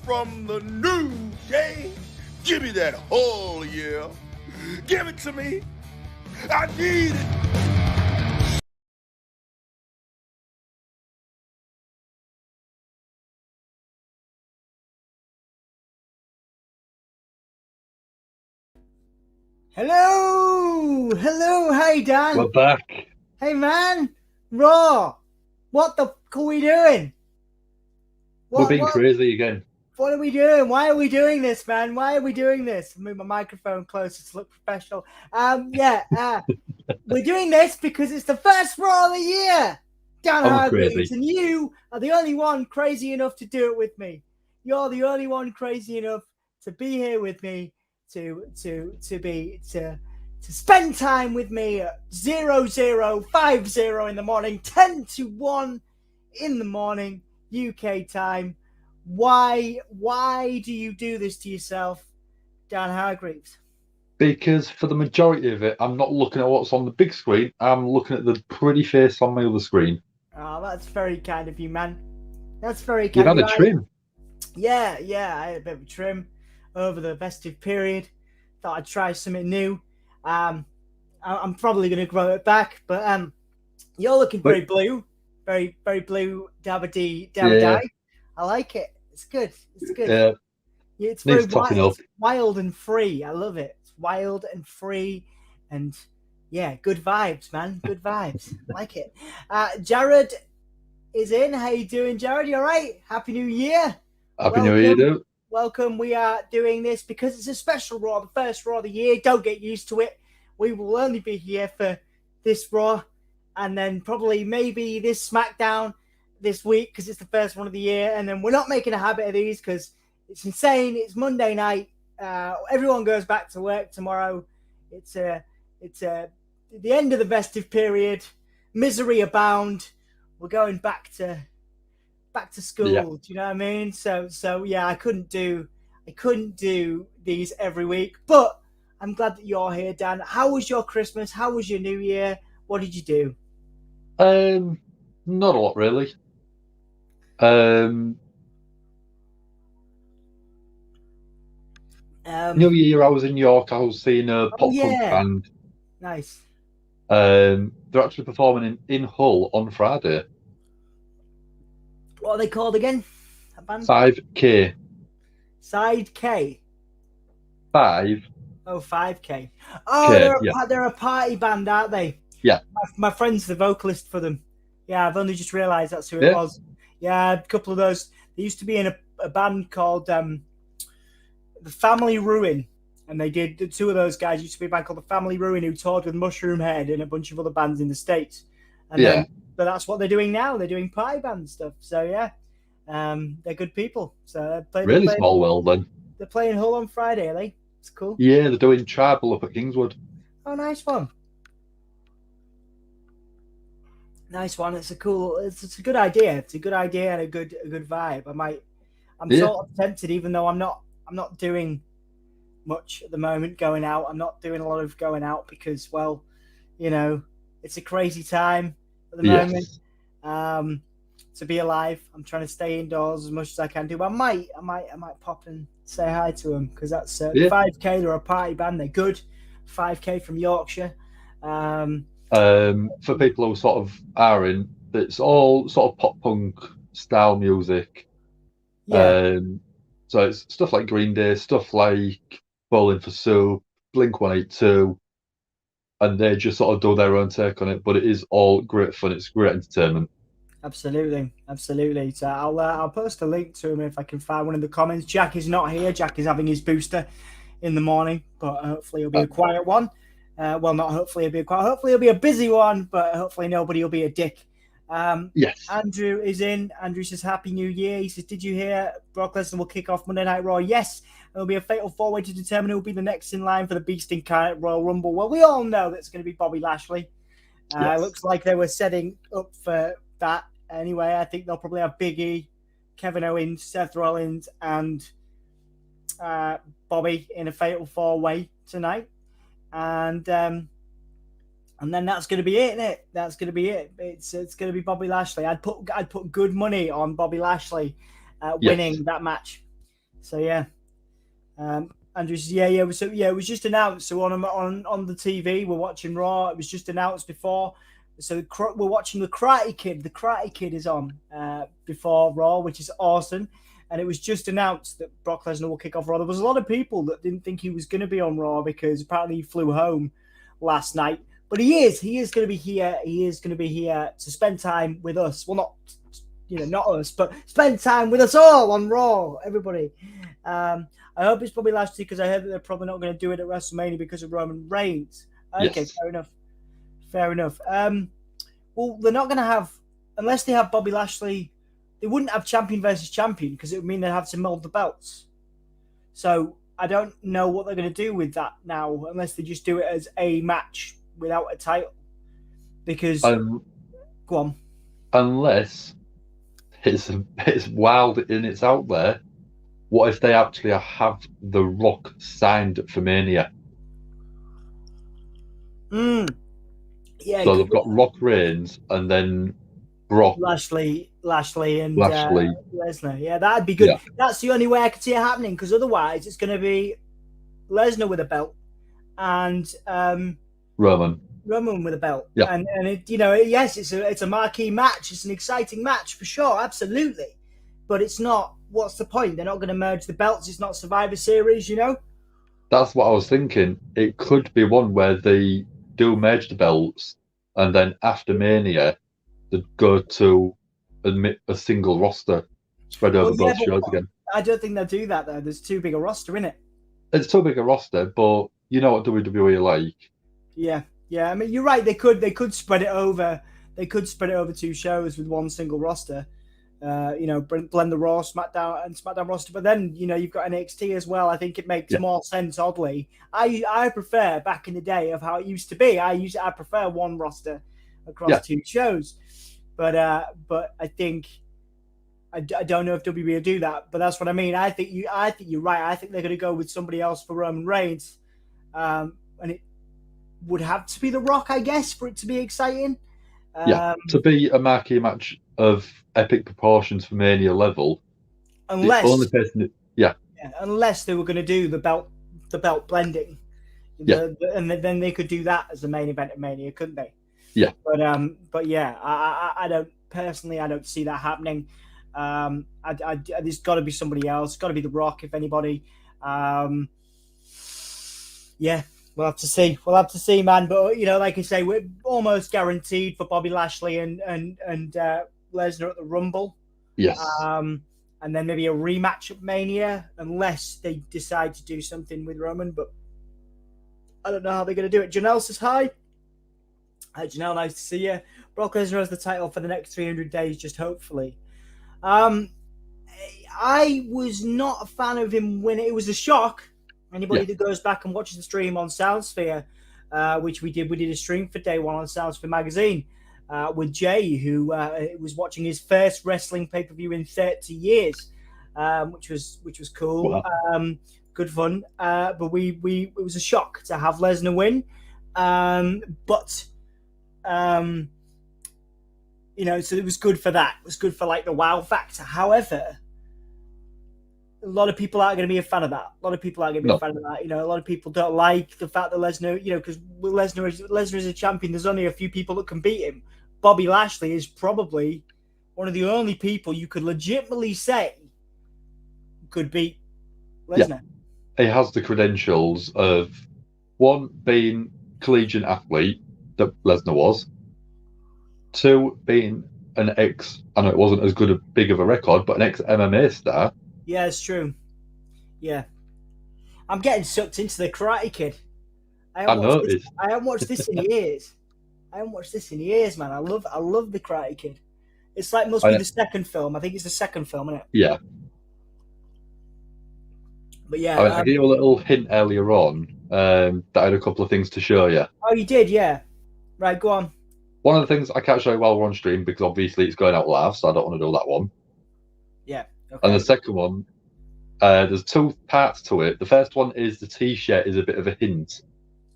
from the New Day. Give me that whole yeah. Give it to me. I need it. Hello, hey Dan. We're back. Hey man, Raw. What the fuck are we doing? We're being crazy again. What are we doing? Why are we doing this, man? Why are we doing this? Move my microphone closer to look professional. We're doing this because it's the first Raw of the year. Dan Hargreaves, and you are the only one crazy enough to do it with me. You're the only one crazy enough to be here with me, to spend time with me at 0050 in the morning, 10 to 1 in the morning, UK time. Why do you do this to yourself, Dan Hargreaves? Because for the majority of it, I'm not looking at what's on the big screen. I'm looking at the pretty face on my other screen. Oh, that's very kind of you, man. That's very kind. You've had a trim. Yeah, I had a bit of a trim over the festive period. Thought I'd try something new. I'm probably going to grow it back, but you're looking very blue, very blue, dabba-dee. I like it. It's good. Yeah, it's very wild and free. I love it. It's wild and free, and yeah, good vibes, man. Good vibes. I like it. Jared is in. How you doing, Jared? You all right? Happy New Year. Happy New Year, dude. Welcome. We are doing this because it's a special Raw, the first Raw of the year. Don't get used to it. We will only be here for this Raw and then probably maybe this SmackDown this week because it's the first one of the year. And then we're not making a habit of these because it's insane. It's Monday night. Everyone goes back to work tomorrow. It's the end of the festive period. Misery abound. We're going back to school. Yeah. Do you know what I mean? So yeah, I couldn't do these every week, but I'm glad that you're here, Dan. How was your Christmas? How was your New Year? What did you do? Not a lot really. New Year, I was in York. I was seeing a pop punk band. Nice. They're actually performing in Hull on Friday. What are they called again? That band? 5K. Side K. 5. Oh, 5K. Oh, they're a party band, aren't they? Yeah. My friend's the vocalist for them. Yeah, I've only just realised that's who it was. Yeah, a couple of those. They used to be in a band called The Family Ruin. And they did, two of those guys used to be a band called The Family Ruin who toured with Mushroom Head and a bunch of other bands in the States. And but that's what they're doing now. They're doing party band stuff. So yeah, they're good people. So really small world then. They're playing Hull on Friday, are they? It's cool. Yeah, they're doing Tribal up at Kingswood. Oh, nice one. Nice one. It's a good idea. It's a good idea and a good vibe. I'm sort of tempted, even though I'm not doing much at the moment going out. I'm not doing a lot of going out because, well, you know, it's a crazy time at the moment. To be alive, I'm trying to stay indoors as much as I can do. But I might pop and say hi to them because that's 5K. They're a party band. They're good. 5K from Yorkshire. For people who sort of are in, it's all sort of pop punk style music. Yeah. So it's stuff like Green Day, stuff like Bowling for Soup, Blink-182, and they just sort of do their own take on it. But it is all great fun. It's great entertainment. Absolutely. So I'll post a link to him if I can find one in the comments. Jack is not here. Jack is having his booster in the morning, but hopefully it'll be a quiet one. Well, not hopefully it'll be a quiet. Hopefully it'll be a busy one, but hopefully nobody will be a dick. Yes. Andrew is in. Andrew says Happy New Year. He says, did you hear Brock Lesnar will kick off Monday Night Raw? Yes. It'll be a fatal four-way to determine who will be the next in line for the Beast Incarnate Royal Rumble. Well, we all know that's going to be Bobby Lashley. It looks like they were setting up for that. Anyway, I think they'll probably have Big E, Kevin Owens, Seth Rollins, and Bobby in a fatal four-way tonight. And then that's going to be it, isn't it? That's going to be it. It's going to be Bobby Lashley. I'd put good money on Bobby Lashley winning that match. So yeah, Andrew says, yeah. So yeah, it was just announced. So on the TV, we're watching Raw. It was just announced before. So we're watching the Karate Kid. The Karate Kid is on before Raw, which is awesome. And it was just announced that Brock Lesnar will kick off Raw. There was a lot of people that didn't think he was going to be on Raw because apparently he flew home last night. But he is going to be here. He is going to be here to spend time with us. Well, not us, but spend time with us all on Raw, everybody. I hope it's probably Lashley because I heard that they're probably not going to do it at WrestleMania because of Roman Reigns. Okay, Yes. Fair enough. Well, they're not going to have, unless they have Bobby Lashley, they wouldn't have champion versus champion because it would mean they'd have to mold the belts. So I don't know what they're going to do with that now, unless they just do it as a match without a title. Because, go on. Unless it's wild and it's out there, what if they actually have The Rock signed for Mania? Yeah. So they've got Rock Reigns and then Brock, Lashley and Lesnar. Yeah, that'd be good. Yeah. That's the only way I could see it happening because otherwise it's going to be Lesnar with a belt and Roman with a belt. Yeah. And it, yes, it's a marquee match. It's an exciting match for sure, absolutely. But it's not. What's the point? They're not going to merge the belts. It's not Survivor Series, That's what I was thinking. It could be one where they do merge the belts, and then after Mania, they go to admit a single roster spread over both shows again. I don't think they'll do that though. There's too big a roster in it. It's too big a roster, but you know what WWE like. Yeah. I mean, you're right. They could spread it over. They could spread it over 2 shows with one single roster. Blend the Raw, SmackDown roster. But then, you've got NXT as well. I think it makes more sense, oddly. I prefer back in the day of how it used to be. I prefer one roster across 2 shows. But I think I don't know if WWE will do that. But that's what I mean. I think you're right. I think they're going to go with somebody else for Roman Reigns, and it would have to be The Rock, I guess, for it to be exciting. To be a marquee match of epic proportions for Mania level. Unless the only person unless they were going to do the belt blending. And then they could do that as the main event of Mania, couldn't they? Yeah. But yeah, I don't see that happening. There's got to be somebody else. Got to be The Rock, if anybody. Yeah. We'll have to see, man. But like I say, we're almost guaranteed for Bobby Lashley and Lesnar at the Rumble. Yes. And then maybe a rematch at Mania, unless they decide to do something with Roman. But I don't know how they're going to do it. Janelle says hi. Hi, Janelle. Nice to see you. Brock Lesnar has the title for the next 300 days, just hopefully. I was not a fan of him when it was a shock. Anybody that goes back and watches the stream on SoundSphere, which we did a stream for day 1 on SoundSphere magazine with Jay, who was watching his first wrestling pay-per-view in 30 years, which was cool. Wow. Good fun. But it was a shock to have Lesnar win. So it was good for that. It was good for like the wow factor. However, a lot of people aren't going to be a fan of that. A lot of people aren't going to be a fan of that. A lot of people don't like the fact that Lesnar, because Lesnar is a champion. There's only a few people that can beat him. Bobby Lashley is probably one of the only people you could legitimately say could beat Lesnar. Yeah. He has the credentials of, one, being collegiate athlete that Lesnar was. 2, being an I know it wasn't as big of a record, but an ex-MMA star. Yeah, it's true. Yeah. I'm getting sucked into the Karate Kid. I haven't watched this in years. Man. I love the Karate Kid. It's like must be the second film. I think it's the second film, isn't it? Yeah. But yeah. I gave you a little hint earlier on that I had a couple of things to show you. Oh, you did, yeah. Right, go on. One of the things I can't show you while we're on stream because obviously it's going out live, so I don't want to do that one. Yeah. Okay. And the second one, there's 2 parts to it. The first one is the T-shirt is a bit of a hint.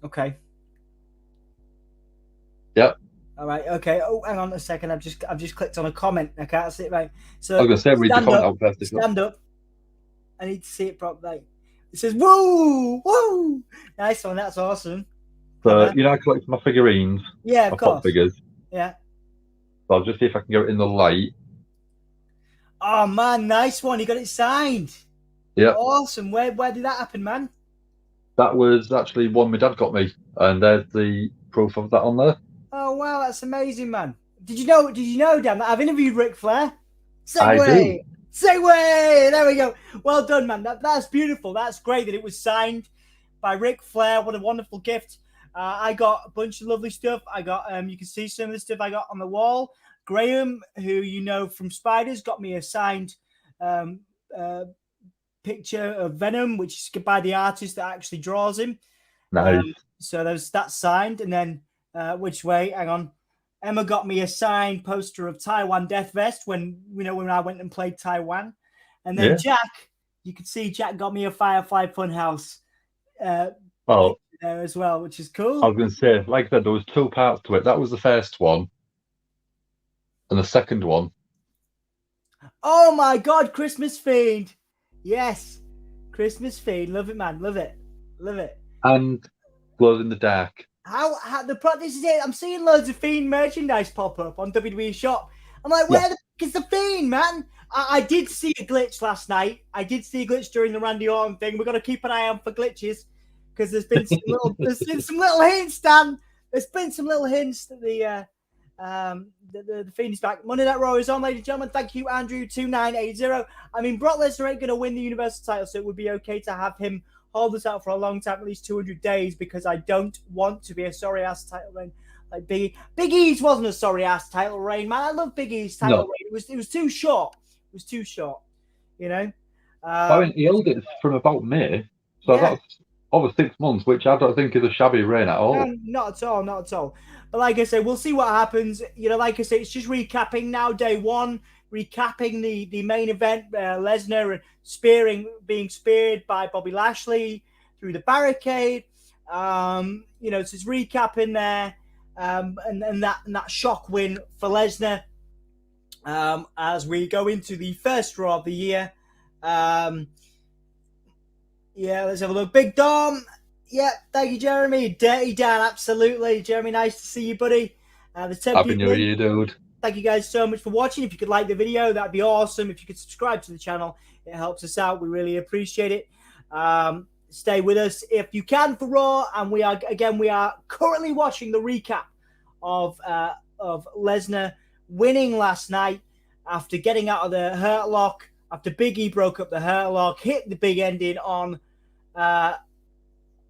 Okay. Yep. All right. Okay. Oh, hang on a second. I've just clicked on a comment. I can't see it right. So I was going to say read the comment out first. Stand up. I need to see it properly. It says, woo, woo. Nice one. That's awesome. So, I collect my figurines. Yeah, of my course. pop figures. Yeah. So I'll just see if I can get it in the light. Oh, man. Nice one. You got it signed. Yeah. Awesome. Where did that happen, man? That was actually one my dad got me. And there's the proof of that on there. Oh, wow. That's amazing, man. Did you know, Dan, that I've interviewed Ric Flair? Segway! There we go. Well done, man. That's beautiful. That's great that it was signed by Ric Flair. What a wonderful gift. I got a bunch of lovely stuff. I got, you can see some of the stuff I got on the wall. Graham, who you know from Spiders, got me a signed picture of Venom, which is by the artist that actually draws him. Nice. So that's signed. And then, which way? Hang on. Emma got me a signed poster of Taiwan Death Vest when I went and played Taiwan. And then Jack, you can see Jack got me a Firefly Funhouse there as well, which is cool. I was going to say, like I said, there was 2 parts to it. That was the first one. And the second one. Oh my God, Christmas Fiend. Yes. Christmas Fiend. Love it, man. Love it. Love it. And Glows in the Dark. How this is it. I'm seeing loads of Fiend merchandise pop up on WWE Shop. I'm like, where the fuck is the Fiend, man? I did see a glitch last night. I did see a glitch during the Randy Orton thing. We've got to keep an eye on for glitches because there's been some little hints, Dan. There's been some little hints that the Fiend is back. Monday Night Raw is on, ladies and gentlemen. Thank you, Andrew2980. I mean, Brock Lesnar ain't going to win the Universal title, so it would be okay to have him hold this out for a long time, at least 200 days, because I don't want to be a sorry-ass title reign like Big E's wasn't a sorry-ass title reign, man. I love Big E's title reign. It was too short. It was too short, you know? I mean, he held it from about May, so that's over 6 months, which I don't think is a shabby reign at all. Not at all, not at all. But like I said, we'll see what happens. Like I said, it's just recapping now, day one, recapping the main event, Lesnar being speared by Bobby Lashley through the barricade. So it's recapping there, and that shock win for Lesnar as we go into the first Raw of the year. Let's have a look. Big Dom. Yeah, thank you, Jeremy. Dirty Dan, absolutely. Jeremy, nice to see you, buddy. Happy New Year, dude. Thank you guys so much for watching. If you could like the video, that'd be awesome. If you could subscribe to the channel, it helps us out. We really appreciate it. Stay with us if you can for Raw. And we are currently watching the recap of Lesnar winning last night after getting out of the Hurt Lock, after Big E broke up the Hurt Lock, hit the big ending on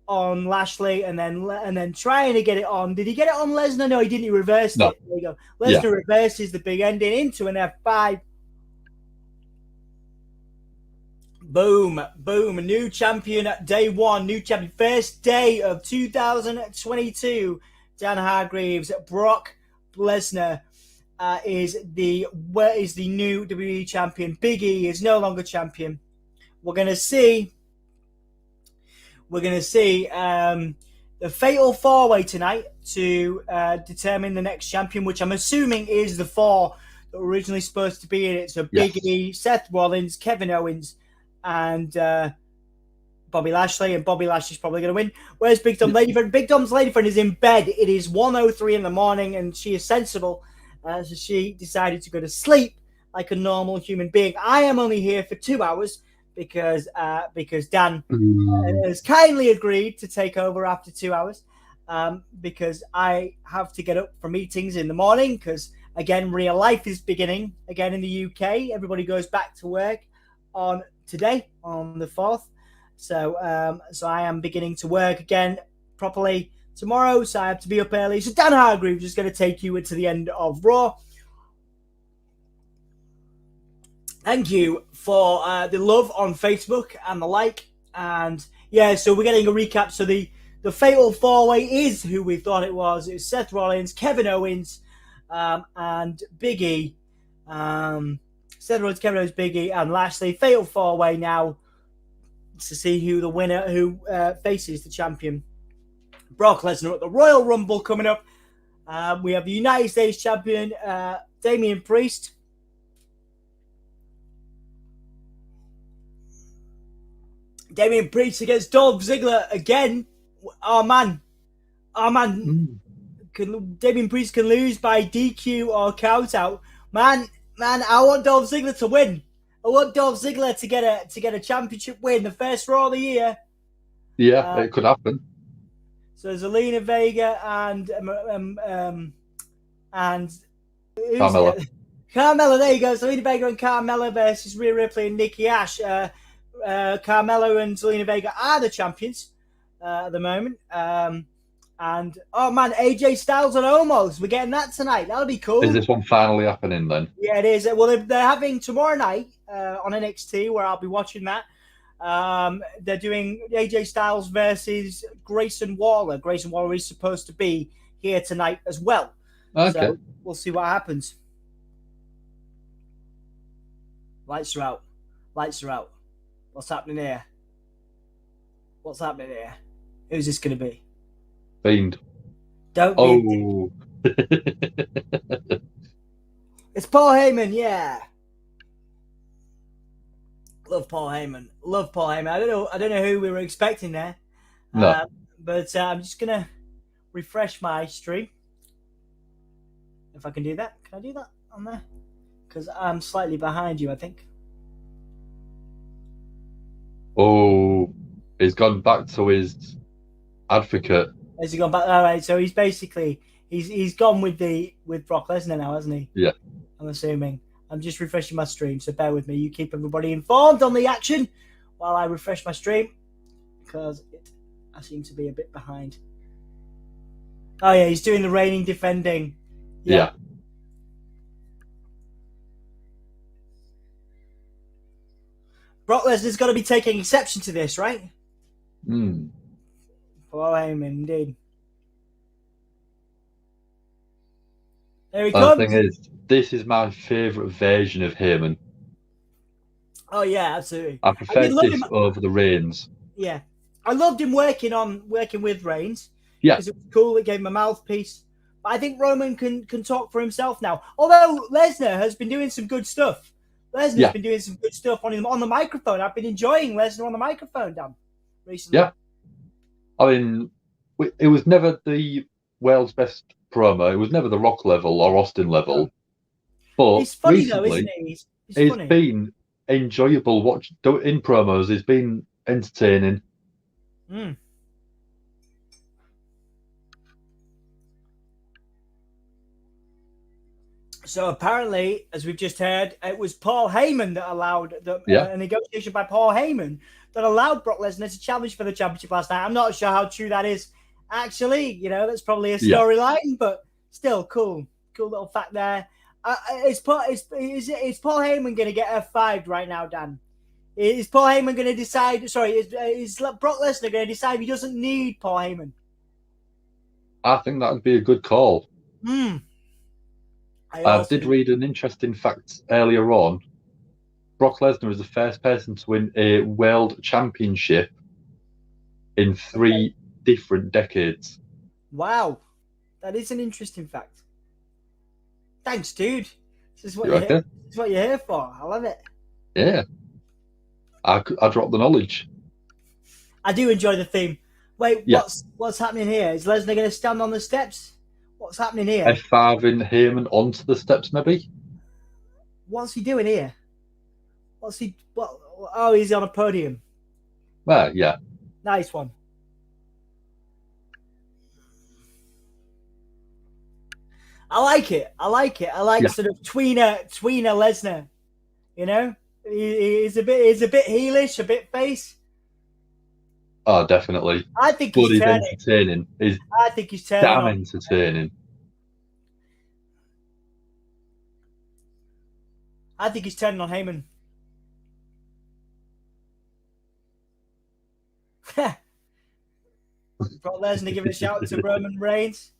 Lashley, and then trying to get it on. Did he get it on Lesnar? No, he didn't. He reversed it. There you go. Lesnar reverses the big ending into an F5. Boom, boom. A new champion at day one. New champion. First day of 2022. Dan Hargreaves. Brock Lesnar is the new WWE champion. Big E is no longer champion. We're going to see the fatal four-way tonight to determine the next champion, which I'm assuming is the four that were originally supposed to be in it. So Big E, Seth Rollins, Kevin Owens, and Bobby Lashley. And Bobby Lashley's probably going to win. Where's Big Dom Ladyfriend? Big Dom's Ladyfriend is in bed. It is 1:03 in the morning, and she is sensible. So she decided to go to sleep like a normal human being. I am only here for 2 hours. Because Dan has kindly agreed to take over after 2 hours because I have to get up for meetings in the morning because, again, real life is beginning again in the UK. Everybody goes back to work on today, on the 4th. So I am beginning to work again properly tomorrow, so I have to be up early. So Dan Hargreaves is going to take you into the end of Raw. Thank you for the love on Facebook and the like. And so we're getting a recap. So the fatal four-way is who we thought it was. It was Seth Rollins, Kevin Owens, and Big E. Seth Rollins, Kevin Owens, Big E, and Lashley. Fatal four-way now to see who the winner, who faces the champion. Brock Lesnar at the Royal Rumble coming up. We have the United States champion, Damian Priest. Damian Priest against Dolph Ziggler again. Oh man, Damian Priest can lose by DQ or count out. Man, I want Dolph Ziggler to win. I want Dolph Ziggler to get a championship win, the first Raw of the year. Yeah, it could happen. So Zelina Vega and Carmella. Carmella, there you go. Zelina Vega and Carmella versus Rhea Ripley and Nikki Ash. Carmella and Zelina Vega are the champions at the moment. And oh man, AJ Styles and Omos, we're getting that tonight. That'll be cool. Is this one finally happening then? Yeah, it is. Well, they're having tomorrow night on NXT, where I'll be watching that. They're doing AJ Styles versus Grayson Waller. Grayson Waller is supposed to be here tonight as well. Okay. So we'll see what happens. Lights are out. Lights are out. What's happening here? What's happening here? Who's this going to be? Fiend. Don't be. It's Paul Heyman, yeah. Love Paul Heyman. Love Paul Heyman. I don't know who we were expecting there. No. But I'm just gonna refresh my stream. If I can do that. Can I do that on there? Because I'm slightly behind you, I think. Oh, he's gone back to his advocate. Has he gone back? All right, so he's basically he's gone with Brock Lesnar now, hasn't he? Yeah. I'm assuming. I'm just refreshing my stream, so bear with me. You keep everybody informed on the action while I refresh my stream, because I seem to be a bit behind. Oh yeah, he's doing the reigning defending. Yeah. Brock Lesnar's got to be taking exception to this, right? Hmm. Paul Heyman, indeed. There he comes. The thing is, this is my favourite version of Heyman. Oh yeah, absolutely. I prefer this over the Reigns. Yeah, I loved him working with Reigns. Yeah, because it was cool. It gave him a mouthpiece. But I think Roman can talk for himself now. Although Lesnar has been doing some good stuff. Lesnar's been doing some good stuff on the microphone. I've been enjoying Lesnar on the microphone, Dan, recently. Yeah. I mean, it was never the world's best promo. It was never the Rock level or Austin level. But he's funny recently, though, isn't he? It's funny. been enjoyable watch in promos. It's been entertaining. Mm. So apparently, as we've just heard, it was Paul Heyman that allowed a negotiation by Paul Heyman that allowed Brock Lesnar to challenge for the championship last night. I'm not sure how true that is. Actually, that's probably a storyline, but still cool little fact there. Is Paul Heyman going to get F5'd right now, Dan? Is Paul Heyman going to decide? Sorry, is Brock Lesnar going to decide he doesn't need Paul Heyman? I think that would be a good call. I did read an interesting fact earlier on. Brock Lesnar is the first person to win a world championship in 3 different decades. Wow. That is an interesting fact. Thanks, dude. This is what you're here for. I love it. Yeah. I dropped the knowledge. I do enjoy the theme. Wait, what's happening here? Is Lesnar going to stand on the steps? What's happening here? F5 Heyman onto the steps, maybe? What's he doing here? Oh, he's on a podium. Well, yeah. Nice one. I like it. I like sort of tweener Lesnar. He's a bit heelish, a bit face. Oh, definitely. I think he's entertaining. I think he's turning. Damn entertaining. I think he's turning on Heyman. Brock Lesnar giving a shout to Roman Reigns.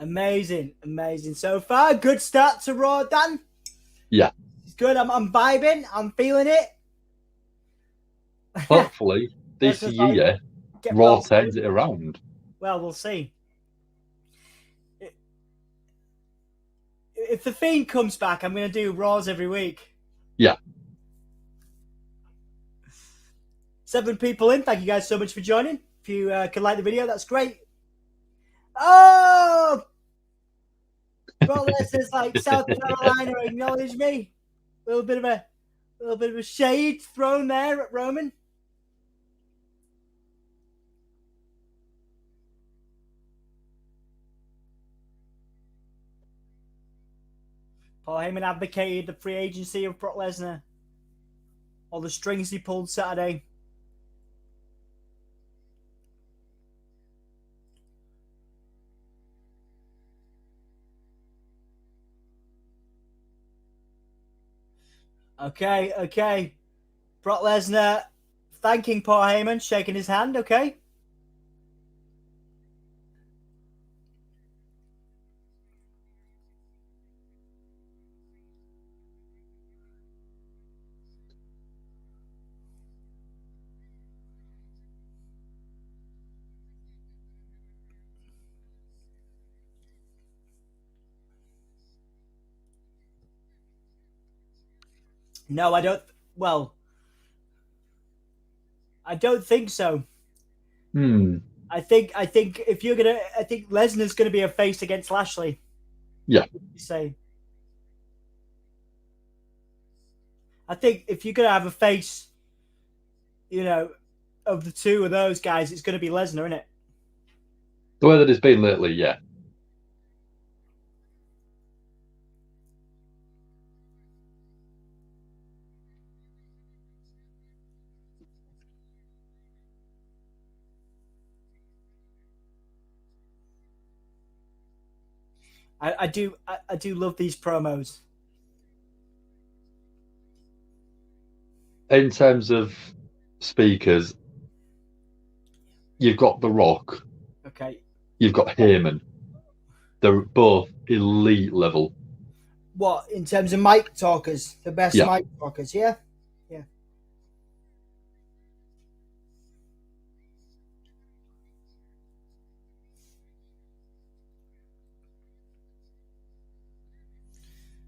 Amazing so far. Good start to Raw, Dan. Yeah, it's good. I'm vibing. I'm feeling it. Hopefully, this year, Raw turns it around. Well, we'll see. If the Fiend comes back, I'm going to do Raws every week. Yeah. 7 people in. Thank you guys so much for joining. If you could like the video, that's great. Oh! Brock Lesnar's like South Carolina, acknowledge me. A little bit of a shade thrown there at Roman. Paul Heyman advocated the free agency of Brock Lesnar. All the strings he pulled Saturday. Okay. Brock Lesnar thanking Paul Heyman, shaking his hand, okay? No, I don't. Well, I don't think so. I think if you're gonna, I think Lesnar's gonna be a face against Lashley. Yeah. You say. I think if you're gonna have a face, of the two of those guys, it's gonna be Lesnar, isn't it? The way that it's been lately, yeah. I do love these promos. In terms of speakers, you've got The Rock. Okay. You've got Heyman. They're both elite level. What, in terms of mic talkers? The best mic talkers, yeah? Yeah.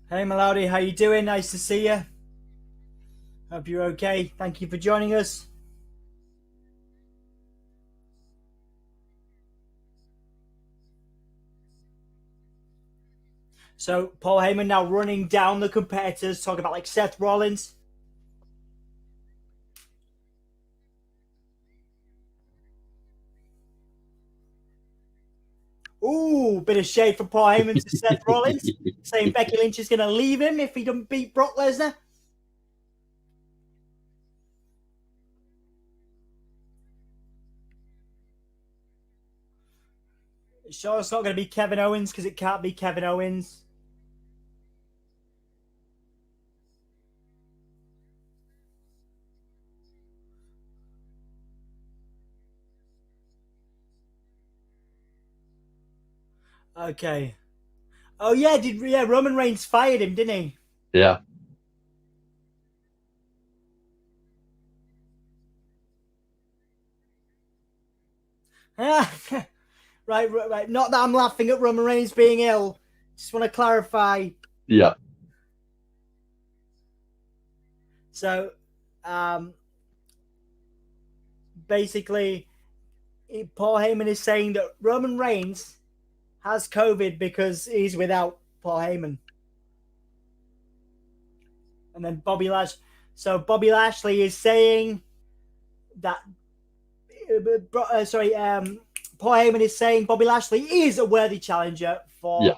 Hey, Malady, how you doing? Nice to see you. Hope you're okay. Thank you for joining us. So, Paul Heyman now running down the competitors, talking about like Seth Rollins. Ooh, bit of shade from Paul Heyman to Seth Rollins, saying Becky Lynch is going to leave him if he doesn't beat Brock Lesnar. Sure, it's not going to be Kevin Owens because it can't be Kevin Owens. Okay. Oh yeah, Roman Reigns fired him, didn't he? Yeah. Right. Not that I'm laughing at Roman Reigns being ill. Just want to clarify. Yeah. So, basically, Paul Heyman is saying that Roman Reigns has COVID because he's without Paul Heyman. And then Bobby Lashley. So Bobby Lashley is saying that. Paul Heyman is saying Bobby Lashley is a worthy challenger for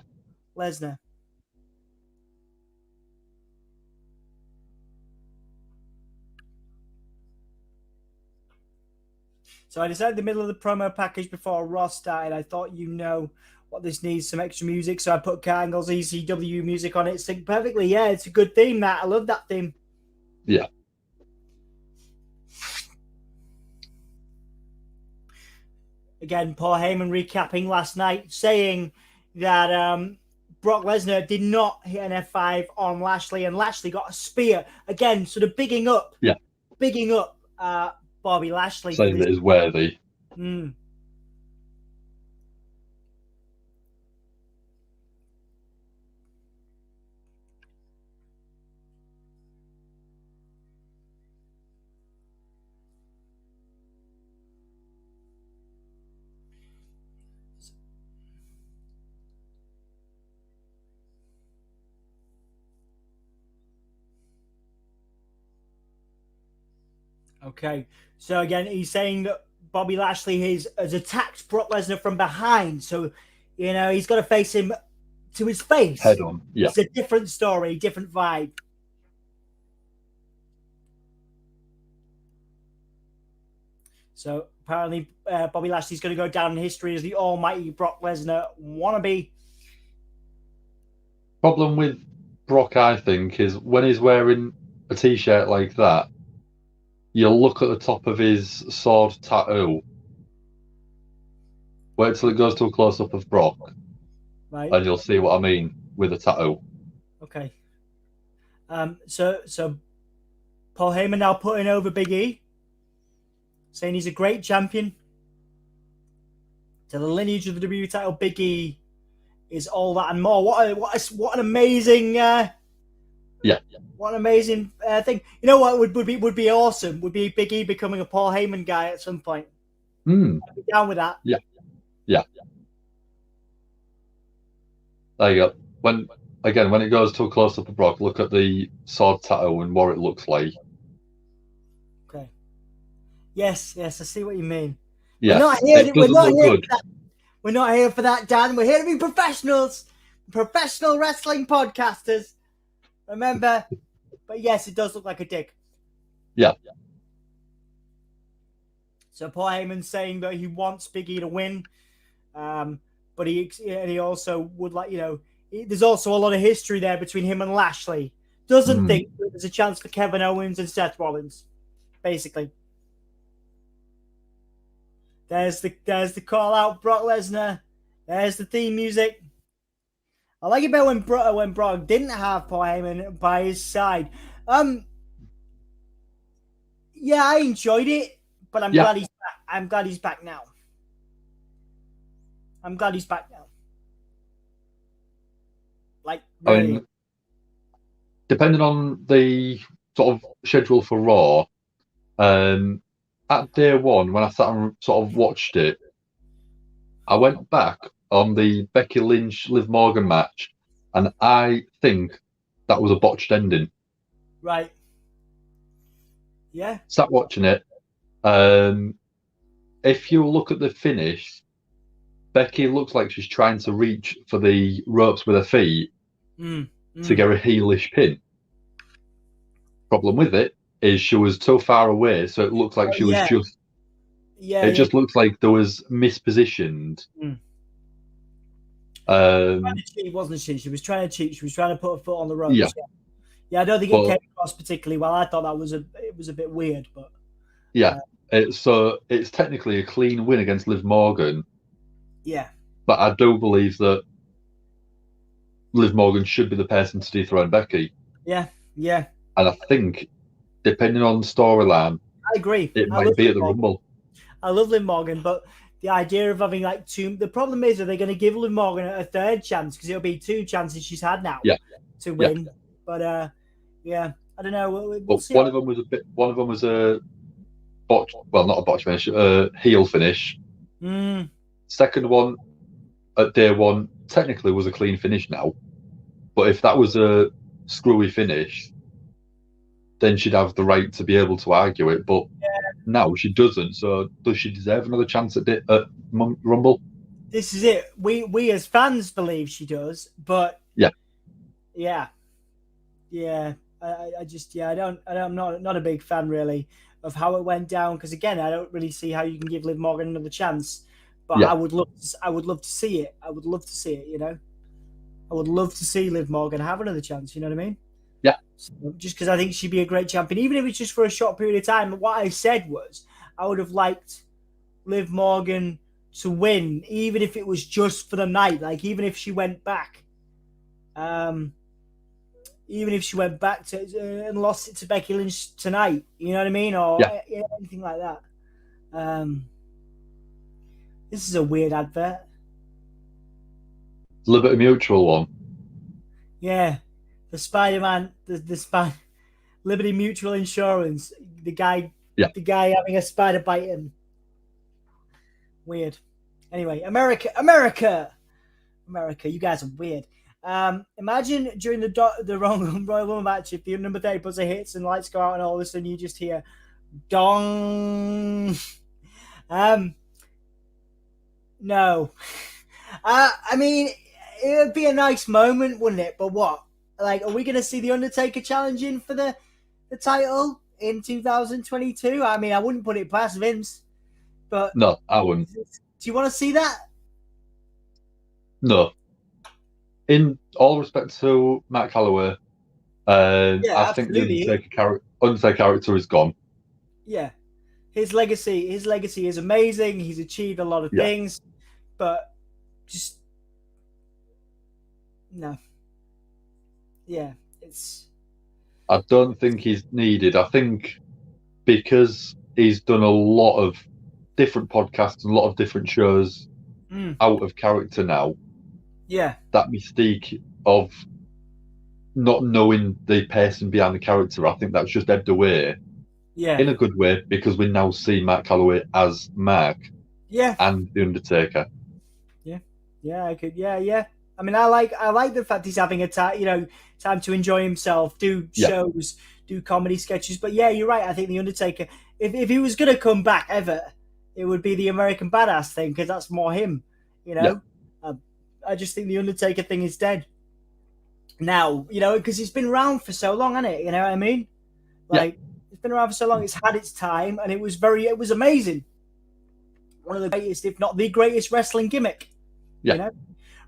Lesnar. So I decided in the middle of the promo package before Raw started, I thought what this needs, some extra music. So I put Kurt Angle's ECW music on it. It's perfectly. Yeah, it's a good theme, Matt. I love that theme. Yeah. Again, Paul Heyman recapping last night, saying that Brock Lesnar did not hit an F5 on Lashley, and Lashley got a spear. Again, sort of bigging up Bobby Lashley. Saying that is worthy. Mm. Okay, so again, he's saying that Bobby Lashley has attacked Brock Lesnar from behind, so he's got to face him to his face. Head on, yeah. It's a different story, different vibe. So apparently, Bobby Lashley's going to go down in history as the almighty Brock Lesnar wannabe. Problem with Brock, I think, is when he's wearing a t-shirt like that, you'll look at the top of his sword tattoo. Wait till it goes to a close-up of Brock, right, and you'll see what I mean with a tattoo. Okay. So Paul Heyman now putting over Big E, saying he's a great champion. To the lineage of the WWE title, Big E is all that and more. What an amazing What an amazing thing. You know what would be awesome? Would be Big E becoming a Paul Heyman guy at some point. I'd be down with that. Yeah. There you go. When it goes to a close-up of Brock, look at the sword tattoo and what it looks like. Okay. Yes, I see what you mean. Yeah. We're not here for that, Dan. We're here to be professionals. Professional wrestling podcasters. Remember? But yes, it does look like a dick. Yeah. So Paul Heyman's saying that he wants Big E to win, but he also would like, there's also a lot of history there between him and Lashley. Doesn't think that there's a chance for Kevin Owens and Seth Rollins, basically. There's the call out, Brock Lesnar. There's the theme music. I like it better when Brock didn't have Paul Heyman by his side. Yeah, I enjoyed it, but I'm glad he's back. I'm glad he's back now. Like, really. I mean, depending on the sort of schedule for Raw, at day one, when I sat and sort of watched it, I went back on the Becky Lynch Liv Morgan match, and I think that was a botched ending. Right. Yeah. Sat watching it. If you look at the finish, Becky looks like she's trying to reach for the ropes with her feet to get a heelish pin. Problem with it is she was too far away, so it looked like she was just. Yeah. It just looked like there was mispositioned. Trying to cheat, wasn't she? She was trying to cheat. She was trying to put her foot on the ropes. Yeah. I don't think it came across particularly well. I thought that was a bit weird, but so it's technically a clean win against Liv Morgan. Yeah, but I do believe that Liv Morgan should be the person to dethrone Becky. Yeah. And I think, depending on storyline, I agree. It might be at the Rumble. I love Liv Morgan, but the idea of having like two. The problem is, are they going to give Liv Morgan a third chance? Because it'll be two chances she's had now to win. But I don't know. We'll see. One of them was a botch. Well, not a botch finish. A heel finish. Second one at day one technically was a clean finish now, but if that was a screwy finish, then she'd have the right to be able to argue it. But now she doesn't. So does she deserve another chance at Rumble? This is it. We as fans believe she does, but I'm not a big fan really of how it went down, because again, I don't really see how you can give Liv Morgan another chance. But I would love to see it. I would love to see it. I would love to see Liv Morgan have another chance. You know what I mean? Yeah. So, just because I think she'd be a great champion, even if it's just for a short period of time. What I said was I would have liked Liv Morgan to win, even if it was just for the night. Like even if she went back. even if she went back to and lost it to Becky Lynch tonight, you know what I mean, or anything like that. This is a weird advert. It's a little bit of a mutual one. Yeah, the Spider-Man, the Liberty Mutual Insurance, the guy having a spider bite him. Weird. Anyway, America, you guys are weird. Imagine during the Royal Rumble match, if the number 30 buzzer hits and lights go out, and all of a sudden you just hear dong. No. I mean, it would be a nice moment, wouldn't it? But what? Like, are we going to see The Undertaker challenging for the title in 2022? I mean, I wouldn't put it past Vince. But no, I wouldn't. Do you want to see that? No. In all respect to Matt Calloway, I think the Undertaker character is gone. Yeah. His legacy is amazing. He's achieved a lot of things, but just no. Yeah, I don't think he's needed. I think because he's done a lot of different podcasts and a lot of different shows out of character now. Yeah. That mystique of not knowing the person behind the character, I think that's just ebbed away. Yeah. In a good way, because we now see Matt Calloway as Mark. Yeah. And The Undertaker. Yeah. Yeah, I could. Yeah. I mean, I like the fact he's having a time to enjoy himself, do shows, do comedy sketches. But yeah, you're right. I think The Undertaker, if he was going to come back ever, it would be the American Badass thing, because that's more him, you know? Yeah. I just think the Undertaker thing is dead now, you know, because it's been around for so long, hasn't it? You know what I mean? Like, it's been around for so long. It's had its time, and it was amazing. One of the greatest, if not the greatest, wrestling gimmick. Yeah. You know?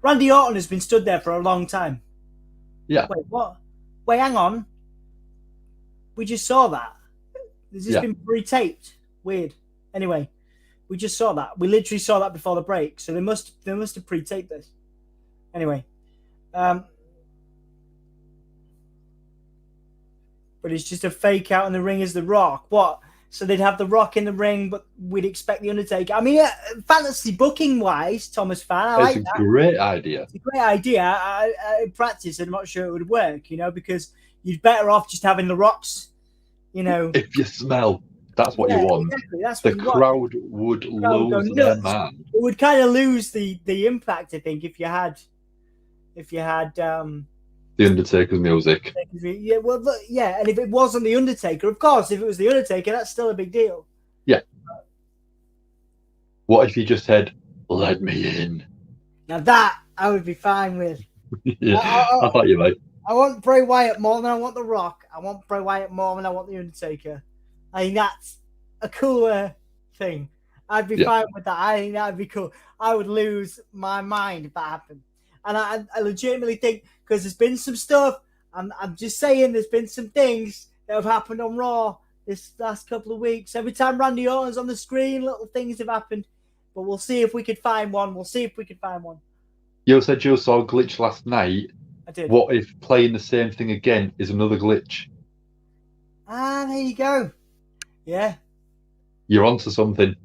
Randy Orton has been stood there for a long time. Yeah. Wait, what? Wait, hang on. We just saw that. Has this been pre-taped? Weird. Anyway, we just saw that. We literally saw that before the break, so they must have pre-taped this. Anyway, but it's just a fake out in the ring as The Rock. What? So they'd have The Rock in the ring, but we'd expect The Undertaker. I mean, fantasy booking wise, Thomas Fan, I like that. It's a great idea. It's a great idea. In practice, I'm not sure it would work, you know, because you'd better off just having The Rock's, you know. If you smell, that's what you want. Exactly. That's the what you crowd would lose their man. It would kind of lose the impact, I think, if you had The Undertaker's music. Yeah, well, yeah, and if it wasn't The Undertaker, of course, if it was The Undertaker, that's still a big deal. Yeah. What if you just said, "Let me in"? Now that I would be fine with. Yeah, I thought you might. I want Bray Wyatt more than I want The Rock. I want Bray Wyatt more than I want The Undertaker. I think that's a cooler thing. I'd be fine with that. I think that'd be cool. I would lose my mind if that happened. And I legitimately think, because there's been some stuff, I'm just saying, there's been some things that have happened on Raw this last couple of weeks. Every time Randy Orton's on the screen, little things have happened. But we'll see if we could find one. You said you saw a glitch last night. I did. What if playing the same thing again is another glitch? Ah, there you go. Yeah. You're onto something.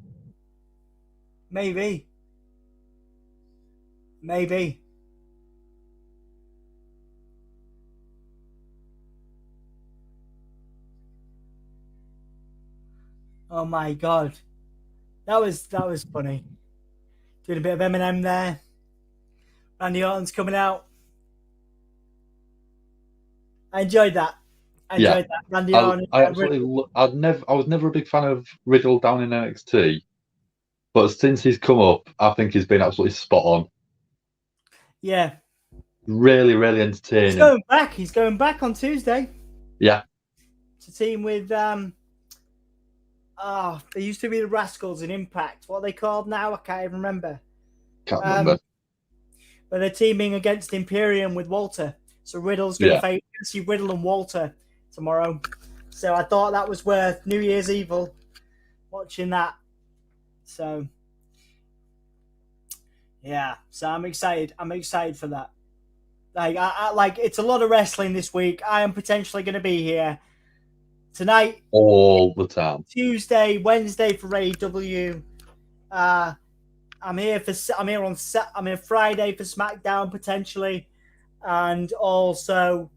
Maybe. Oh my god, that was funny. Doing a bit of Eminem there. Randy Orton's coming out. I enjoyed that. Randy Orton. I was never a big fan of Riddle down in NXT, but since he's come up, I think he's been absolutely spot on. Yeah. Really, really entertaining. He's going back on Tuesday. Yeah. To team with they used to be the Rascals in Impact. What are they called now? I can't even remember. Can't remember. But they're teaming against Imperium with Walter. So Riddle's going to see Riddle and Walter tomorrow. So I thought that was worth New Year's Evil watching that. So yeah, so I'm excited. I'm excited for that. Like it's a lot of wrestling this week. I am potentially going to be here tonight, all the time. Tuesday, Wednesday for AEW. I'm here Friday for SmackDown potentially, and also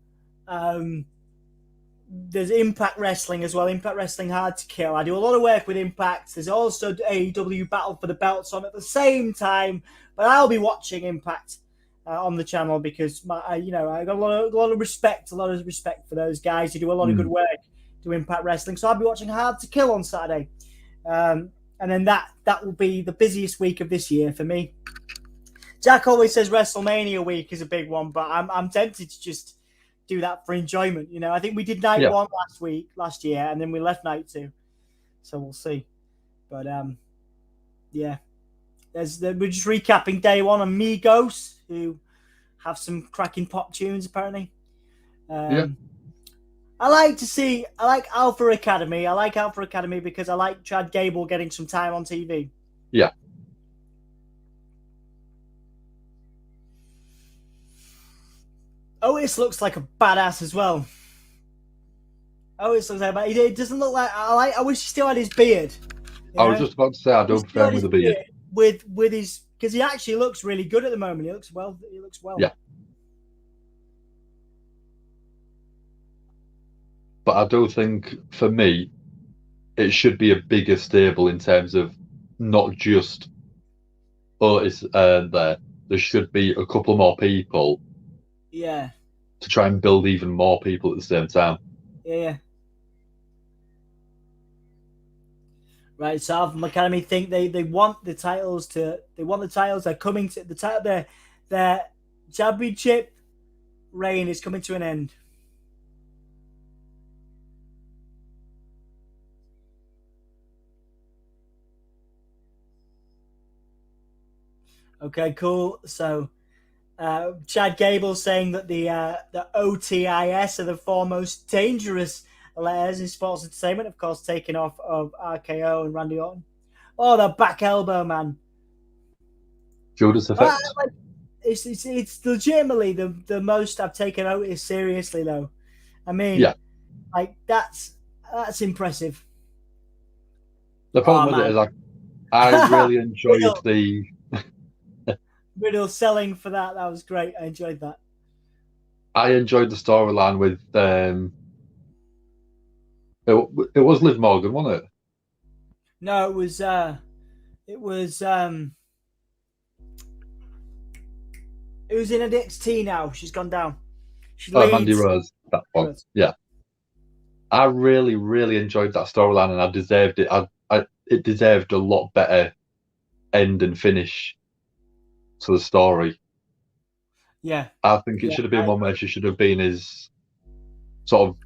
there's Impact Wrestling as well. Impact Wrestling Hard to Kill. I do a lot of work with Impact. There's also AEW Battle for the Belts on at the same time, but I'll be watching Impact on the channel because I got a lot of respect for those guys who do a lot of good work to Impact Wrestling. So I'll be watching Hard to Kill on Saturday, and then that will be the busiest week of this year for me. Jack always says WrestleMania week is a big one, but I'm tempted to just do that for enjoyment. I think we did night one last year, and then we left night 2. So we'll see. But yeah, we're just recapping day 1 Amigos, who have some cracking pop tunes apparently. I like Alpha Academy. I like Alpha Academy because I like Chad Gable getting some time on TV. Yeah. Otis looks like a badass as well. Otis looks like it doesn't look like I wish he still had his beard. I was just about to say I don't prefer him with a beard. With his, because he actually looks really good at the moment. He looks well. Yeah. But I do think for me, it should be a bigger stable in terms of not just Otis there. There should be a couple more people. Yeah. To try and build even more people at the same time. Yeah. Right, so Alpha Academy think they want the titles to. They want the titles. They're coming to the title. Their championship reign is coming to an end. Okay, cool. So. Chad Gable saying that the OTIS are the 4 most dangerous letters in sports entertainment, of course, taking off of RKO and Randy Orton. Oh, the back elbow, man. Judas effect. It's legitimately the most I've taken Otis seriously, though. I mean, like that's impressive. The problem with it is I really enjoyed the Riddle selling for that was great. I enjoyed that. I enjoyed the storyline with it was Liv Morgan, wasn't it? No, it was in NXT now. She's gone down. Mandy Rose, that one. Yeah. I really, really enjoyed that storyline, and I deserved it. It deserved a lot better end and finish to the story. Yeah. I think it should have been one where she should have been his sort of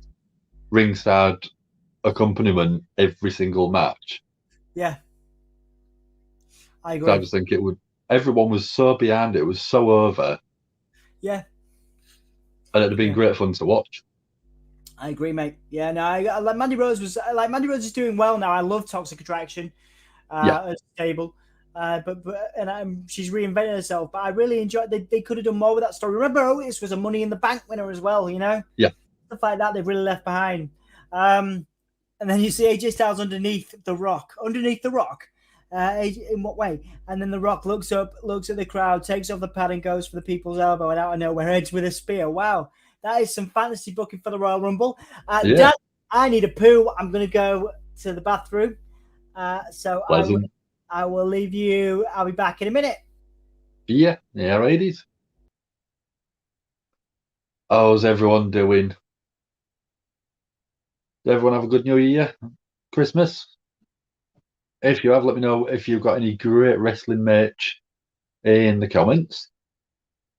ringside accompaniment every single match. Yeah. I agree. So I just think everyone was so behind it. It was so over. Yeah. And it'd have been great fun to watch. I agree, mate. Yeah, no, Mandy Rose is doing well now. I love Toxic Attraction as stable. But she's reinvented herself. But I really enjoyed. They could have done more with that story. Remember, Otis was a Money in the Bank winner as well. Yeah, stuff like that they've really left behind. And then you see AJ Styles underneath the Rock. In what way? And then the Rock looks up, looks at the crowd, takes off the pad, and goes for the people's elbow, and out of nowhere, edge with a spear. Wow, that is some fantasy booking for the Royal Rumble. Dan, I need a poo. I'm going to go to the bathroom. So I will leave you. I'll be back in a minute. Yeah, ladies. How's everyone doing? Did everyone have a good New Year? Christmas? If you have, let me know if you've got any great wrestling merch in the comments.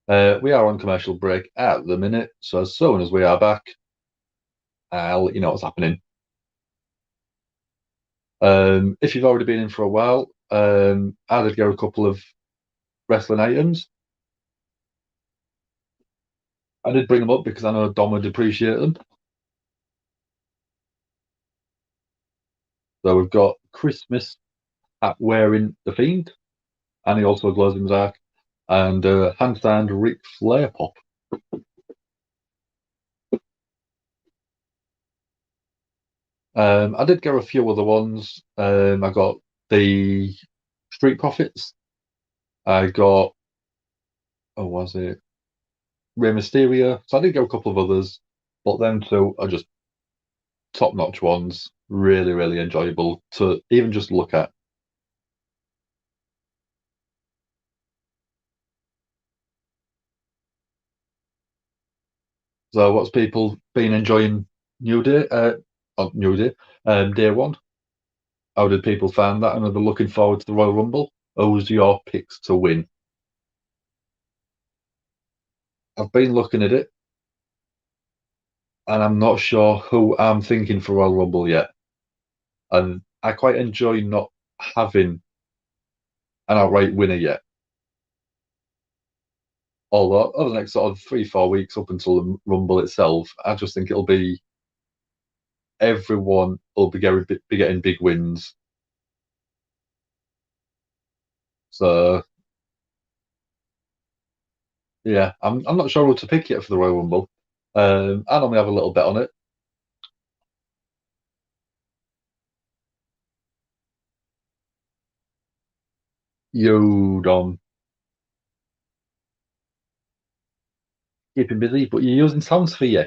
We are on commercial break at the minute, so as soon as we are back, I'll let you know what's happening. If you've already been in for a while, I did get a couple of wrestling items. I did bring them up because I know Dom would appreciate them. So we've got Christmas at Wearing the Fiend, and he also glows in his arc, and hand-signed Ric Flair pop. I did get a few other ones. I got the Street Profits. I got, oh, was it Rey Mysterio? So I did get a couple of others, but them two are just top-notch ones. Really, really enjoyable to even just look at. So, what's people been enjoying New Day? New Day, day one. How did people find that? And are they looking forward to the Royal Rumble? Who's your picks to win? I've been looking at it, and I'm not sure who I'm thinking for Royal Rumble yet. And I quite enjoy not having an outright winner yet. Although over the next sort of 3-4 weeks up until the Rumble itself, I just think it'll be everyone will be getting big wins. So yeah, I'm not sure who to pick yet for the Royal Rumble. I normally have a little bet on it. You, Dom, keeping busy, but you're using sounds for you.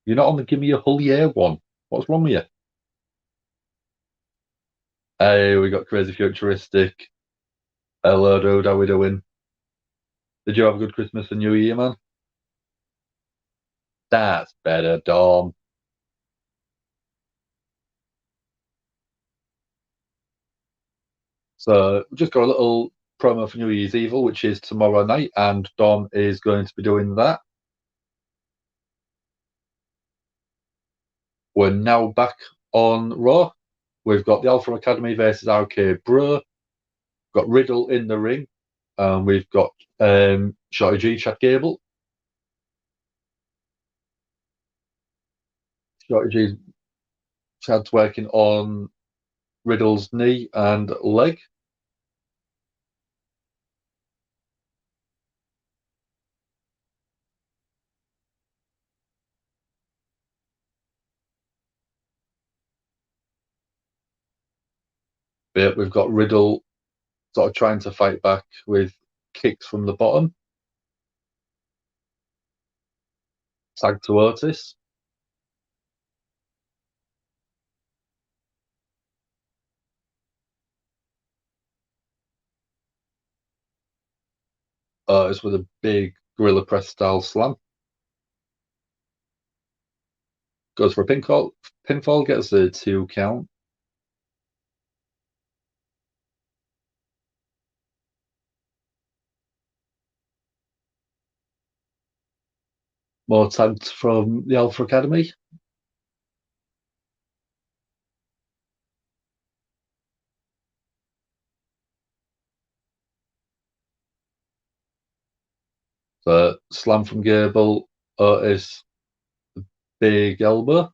You're not only giving me a whole year one. What's wrong with you? Hey, we got Crazy Futuristic. Hello, dude. How we doing? Did you have a good Christmas and New Year, man? That's better, Dom. So we just got a little promo for New Year's Evil, which is tomorrow night, and Dom is going to be doing that. We're now back on Raw. We've got the Alpha Academy versus RK Bro. We've got Riddle in the ring. We've got Shorty G, Chad Gable. Shorty G's Chad's working on Riddle's knee and leg. But we've got Riddle sort of trying to fight back with kicks from the bottom. Tag to Otis. Otis with a big Gorilla Press style slam. Goes for a pinfall. Pinfall gets a 2 count. More tags from the Alpha Academy. So slam from Gable. Otis, big elbow.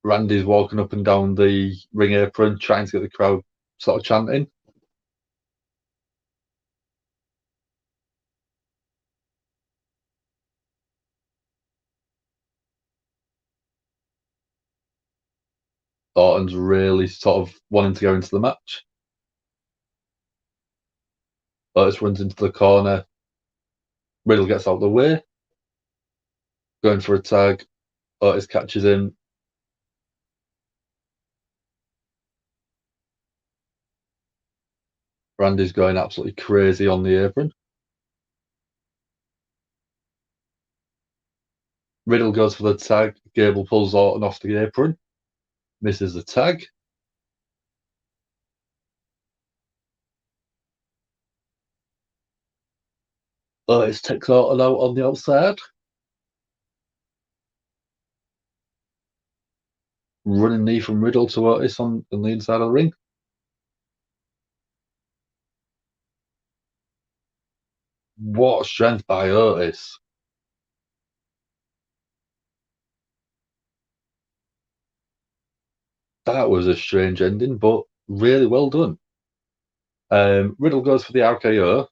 Randy's walking up and down the ring apron, trying to get the crowd sort of chanting. Orton's really sort of wanting to go into the match. Otis runs into the corner. Riddle gets out of the way. Going for a tag. Otis catches him. Randy's going absolutely crazy on the apron. Riddle goes for the tag. Gable pulls Orton off the apron. Misses the tag. Otis takes Orton out on the outside. Running knee from Riddle to Otis on the inside of the ring. What strength by Otis. That was a strange ending, but really well done. Riddle goes for the RKO.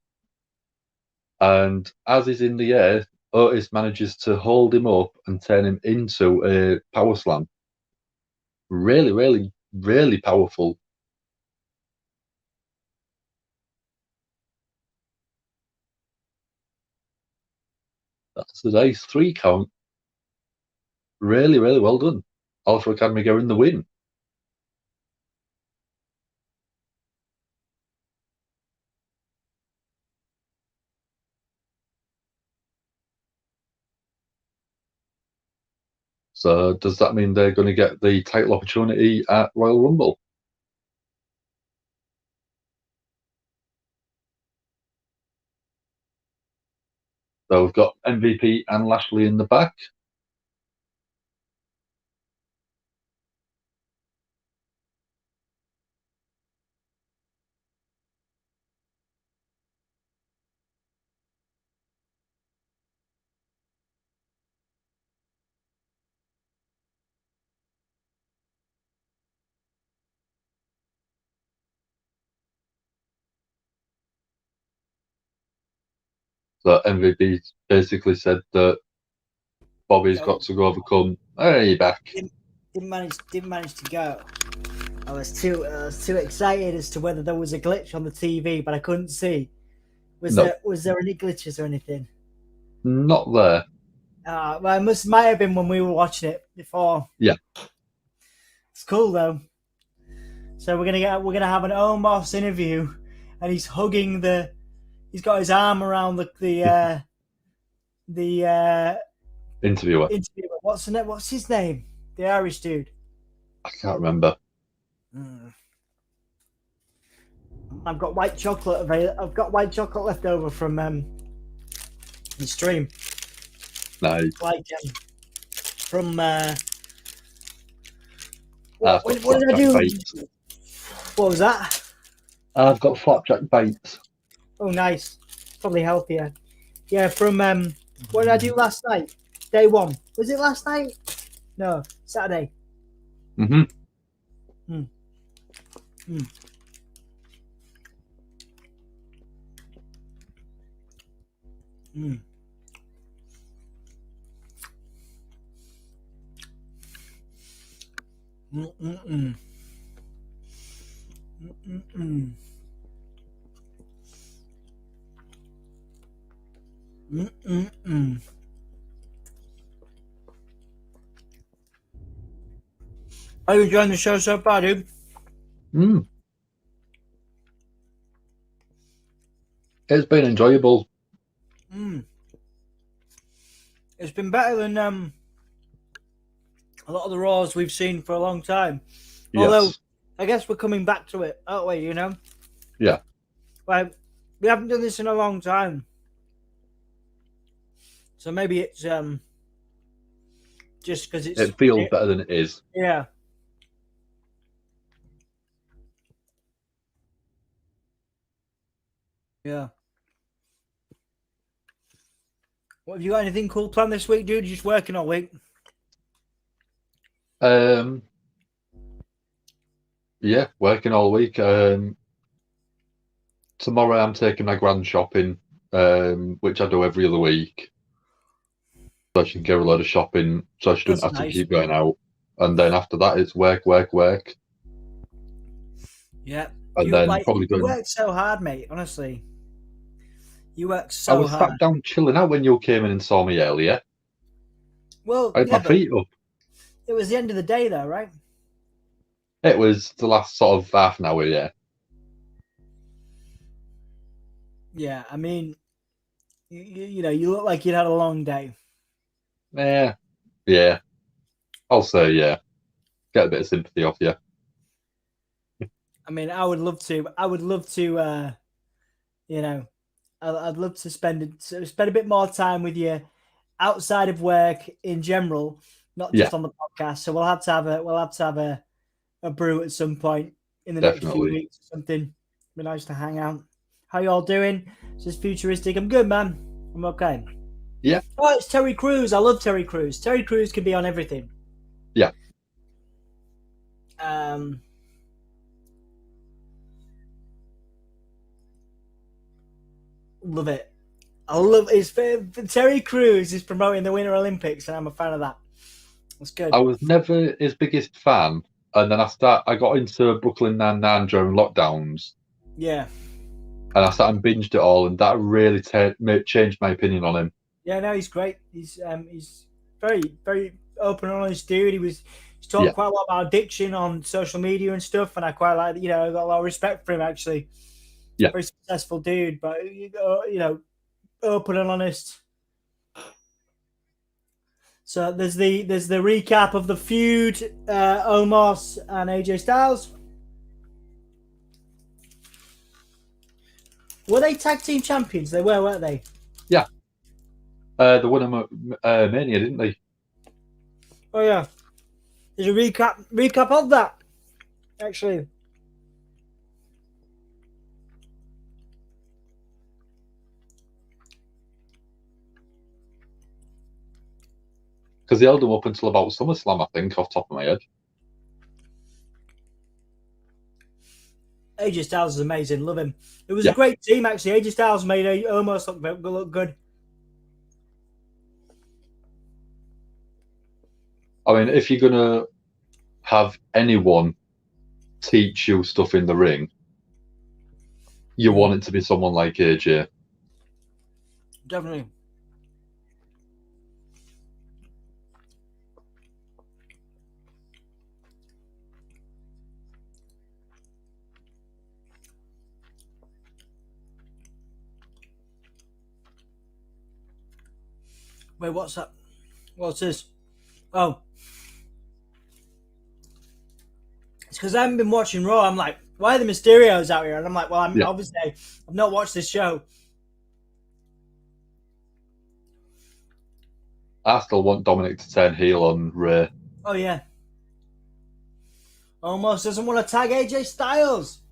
And as he's in the air, Otis manages to hold him up and turn him into a power slam. Really, really, really powerful. That's the nice 3 count. Really, really well done. Alpha Academy getting the win. So does that mean they're going to get the title opportunity at Royal Rumble? So we've got MVP and Lashley in the back. So MVP basically said that Bobby's got to go overcome. Hey, back. Didn't manage to go. I was too excited as to whether there was a glitch on the TV, but I couldn't see. Was there any glitches or anything? Not there. Well, it might have been when we were watching it before. Yeah. It's cool though. So we're gonna have an Omos interview, and he's hugging he's got his arm around the interviewer. What's his name? The Irish dude. I can't remember. I've got white chocolate. I've got white chocolate left over from the stream. Nice. Like from what did I do? Bites. What was that? I've got flapjack bites. Oh, nice. Probably healthier. Yeah, from what did I do last night? Day 1. Was it last night? No, Saturday. Mm-hmm. Mm. Mm. Mm. Mm-mm-mm. Mm-mm-mm. Mm-mm-mm. Are you enjoying the show so far, dude? It's been enjoyable. It's been better than a lot of the Raws we've seen for a long time. Yes. Although, I guess we're coming back to it, aren't we, you know? Yeah. Like, we haven't done this in a long time. So maybe it's just because it feels better than it is. Yeah. Yeah. What, have you got anything cool planned this week, dude? You're just working all week? Yeah, working all week. Tomorrow I'm taking my grand shopping, which I do every other week. So I should get a load of shopping, so I shouldn't have to keep going out. And then after that, it's work. Yeah. And then probably you work so hard, mate, honestly. You work so hard. I was sat down chilling out when you came in and saw me earlier. Well, I had my feet up. It was the end of the day, though, right? It was the last sort of half an hour, yeah. Yeah, I mean, you know, you look like you'd had a long day. Yeah. I'll say, yeah. Get a bit of sympathy off you. I mean, I would love to, you know, I'd love to spend a bit more time with you outside of work in general, not just on the podcast. So we'll have to have a brew at some point in the next few weeks or something. It'd be nice to hang out. How you all doing? It's just futuristic. I'm good, man. I'm okay. Yeah. Oh, it's Terry Crews. I love Terry Crews. Terry Crews can be on everything. Yeah. Love it. I love his Terry Crews is promoting the Winter Olympics, and I'm a fan of that. That's good. I was never his biggest fan, and then I got into Brooklyn Nine-Nine during lockdowns. Yeah. And I sat and binged it all, and that really changed my opinion on him. Yeah, no, he's great. He's very, very open and honest dude. He's talked quite a lot about addiction on social media and stuff, and I quite like, I got a lot of respect for him, actually. Yeah. Very successful dude, but, open and honest. So there's the recap of the feud, Omos and AJ Styles. Were they tag team champions? They were, weren't they? Yeah. They won a Mania, didn't they? Oh yeah. There's a recap of that, actually. Because they held them up until about SummerSlam, I think, off the top of my head. AJ Styles is amazing. Love him. It was a great team, actually. AJ Styles made almost look good. I mean, if you're going to have anyone teach you stuff in the ring, you want it to be someone like AJ. Definitely. Wait, what's that? What's this? Oh. It's because I haven't been watching Raw. I'm like, why are the Mysterios out here? And I'm like, well, obviously, I've not watched this show. I still want Dominic to turn heel on Ray. Oh, yeah. Almost doesn't want to tag AJ Styles.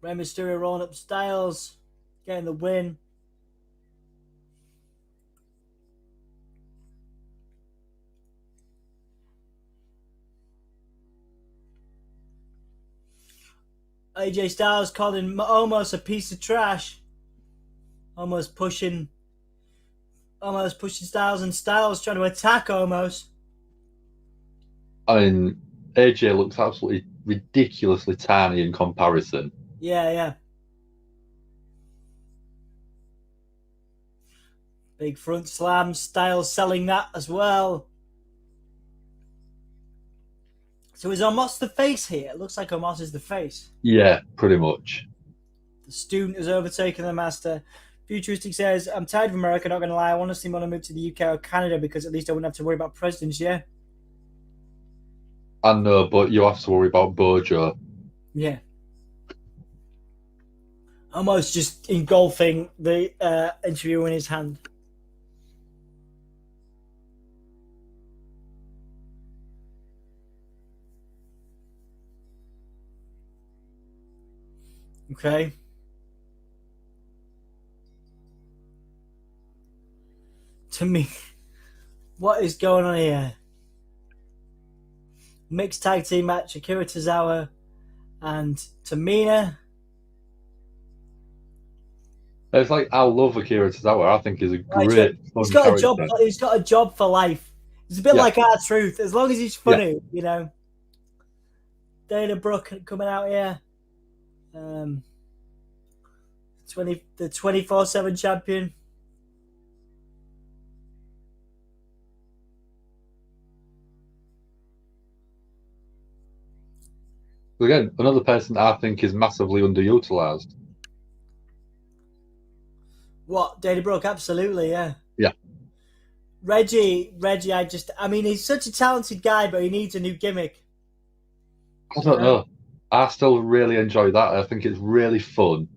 Rey Mysterio rolling up Styles, getting the win. AJ Styles calling almost a piece of trash. Almost pushing Styles, and Styles trying to attack almost. I mean, AJ looks absolutely ridiculously tiny in comparison. Yeah. Big front slam. Styles selling that as well. So is Omos the face here? It looks like Omos is the face. Yeah, pretty much. The student has overtaken the master. Futuristic says, I'm tired of America, not going to lie. I honestly want to move to the UK or Canada because at least I wouldn't have to worry about presidents, yeah? I know, but you have to worry about Bojo. Yeah. Almost just engulfing the interview in his hand. Okay. To me, what is going on here? Mixed tag team match, Akira Tozawa and Tamina. It's like, I love Akira Tozawa. I think he's a great he's got a job. He's got a job for life. It's a bit like R-Truth. As long as he's funny, Dana Brooke coming out here. The 24/7 champion. Again, another person I think is massively underutilized. What? Dana Brooke? Absolutely, yeah. Yeah. Reggie, he's such a talented guy, but he needs a new gimmick. I don't know. I still really enjoy that. I think it's really fun,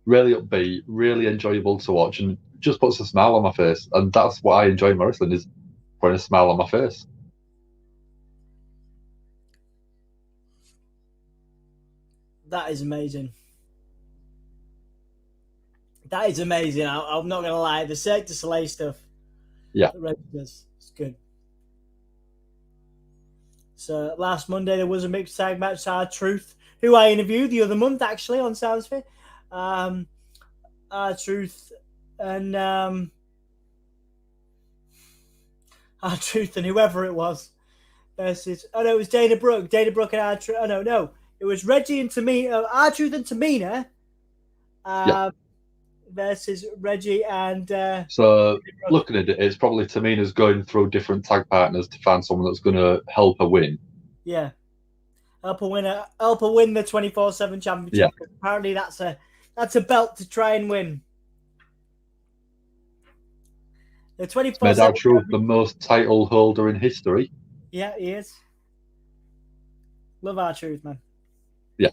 really upbeat, really enjoyable to watch, and just puts a smile on my face. And that's what I enjoy in wrestling, is putting a smile on my face. That is amazing. That is amazing. I'm not going to lie. The Cirque du Soleil stuff. Yeah. It's good. So last Monday there was a mixed tag match. R-Truth who I interviewed the other month actually on Soundsphere. R-Truth and R-Truth and whoever it was versus. Oh no, it was Dana Brooke. Dana Brooke and R-Truth. Oh no, it was Reggie and Tamina. R-Truth and Tamina. Versus Reggie and. So looking at it, it's probably Tamina's going through different tag partners to find someone that's going to help her win. Yeah, help her win the 24/7 championship. Yeah. Apparently, that's a belt to try and win. The 24/7. Made R-Truth the most title holder in history. Yeah, he is. Love R-Truth, man. Yeah.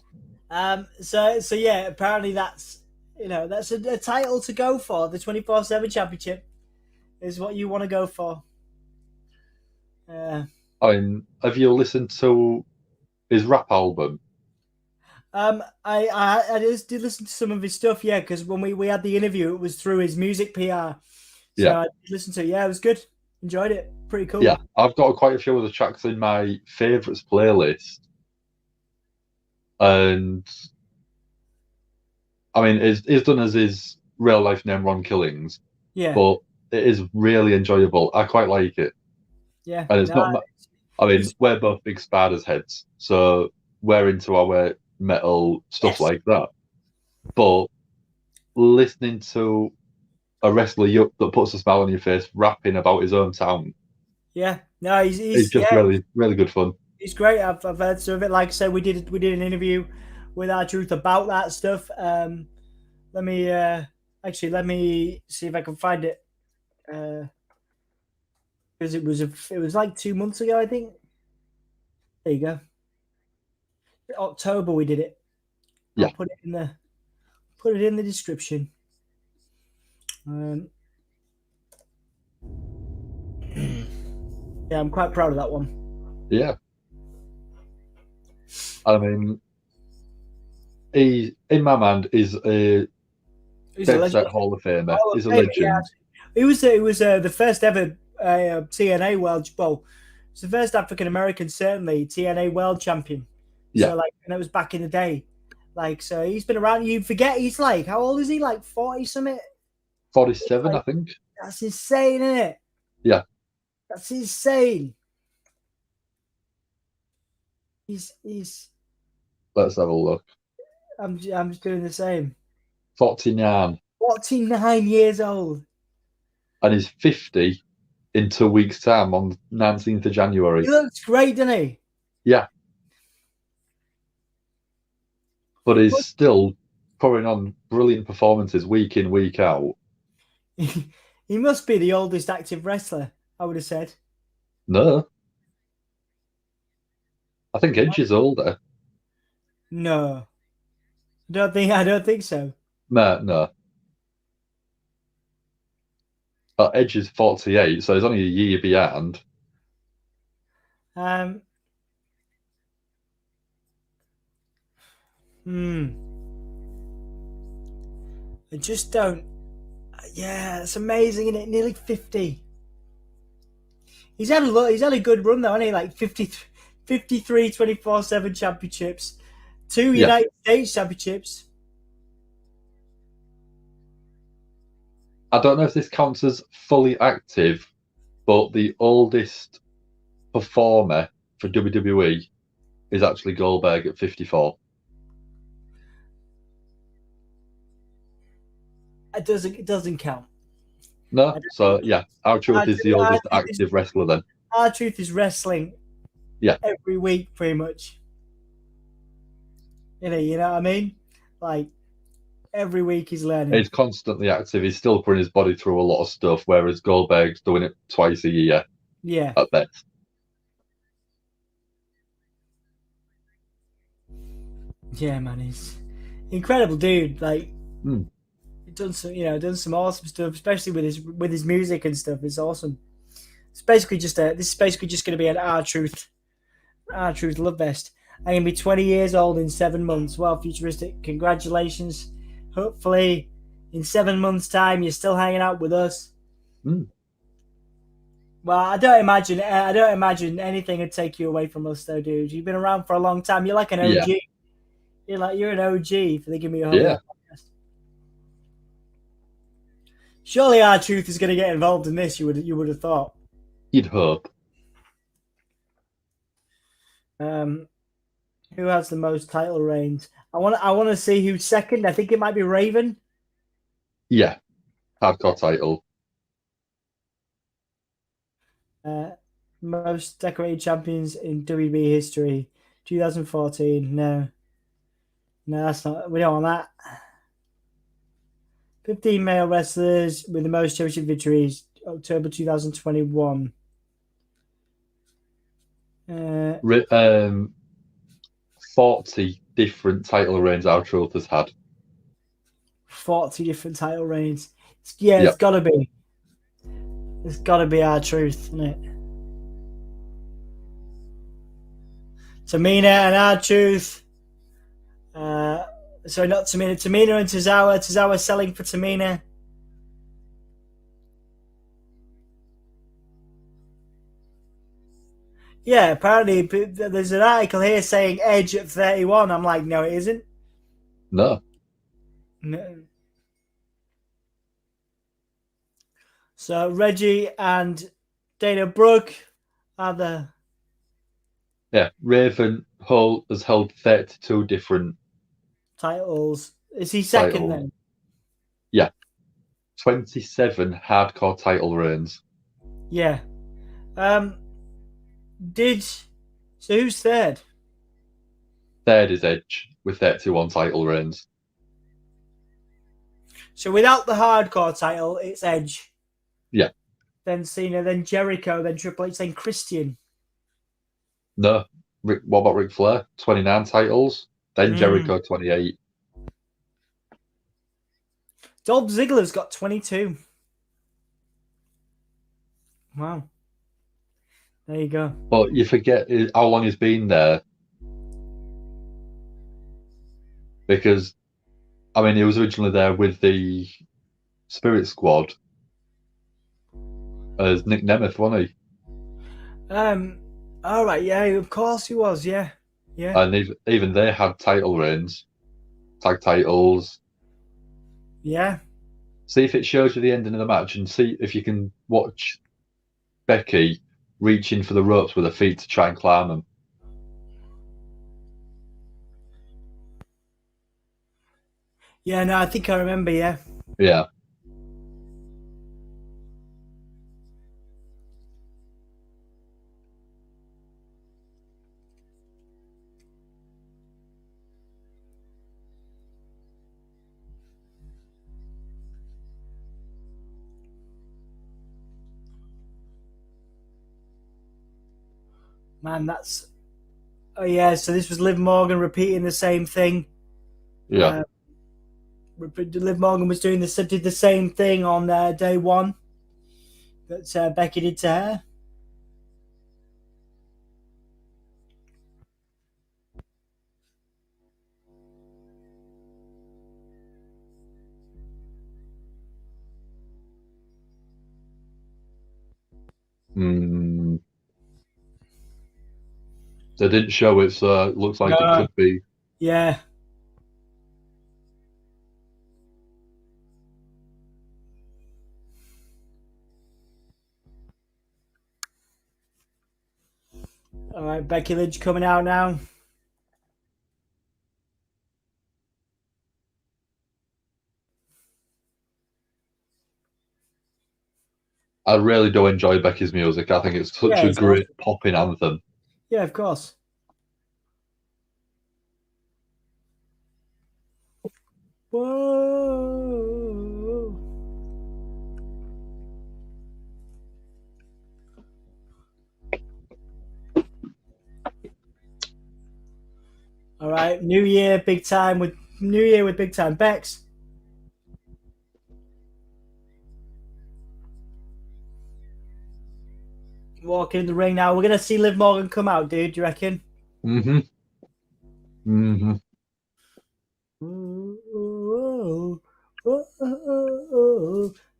So yeah, apparently that's a title to go for. The 24/7 championship is what you want to go for. I mean, have you listened to his rap album? I just did listen to some of his stuff, yeah, because when we had the interview, it was through his music PR. So Yeah. I listened to it. Yeah, it was good. Enjoyed it. Pretty cool. Yeah, I've got quite a few of the tracks in my favourites playlist. And I mean, it's done as his real life name, Ron Killings. Yeah. But it is really enjoyable. I quite like it. Yeah. And it's not. I mean, we're both big Spartans heads, so we're into our metal stuff like that. But listening to a wrestler that puts a smile on your face rapping about his own town. Yeah. No, he's just really, really good fun. He's great. I've heard some of it. Like I said, we did an interview with R-Truth about that stuff. Let me see if I can find it. Because it was like 2 months ago, I think. There you go. October we did it. Yeah. I'll put it in the description. Yeah, I'm quite proud of that one. Yeah. I mean, he, in my mind, is a Dead Hall of Famer. He's a legend. Yeah. It was the first ever TNA World. Well, it's the first African American, certainly TNA World Champion. Yeah. So and it was back in the day. So he's been around. You forget he's how old is he? 40 something. 47, I think. That's insane, isn't it? Yeah. That's insane. He's. Let's have a look. I'm just doing the same. 49. 49 years old. And he's 50 in 2 weeks' time on 19th of January. He looks great, doesn't he? Yeah. But he's still putting on brilliant performances week in, week out. He must be the oldest active wrestler, I would have said. No. I think Edge is older. No. I don't think so. No. Edge is 48, so he's only a year behind. I just don't. Yeah, it's amazing, isn't it? Nearly 50. He's had a good run though, hasn't he? 53 24/7 championships, 2 United States championships. I don't know if this counts as fully active, but the oldest performer for WWE is actually Goldberg at 54. It doesn't count. No, so yeah, R-Truth is the oldest active wrestler then. R-Truth is wrestling. Yeah. Every week, pretty much. You know what I mean? Every week he's learning. He's constantly active. He's still putting his body through a lot of stuff, whereas Goldberg's doing it twice a year. Yeah. At best. Yeah, man, he's incredible dude. He's done some awesome stuff, especially with his music and stuff. It's awesome. It's basically this is basically just going to be an R-Truth love fest. I'm going to be 20 years old in 7 months. Well, futuristic. Congratulations. Hopefully, in 7 months' time, you're still hanging out with us. Mm. Well, I don't imagine anything would take you away from us, though, dude. You've been around for a long time. You're like an OG. Yeah. You're an OG for the Give Me a Hug Yeah. podcast. Surely R-Truth is going to get involved in this. You would have thought. You'd hope. Who has the most title reigns? I want to see who's second. I think it might be Raven. Yeah. Hardcore title. Most decorated champions in WWE history. 2014. No, that's not. We don't want that. 15 male wrestlers with the most championship victories. October 2021. 40 different title reigns R-Truth has had. 40 different title reigns. It's got to be. It's got to be R-Truth, isn't it? Tamina and R-Truth. Sorry, not Tamina. Tamina and Tozawa. Tozawa selling for Tamina. Yeah, apparently there's an article here saying Edge at 31. I'm like, no, it isn't. No. So Reggie and Dana Brooke are the... Yeah, Raven has held 32 different titles. Is he second titles. then? Yeah. 27 hardcore title reigns. Yeah. So who's third? Third is Edge with 31 title reigns. So without the hardcore title, it's Edge. Yeah. Then Cena, then Jericho, then Triple H, then Christian. No. What about Ric Flair? 29 titles. Then Jericho, 28. Dolph Ziggler's got 22. Wow. There you go. But you forget how long he's been there. Because, I mean, he was originally there with the Spirit Squad as Nick Nemeth, wasn't he? All right, yeah, of course he was, yeah. And even they had title reigns, tag titles. Yeah. See if it shows you the ending of the match and see if you can watch Becky reaching for the ropes with her feet to try and climb them. Yeah, no, I think I remember, yeah. Yeah. Man, that's... Oh, yeah, so this was Liv Morgan repeating the same thing. Yeah. Liv Morgan was did the same thing on day one that Becky did to her. They didn't show it, so it looks like it could be. Yeah. All right, Becky Lynch coming out now. I really do enjoy Becky's music. I think it's such a great popping anthem. Yeah, of course. Whoa. All right, New Year, big time with big time Bex. Walking in the ring now. We're gonna see Liv Morgan come out, dude. Do you reckon?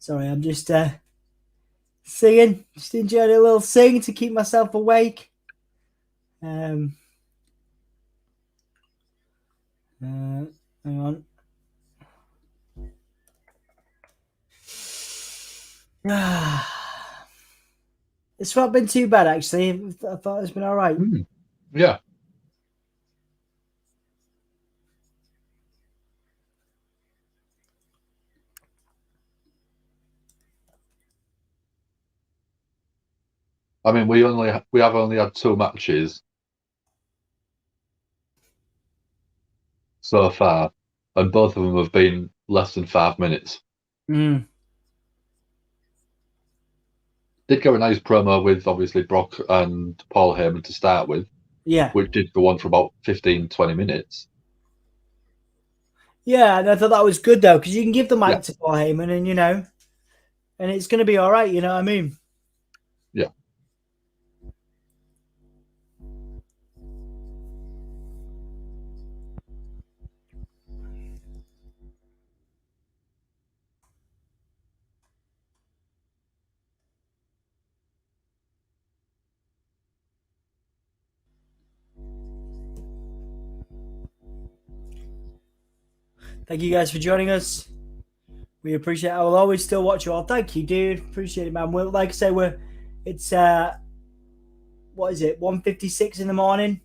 Sorry, I'm just singing. Just enjoying a little sing to keep myself awake. Hang on. It's not been too bad, actually. I thought it's been all right. Yeah. I mean, we have only had 2 matches so far, and both of them have been less than 5 minutes. Mm. Did go a nice promo with obviously Brock and Paul Heyman to start with, Yeah. which did go on for about 15-20 minutes. Yeah, and I thought that was good, though, because you can give the mic Yeah. to Paul Heyman and, and it's going to be all right, you know what I mean? Yeah. Thank you guys for joining us. We appreciate it. I will always still watch you all. Thank you, dude. Appreciate it, man. Like I say, it's what is it, 1:56 in the morning.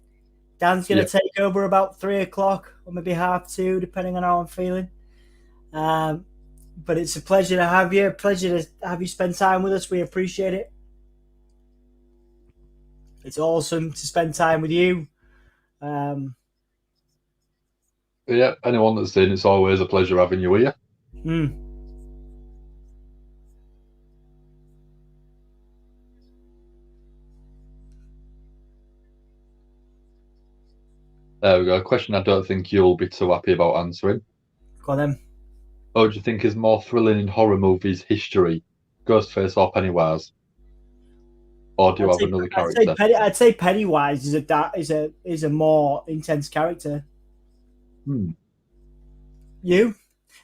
Dan's gonna take over about 3 o'clock or maybe 2:30, depending on how I'm feeling. But it's a pleasure to have you. A pleasure to have you spend time with us. We appreciate it. It's awesome to spend time with you. Yeah, anyone that's in, it's always a pleasure having you here. There we go. A question I don't think you'll be too happy about answering. Go on then. What do you think is more thrilling in horror movies history, Ghostface or Pennywise? Or do you have another character? I'd say Pennywise is a more intense character. You?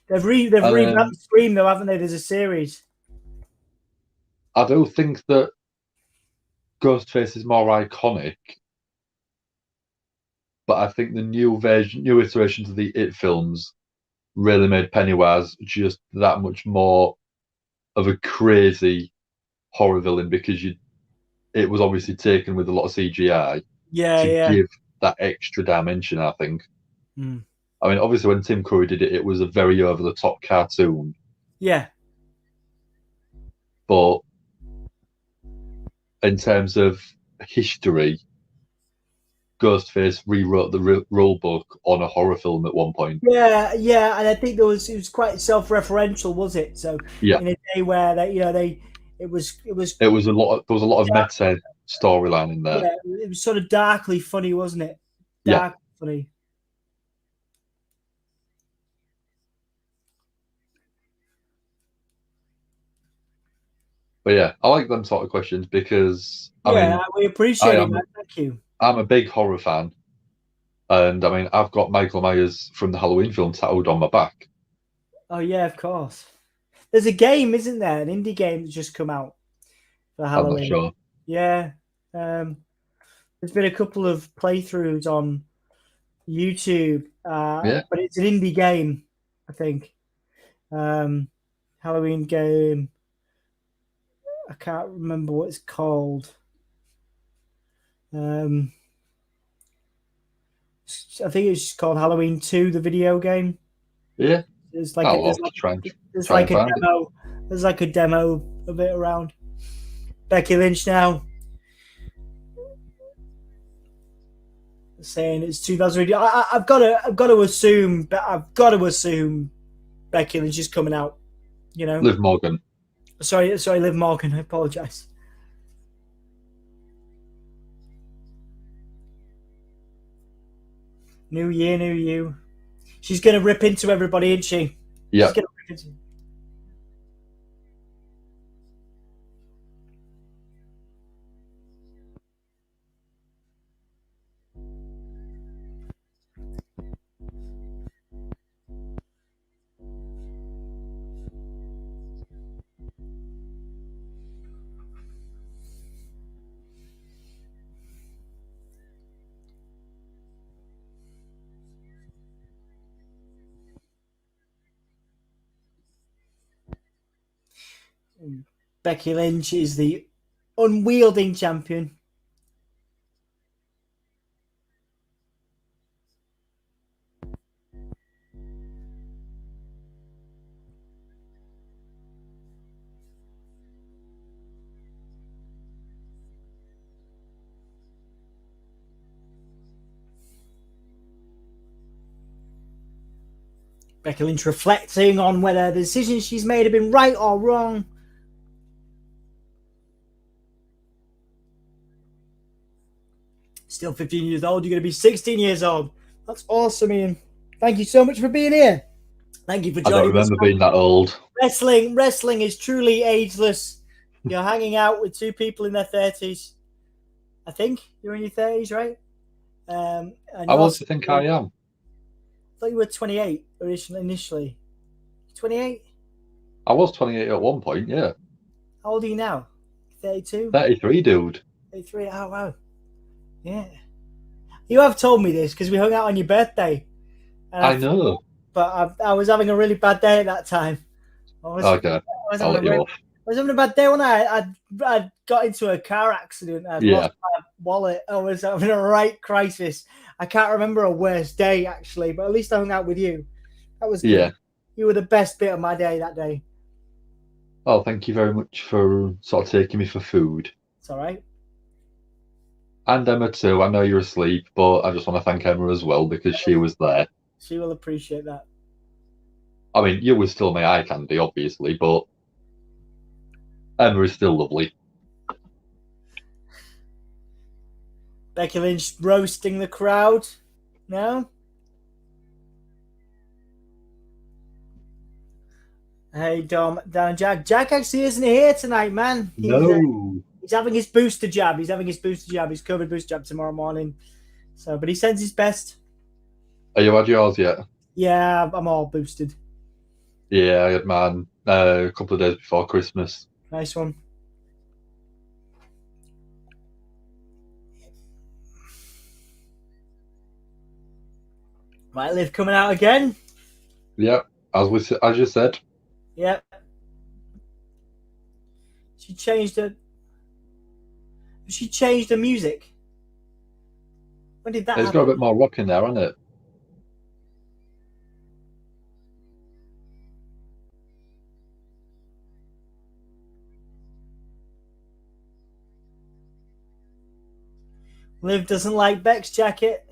They've revamped Scream though, haven't they? There's a series. I do think that Ghostface is more iconic, but I think the new iterations of the It films really made Pennywise just that much more of a crazy horror villain because it was obviously taken with a lot of CGI to give that extra dimension, I think. I mean, obviously, when Tim Curry did it, it was a very over-the-top cartoon. Yeah. But in terms of history, Ghostface rewrote the rule book on a horror film at one point. Yeah, and I think it was quite self-referential, was it? So in a day where it was there was a lot of meta storyline in there. Yeah, it was sort of darkly funny, wasn't it? Funny. But yeah, I like them sort of questions because we appreciate it, man. Thank you. I'm a big horror fan, and I mean I've got Michael Myers from the Halloween film tattooed on my back. Oh yeah, of course. There's a game, isn't there? An indie game that's just come out for Halloween. I'm not sure. Yeah. There's been a couple of playthroughs on YouTube, but it's an indie game, I think. Halloween game. I can't remember what it's called. I think it's just called Halloween 2, the video game. Yeah. There's like a demo. There's like a demo of it around. Becky Lynch now saying it's 2000. I've got to assume Becky Lynch is coming out. You know, Liv Morgan. Sorry, Liv Morgan. I apologize. New year, new you. She's gonna rip into everybody, isn't she? Yeah. She's gonna rip into. Becky Lynch is the unwielding champion. Becky Lynch reflecting on whether the decisions she's made have been right or wrong. Still 15 years old, you're going to be 16 years old. That's awesome, Ian. Thank you so much for being here. Thank you for joining us. I don't remember being that old. Wrestling is truly ageless. You're hanging out with two people in their 30s. I think you're in your 30s, right? I also think I am. I thought you were 28 initially. 28? I was 28 at one point, yeah. How old are you now? 32? 33, dude. 33, oh wow. Yeah. You have told me this because we hung out on your birthday. And I know. But I was having a really bad day at that time. Okay. I'll let you off. I was having a bad day when I got into a car accident. I'd lost my wallet. I was having a right crisis. I can't remember a worse day, actually, but at least I hung out with you. That was good. Yeah. You were the best bit of my day that day. Oh, thank you very much for sort of taking me for food. It's all right. And Emma too. I know you're asleep, but I just want to thank Emma as well because she was there. She will appreciate that. I mean, you were still my eye candy, obviously, but Emma is still lovely. Becky Lynch roasting the crowd now. Hey, Dom, Dan, and Jack. Jack actually isn't here tonight, man. He's having his booster jab. His COVID booster jab tomorrow morning. So, but he sends his best. Are you had yours yet? Yeah, I'm all boosted. Yeah, I had mine a couple of days before Christmas. Nice one. Right, Liv coming out again. Yeah, as you said. Yeah. She changed her music. When did that happen? It's got a bit more rock in there, hasn't it? Liv doesn't like Beck's jacket.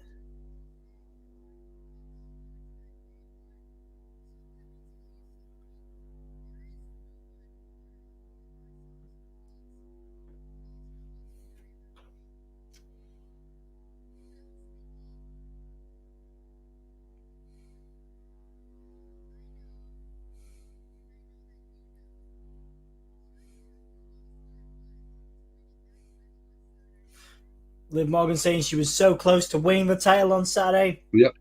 Liv Morgan saying she was so close to winning the title on Saturday. Yep.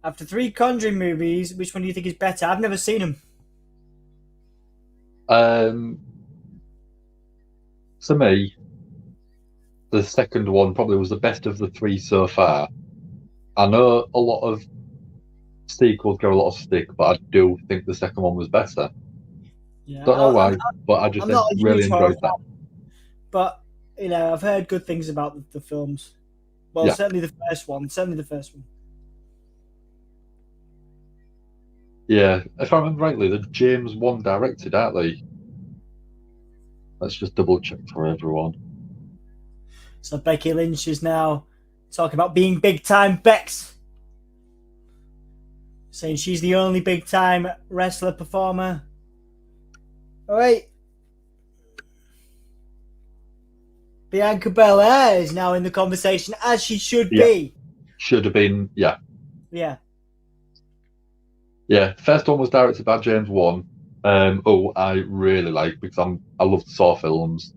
After 3 Conjuring movies, which one do you think is better? I've never seen them. To me, the second one probably was the best of the 3 so far. I know a lot of sequels get a lot of stick, but I do think the second one was better. Yeah, Don't know why, but I just really enjoyed that. But you know, I've heard good things about the films. Well, certainly the first one. Yeah, if I remember rightly, the James Wan directed, aren't they? Let's just double check for everyone. So Becky Lynch is now talking about being big time Bex. Saying she's the only big time wrestler performer. All right. Bianca Belair is now in the conversation, as she should be. Should have been, yeah. Yeah. Yeah, first one was directed by James Wan. I really like because I love the Saw films.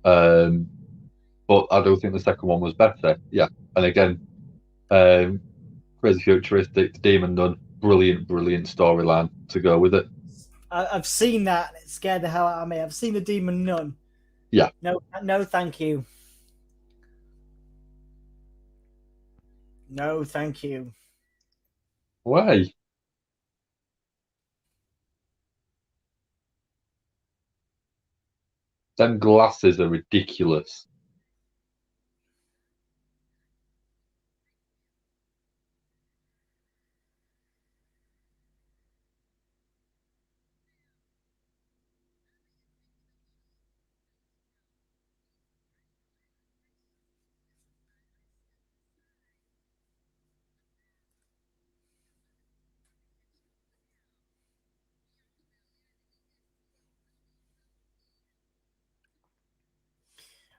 But I do think the second one was better. Yeah, and again, crazy futuristic, Demon Nun, brilliant storyline to go with it. I've seen that. It scared the hell out of me. I've seen the Demon Nun. Yeah. No, thank you. No, thank you. Why? Them glasses are ridiculous.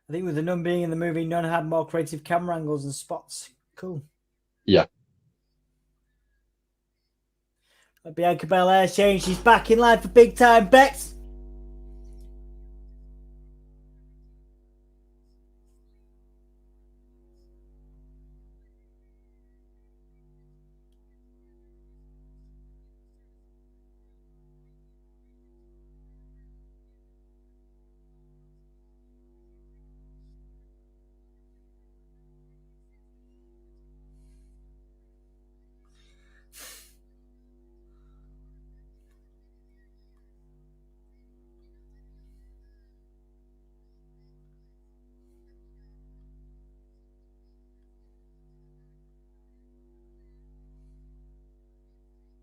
I think with the nun being in the movie, none had more creative camera angles and spots. Cool. Yeah. But Bianca Belair's changed. She's back in line for big time bets.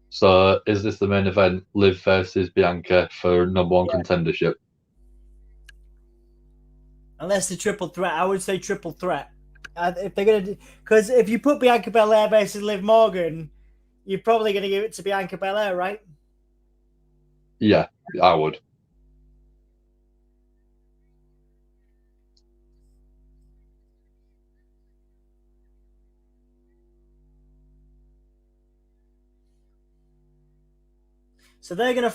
So is this the main event? Liv versus Bianca for number one contendership? Unless the triple threat, I would say triple threat. If they're gonna, because if you put Bianca Belair versus Liv Morgan, you're probably gonna give it to Bianca Belair, right? Yeah, I would. So they're gonna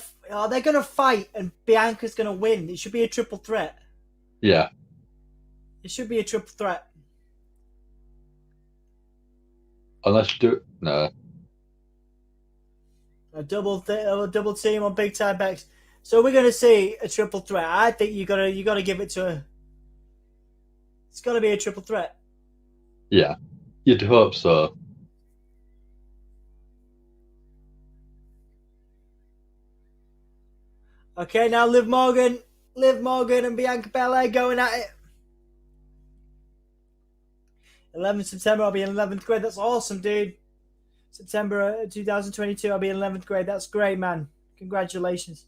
fight, and Bianca's gonna win. It should be a triple threat. Yeah. It should be a triple threat. Unless you do no. A double team on big time backs. So we're gonna see a triple threat. I think you gotta give it to her. It's gotta be a triple threat. Yeah. You'd hope so. Okay, now Liv Morgan and Bianca Belair going at it. 11th September, I'll be in 11th grade. That's awesome, dude. September 2022, I'll be in 11th grade. That's great, man. Congratulations.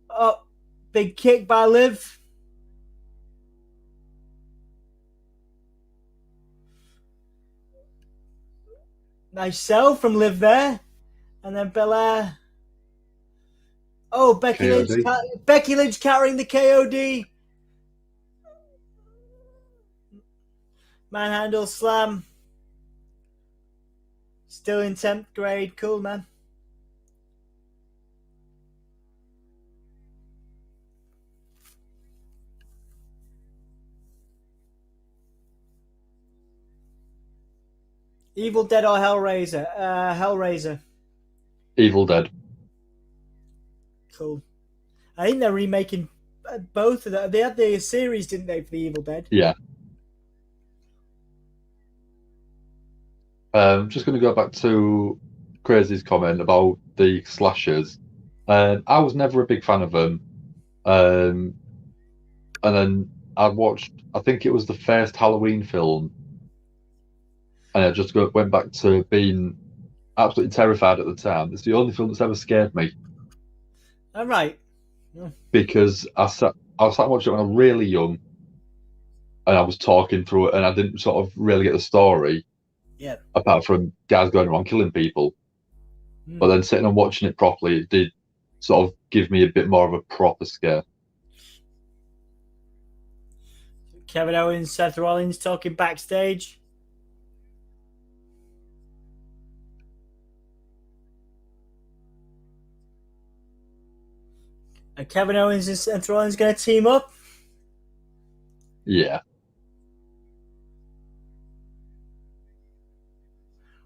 Oh, big kick by Liv. Nice sell from Liv there. And then Belair. Oh, Becky Lynch carrying the KOD. Manhandle slam. Still in 10th grade. Cool, man. Evil Dead or Hellraiser? Hellraiser. Evil Dead. Cool. I think they're remaking both of them. They had the series, didn't they, for the Evil Dead? Yeah. Just going to go back to Crazy's comment about the slashers. I was never a big fan of them. And then I watched, I think it was the first Halloween film. And I just went back to being absolutely terrified at the time. It's the only film that's ever scared me. All right. Because I sat watching it when I was really young, and I was talking through it, and I didn't sort of really get the story. Yeah. Apart from guys going around killing people. But then sitting and watching it properly, it did sort of give me a bit more of a proper scare. Kevin Owens, Seth Rollins talking backstage. And Kevin Owens and Seth Rollins going to team up? Yeah.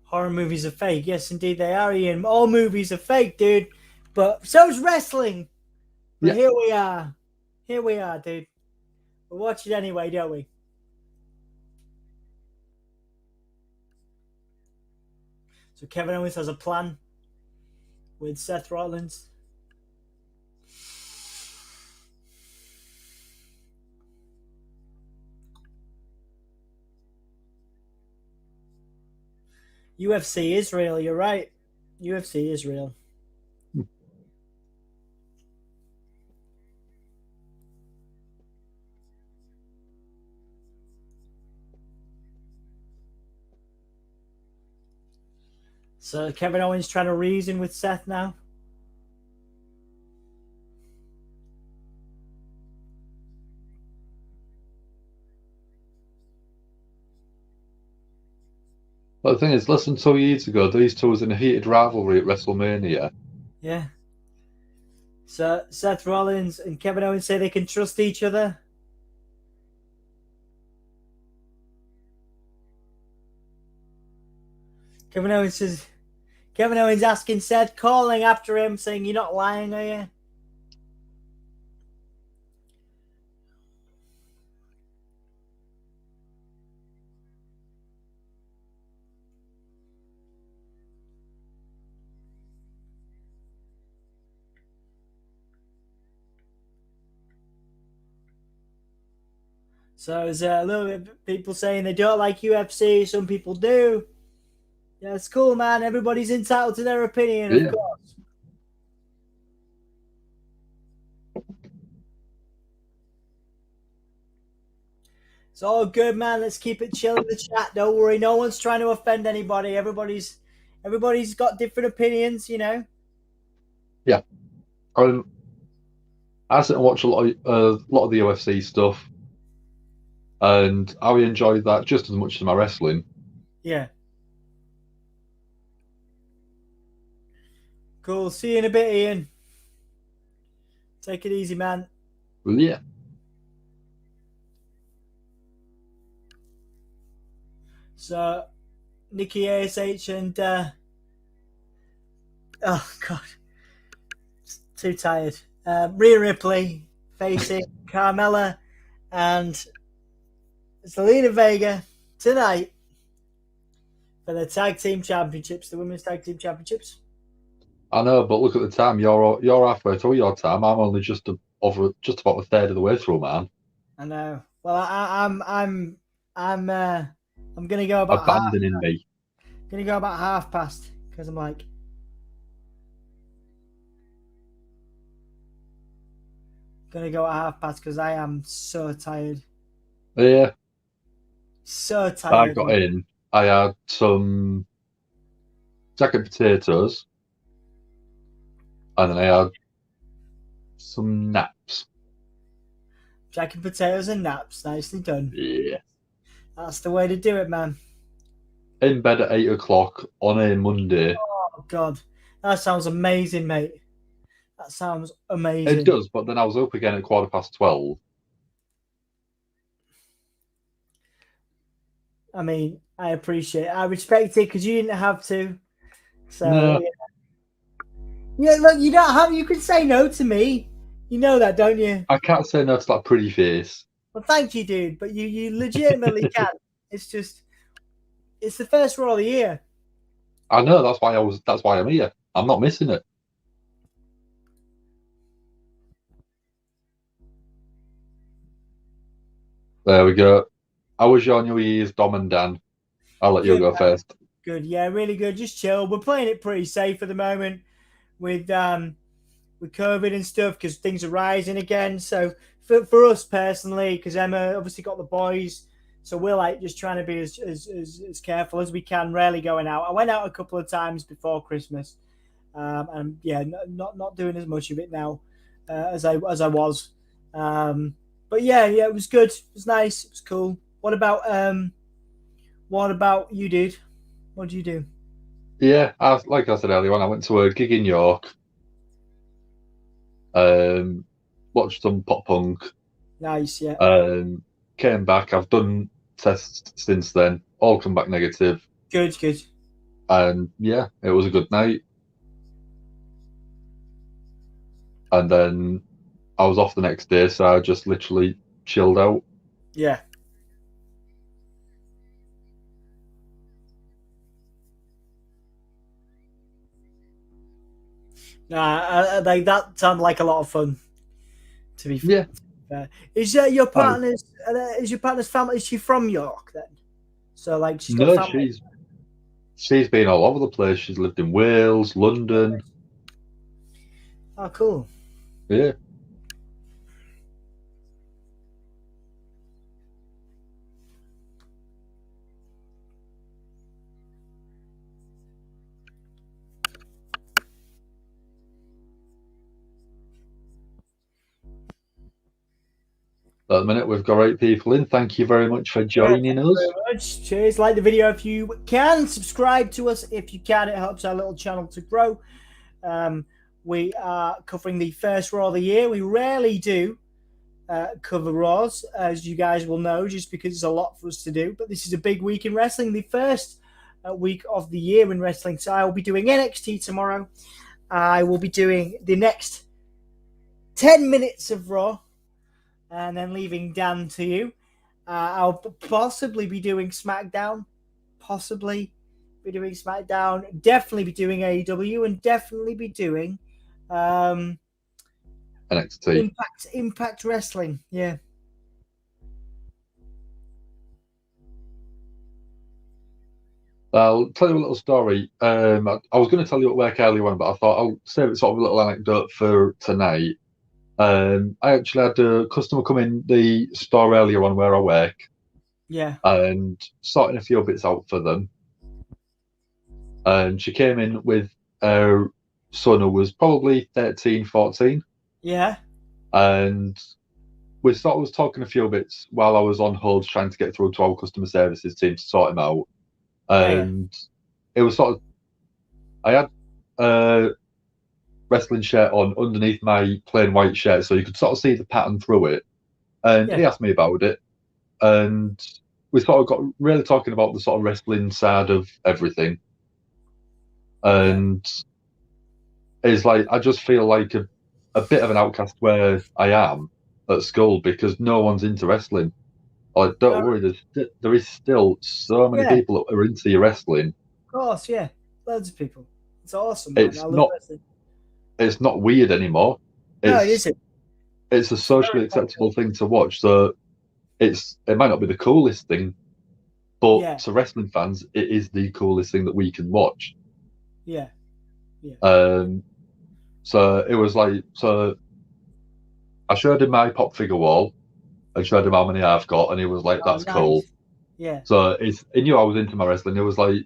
Horror movies are fake. Yes, indeed they are, Ian. All movies are fake, dude. But so's wrestling. But here we are. Here we are, dude. We'll watch it anyway, don't we? So Kevin Owens has a plan with Seth Rollins. UFC is real. You're right. UFC is real. So Kevin Owens trying to reason with Seth now. But the thing is, less than 2 years ago, these two was in a heated rivalry at WrestleMania. Yeah. So Seth Rollins and Kevin Owens say they can trust each other. Kevin Owens asking Seth, calling after him, saying, "You're not lying, are you?" So there's a little bit of people saying they don't like UFC. Some people do. Yeah, it's cool, man. Everybody's entitled to their opinion, of course. It's all good, man. Let's keep it chill in the chat. Don't worry. No one's trying to offend anybody. Everybody's got different opinions, you know. Yeah. I sit and watch a lot of the UFC stuff, and I enjoy that just as much as my wrestling. Yeah. Cool. See you in a bit, Ian. Take it easy, man. Well, yeah. So, Nikki ASH and oh god, too tired. Rhea Ripley facing Carmella and Zelina Vega tonight for the tag team championships, the women's tag team championships. I know, but look at the time. You're halfway through your time. I'm only just about a third of the way through, man. I know. Well, I'm gonna go about abandoning me. Gonna go about half past because I'm like. Gonna go at half past because I am so tired. Yeah. So tired. I got in. I had some jacket potatoes, and then I had some naps. Jacket potatoes and naps. Nicely done. Yeah. That's the way to do it, man. In bed at 8 o'clock on a Monday. Oh, God. That sounds amazing, mate. That sounds amazing. It does, but then I was up again at 12:15. I mean, I appreciate it. I respect it because you didn't have to. So, no. Yeah, look, you don't have. You can say no to me. You know that, don't you? I can't say no to that pretty face. Well, thank you, dude. But you legitimately can. It's just, it's the first Raw of the year. I know. That's why I'm here. I'm not missing it. There we go. How was your New Year's, Dom and Dan? I'll let you go first. Good, yeah, really good. Just chill. We're playing it pretty safe at the moment with COVID and stuff because things are rising again. So for us personally, because Emma obviously got the boys, so we're like just trying to be as careful as we can. Rarely going out. I went out a couple of times before Christmas, and yeah, not doing as much of it now as I was. But yeah, it was good. It was nice. It was cool. What about you, dude? What did you do? Yeah, like I said earlier on, I went to a gig in York. Watched some pop punk. Nice, yeah. Came back. I've done tests since then. All come back negative. Good. And yeah, it was a good night. And then I was off the next day, so I just literally chilled out. Yeah. Like that sounded like a lot of fun. To be fair. Yeah. Is your partner's? Is your partner's family? Is she from York then? So like she's got family. she's been all over the place. She's lived in Wales, London. Oh, cool. Yeah. At the minute, we've got 8 people in. Thank you very much for joining us. Very much. Cheers. Like the video if you can. Subscribe to us if you can. It helps our little channel to grow. We are covering the first Raw of the year. We rarely do cover Raws, as you guys will know, just because it's a lot for us to do. But this is a big week in wrestling, the first week of the year in wrestling. So I will be doing NXT tomorrow. I will be doing the next 10 minutes of Raw, and then leaving Dan to you. I'll possibly be doing SmackDown. Definitely be doing AEW, and definitely be doing NXT. Impact Wrestling. Yeah. I'll tell you a little story. I was going to tell you at work earlier on, but I thought I'll save it sort of a little anecdote for tonight. I actually had a customer come in the store earlier on where I work. Yeah. And sorting a few bits out for them. And she came in with her son who was probably 13, 14. Yeah. And we sort of was talking a few bits while I was on hold trying to get through to our customer services team to sort him out. And it was sort of, I had a wrestling shirt on underneath my plain white shirt, so you could sort of see the pattern through it. And he asked me about it. And we sort of got really talking about the sort of wrestling side of everything. And it's like, I just feel like a bit of an outcast where I am at school because no one's into wrestling. Like, don't worry, there is still so many people that are into your wrestling. Of course, yeah. Loads of people. It's awesome. It's not weird anymore. No, it isn't. It's a socially acceptable thing to watch. So it might not be the coolest thing, but to wrestling fans, it is the coolest thing that we can watch. Yeah. So it was like, so I showed him my pop figure wall and showed him how many I've got, and he was like, "That's cool." Yeah. So he knew I was into my wrestling. He was like,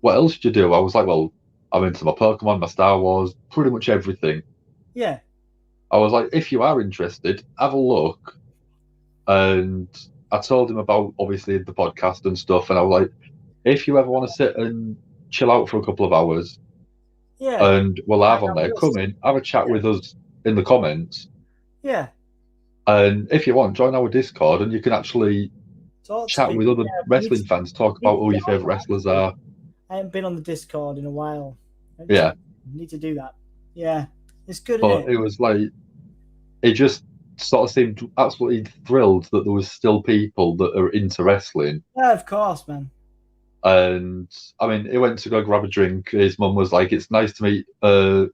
"What else did you do?" I was like, "Well, I'm into my Pokemon, my Star Wars, pretty much everything." Yeah. I was like, "If you are interested, have a look." And I told him about, obviously, the podcast and stuff. And I was like, if you ever want to sit and chill out for a couple of hours, and we'll have on there, come in, have a chat with us in the comments. Yeah. And if you want, join our Discord, and you can actually chat with other wrestling fans, talk about who your favourite wrestlers are. I haven't been on the Discord in a while. Yeah. Need to do that. Yeah. It's good, but isn't it? It was like, it just sort of seemed absolutely thrilled that there was still people that are into wrestling. Yeah, of course, man. And I mean, he went to go grab a drink. His mum was like, "It's nice to meet a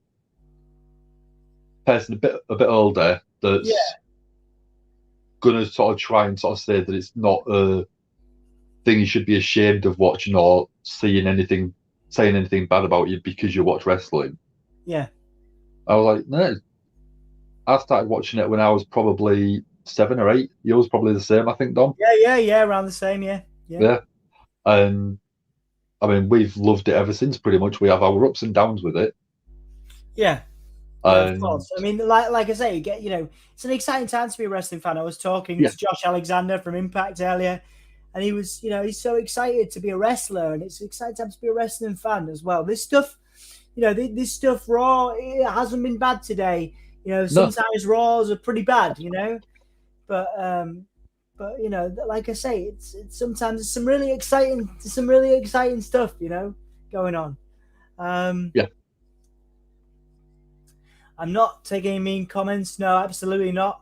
person a bit older that's gonna sort of try and sort of say that it's not a thing you should be ashamed of watching or saying anything bad about you because you watch wrestling." Yeah. I was like, no. I started watching it when I was probably 7 or 8. You was probably the same, I think, Dom. Yeah, around the same, yeah. And I mean, we've loved it ever since. Pretty much, we have our ups and downs with it. Yeah. Of course. I mean, like I say, it's an exciting time to be a wrestling fan. I was talking to Josh Alexander from Impact earlier, and he was, he's so excited to be a wrestler, and it's an exciting time to be a wrestling fan as well. This stuff, this stuff Raw, it hasn't been bad today. Sometimes Raws are pretty bad, but like I say, it's sometimes some really exciting stuff, going on. I'm not taking any mean comments. No, absolutely not.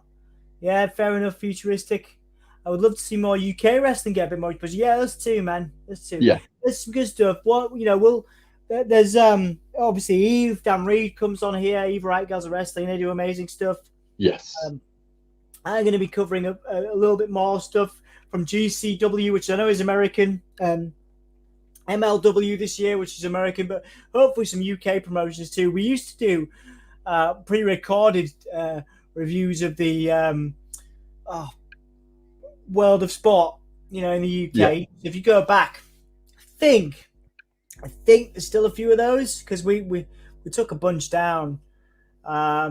Yeah, fair enough. Futuristic. I would love to see more UK wrestling get a bit more, but us too, man. Us too. Yeah, there's some good stuff. There's obviously Eve, Dan Reed comes on here. Eve Right Girls of Wrestling, they do amazing stuff. Yes. I'm going to be covering a little bit more stuff from GCW, which I know is American. MLW this year, which is American, but hopefully some UK promotions too. We used to do pre-recorded reviews of the World of Sport, in the UK. Yeah. If you go back, I think there's still a few of those because we took a bunch down. I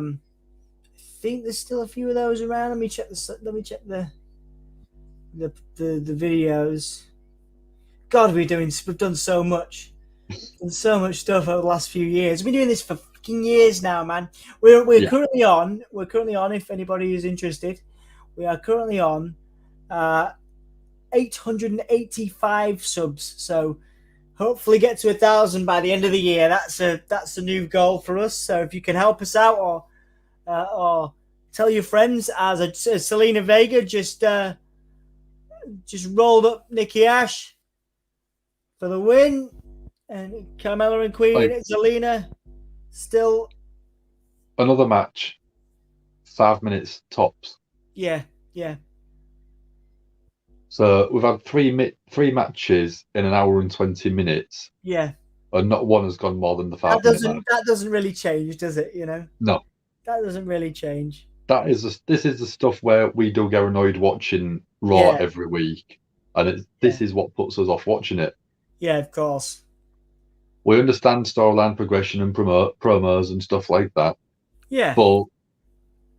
think there's still a few of those around. Let me check the videos. God, we've done so much. Done so much stuff over the last few years. We've been doing this for fucking years now, man. We're currently on. We're currently on. If anybody is interested, we are currently on 885 subs. So hopefully get to 1,000 by the end of the year. That's a new goal for us. So if you can help us out or tell your friends, as Selena Vega just rolled up Nikki Ash for the win, and Carmella and Queen, Zelina still another match, 5 minutes tops. Yeah. So we've had three matches in an hour and 20 minutes. Yeah. And not one has gone more than the 5 minutes. That doesn't really change, does it? No. That doesn't really change. This is the stuff where we do get annoyed watching Raw every week, and this is what puts us off watching it. Yeah, of course. We understand storyline progression and promos and stuff like that. Yeah. But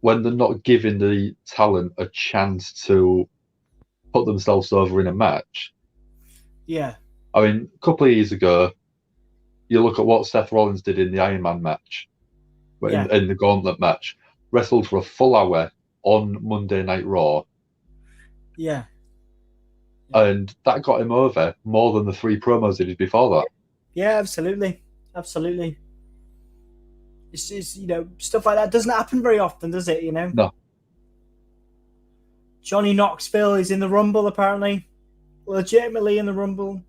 when they're not giving the talent a chance to put themselves over in a match. Yeah. I mean, a couple of years ago, you look at what Seth Rollins did in the Iron Man match, in the Gauntlet match, wrestled for a full hour on Monday Night Raw. Yeah. And that got him over more than the 3 promos he did before that. Yeah, absolutely. It's stuff like that doesn't happen very often, does it? No. Johnny Knoxville is in the Rumble, apparently. Legitimately in the Rumble.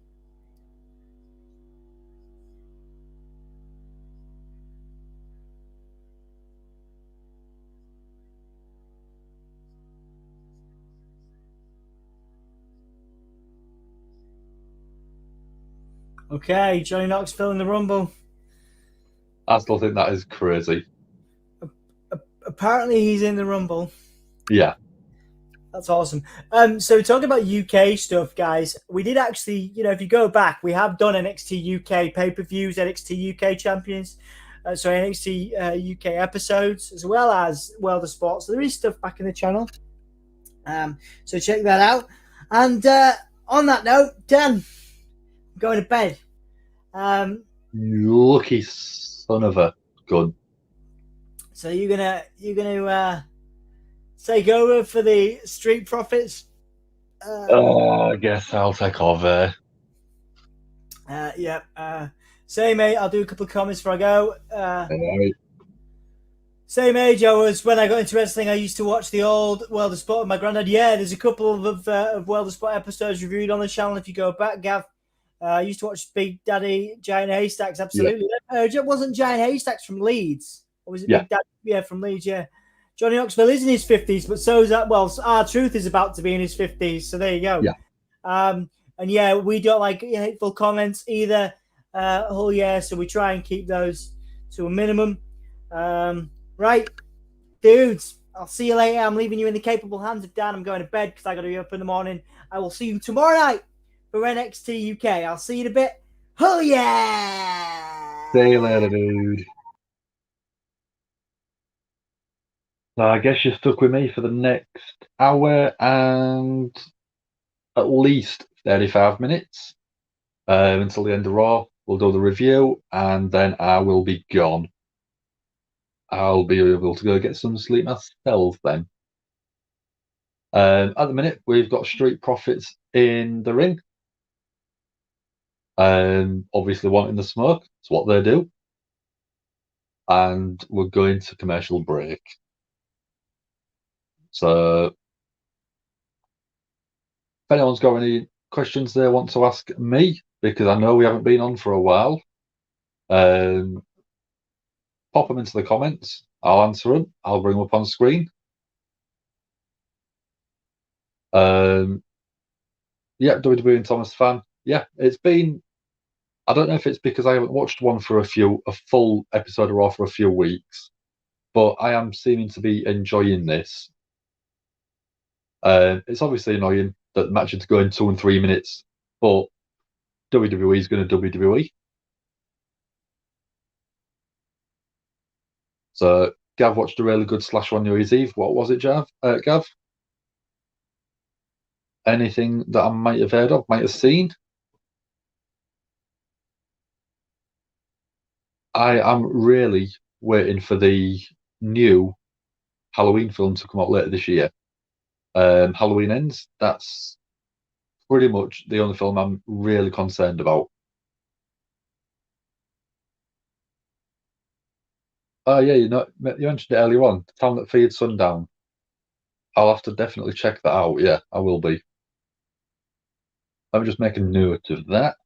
Okay, Johnny Knoxville in the Rumble. I still think that is crazy. Apparently he's in the Rumble. Yeah. That's awesome. So talking about UK stuff, guys, we did actually, if you go back, we have done NXT UK pay-per-views, NXT UK champions, NXT UK episodes, as well as World of Sport. So there is stuff back in the channel. So check that out. And on that note, Dan, I'm going to bed. You lucky son of a gun. So you're gonna take over for the Street Profits? I guess I'll take over. Same age. I'll do a couple of comments before I go. Right. Same age I was when I got into wrestling. I used to watch the old World of Sport with my granddad. Yeah, there's a couple of World of Sport episodes reviewed on the channel if you go back, Gav. I used to watch Big Daddy Giant Haystacks, absolutely. Yeah. Wasn't Giant Haystacks from Leeds? Or was it Big Daddy? Yeah, from Leeds, yeah. Johnny Knoxville is in his 50s, but so is that. Well, R-Truth is about to be in his 50s, so there you go. Yeah. And yeah, we don't like hateful comments either. So we try and keep those to a minimum. Right, dudes, I'll see you later. I'm leaving you in the capable hands of Dan. I'm going to bed because I got to be up in the morning. I will see you tomorrow night for NXT UK. I'll see you in a bit. Oh yeah! See you later, dude. So I guess you're stuck with me for the next hour and at least 35 minutes until the end of Raw. We'll do the review and then I will be gone. I'll be able to go get some sleep myself then. At the minute, we've got Street Profits in the ring. Obviously wanting the smoke. It's what they do. And we're going to commercial break. So if anyone's got any questions they want to ask me, because I know we haven't been on for a while, pop them into the comments. I'll answer them. I'll bring them up on screen. WWE and Thomas fan. Yeah, it's been I don't know if it's because I haven't watched one for a full episode of Raw for a few weeks, but I am seeming to be enjoying this. It's obviously annoying that the matches go in 2 and 3 minutes, but WWE is going to WWE. So Gav watched a really good Slash on New Year's Eve. What was it, Gav? Anything that I might have heard of, might have seen? I am really waiting for the new Halloween film to come out later this year. Halloween Ends. That's pretty much the only film I'm really concerned about. Oh yeah, you mentioned it earlier on. The Town That Feared Sundown. I'll have to definitely check that out. Yeah, I will be. Let me just make a note of that.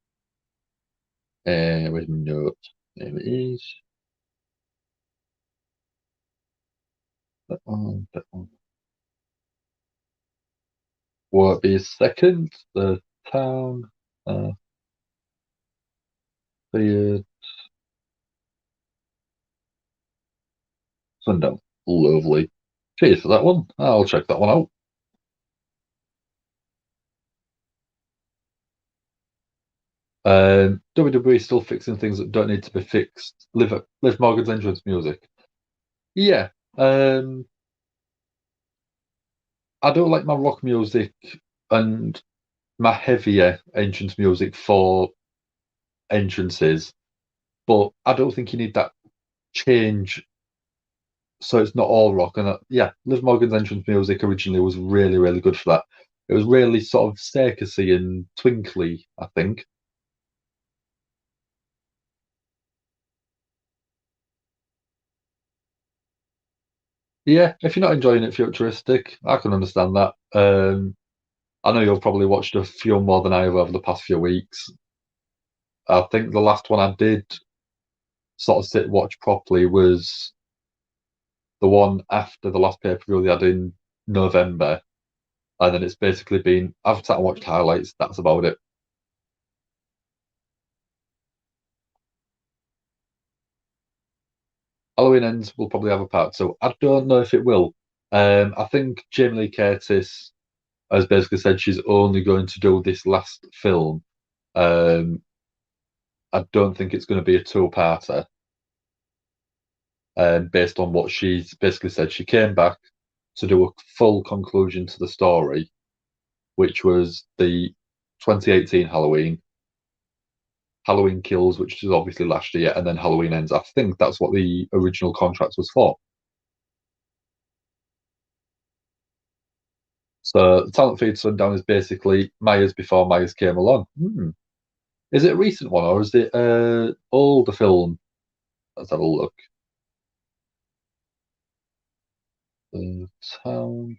Where's my note? There it is. That one. Won't be a second. The Town Feared Sundown. Lovely. Cheers for that one. I'll check that one out. WWE still fixing things that don't need to be fixed. Liv Morgan's entrance music. Yeah. I don't like my rock music and my heavier entrance music for entrances, but I don't think you need that change so it's not all rock. And yeah, Liv Morgan's entrance music originally was really, really good for that. It was really sort of circusy and twinkly, I think. Yeah, if you're not enjoying it futuristic, I can understand that. I know you've probably watched a few more than I have over the past few weeks. I think the last one I did sort of sit watch properly was the one after the last pay-per-view they had in November. And then it's basically been, I've sat and watched highlights, that's about it. Halloween Ends will probably have a part two. I don't know if it will. I think Jamie Lee Curtis has basically said she's only going to do this last film. I don't think it's going to be a two-parter. Based on what she's basically said, she came back to do a full conclusion to the story, which was the 2018 Halloween Kills, which is obviously last year, and then Halloween Ends. I think that's what the original contract was for. So the Talent Feed Sundown is basically Myers before Myers came along. Is it a recent one or is it an older film? Let's have a look. The Town.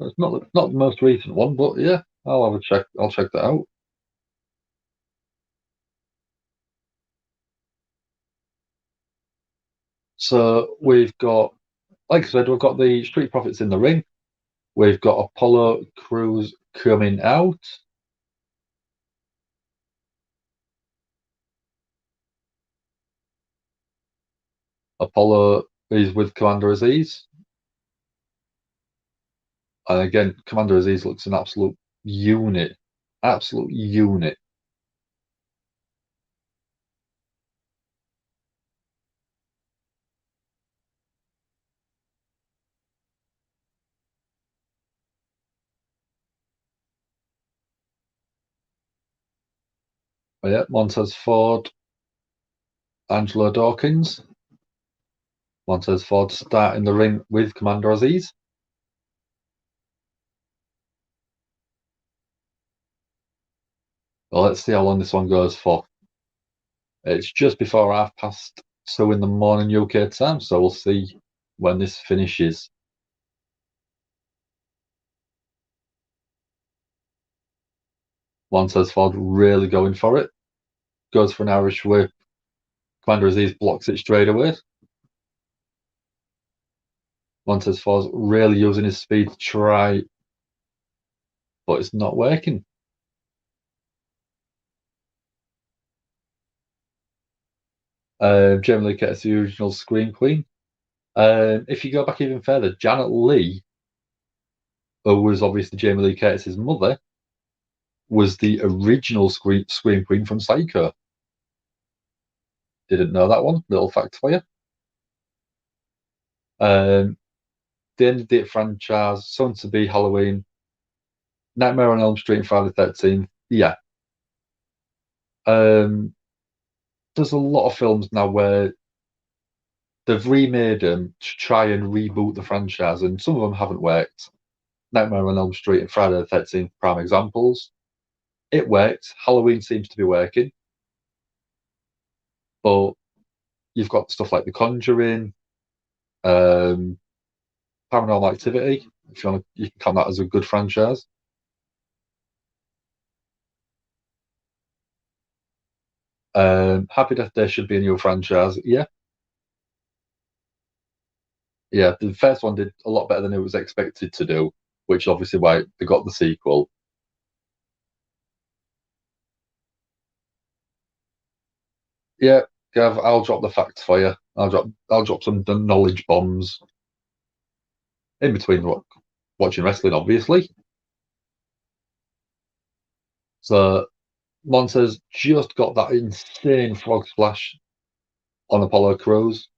It's not the most recent one, but yeah, I'll have a check. I'll check that out. So we've got, like I said, we've got the Street Profits in the ring. We've got Apollo Crews coming out. Apollo is with Commander Aziz. And again, Commander Aziz looks an absolute unit. Absolute unit. But yeah, Montez Ford, Angelo Dawkins. Montez Ford starting the ring with Commander Aziz. Well, let's see how long this one goes for. It's just before 2:30 in the morning UK time, so we'll see when this finishes. Montez Ford really going for it. goes for an Irish whip. Commander Aziz blocks it straight away. Montez Ford's really using his speed to try, but it's not working. Jamie Lee Curtis, the original Scream Queen. If you go back even further, Janet Leigh, who was obviously Jamie Lee Curtis's mother, was the original Scream Queen from Psycho. Didn't know that one. Little fact for you. The end of date franchise, soon to be Halloween, Nightmare on Elm Street, and Friday the 13th. Yeah. There's a lot of films now where they've remade them to try and reboot the franchise, and some of them haven't worked. Nightmare on Elm Street and Friday the 13th, prime examples. It worked. Halloween seems to be working. But you've got stuff like The Conjuring, Paranormal Activity, if you want to, you can count that as a good franchise. Happy Death Day should be a new franchise. Yeah. Yeah, the first one did a lot better than it was expected to do, which is obviously why they got the sequel. Yeah, Gav, I'll drop the facts for you. I'll drop some knowledge bombs in between watching wrestling, obviously. So Montez just got that insane frog splash on Apollo Crews.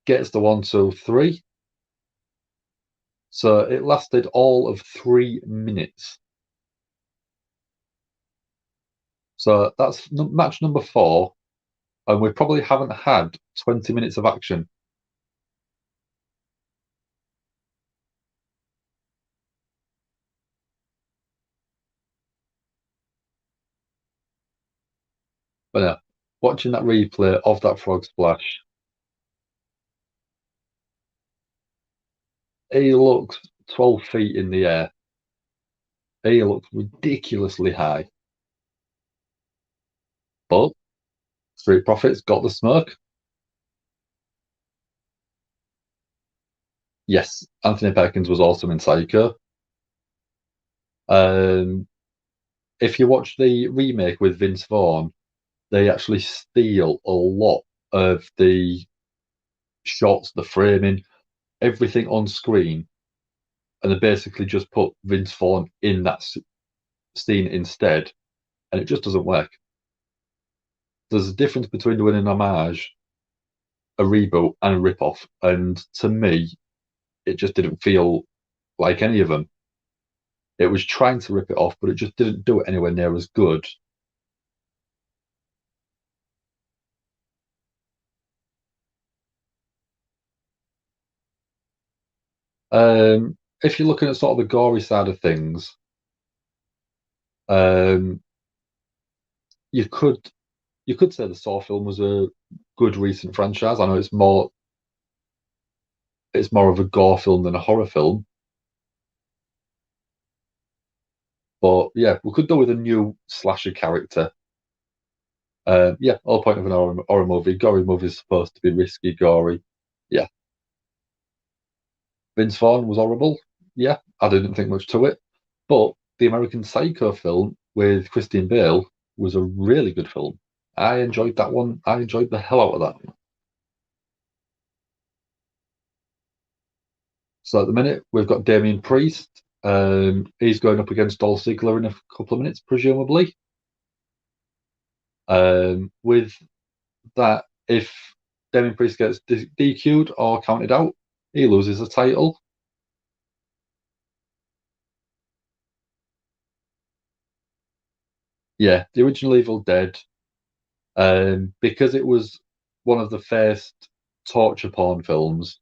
Gets the 1, 2, 3. So it lasted all of 3 minutes. So that's match number 4, and we probably haven't had 20 minutes of action. But yeah, watching that replay of that frog splash, he looks 12 feet in the air. He looks ridiculously high. But Street Profits got the smoke. Yes, Anthony Perkins was awesome in Psycho. If you watch the remake with Vince Vaughn, they actually steal a lot of the shots, the framing, everything on screen, and they basically just put Vince Vaughn in that scene instead, and it just doesn't work. There's a difference between doing an homage, a reboot, and a rip-off, and to me, it just didn't feel like any of them. It was trying to rip it off, but it just didn't do it anywhere near as good. If you're looking at sort of the gory side of things, you could say the Saw film was a good recent franchise. I know it's more of a gore film than a horror film, but yeah, we could do with a new slasher character. Yeah, whole point of an horror movie. Gory movie is supposed to be risky, gory. Yeah. Vince Vaughn was horrible. Yeah, I didn't think much to it. But the American Psycho film with Christian Bale was a really good film. I enjoyed that one. I enjoyed the hell out of that. So at the minute, we've got Damien Priest. He's going up against Dolph Ziggler in a couple of minutes, presumably. With that, if Damien Priest gets DQ'd or counted out, he loses the title. Yeah, the original Evil Dead, because it was one of the first torture porn films,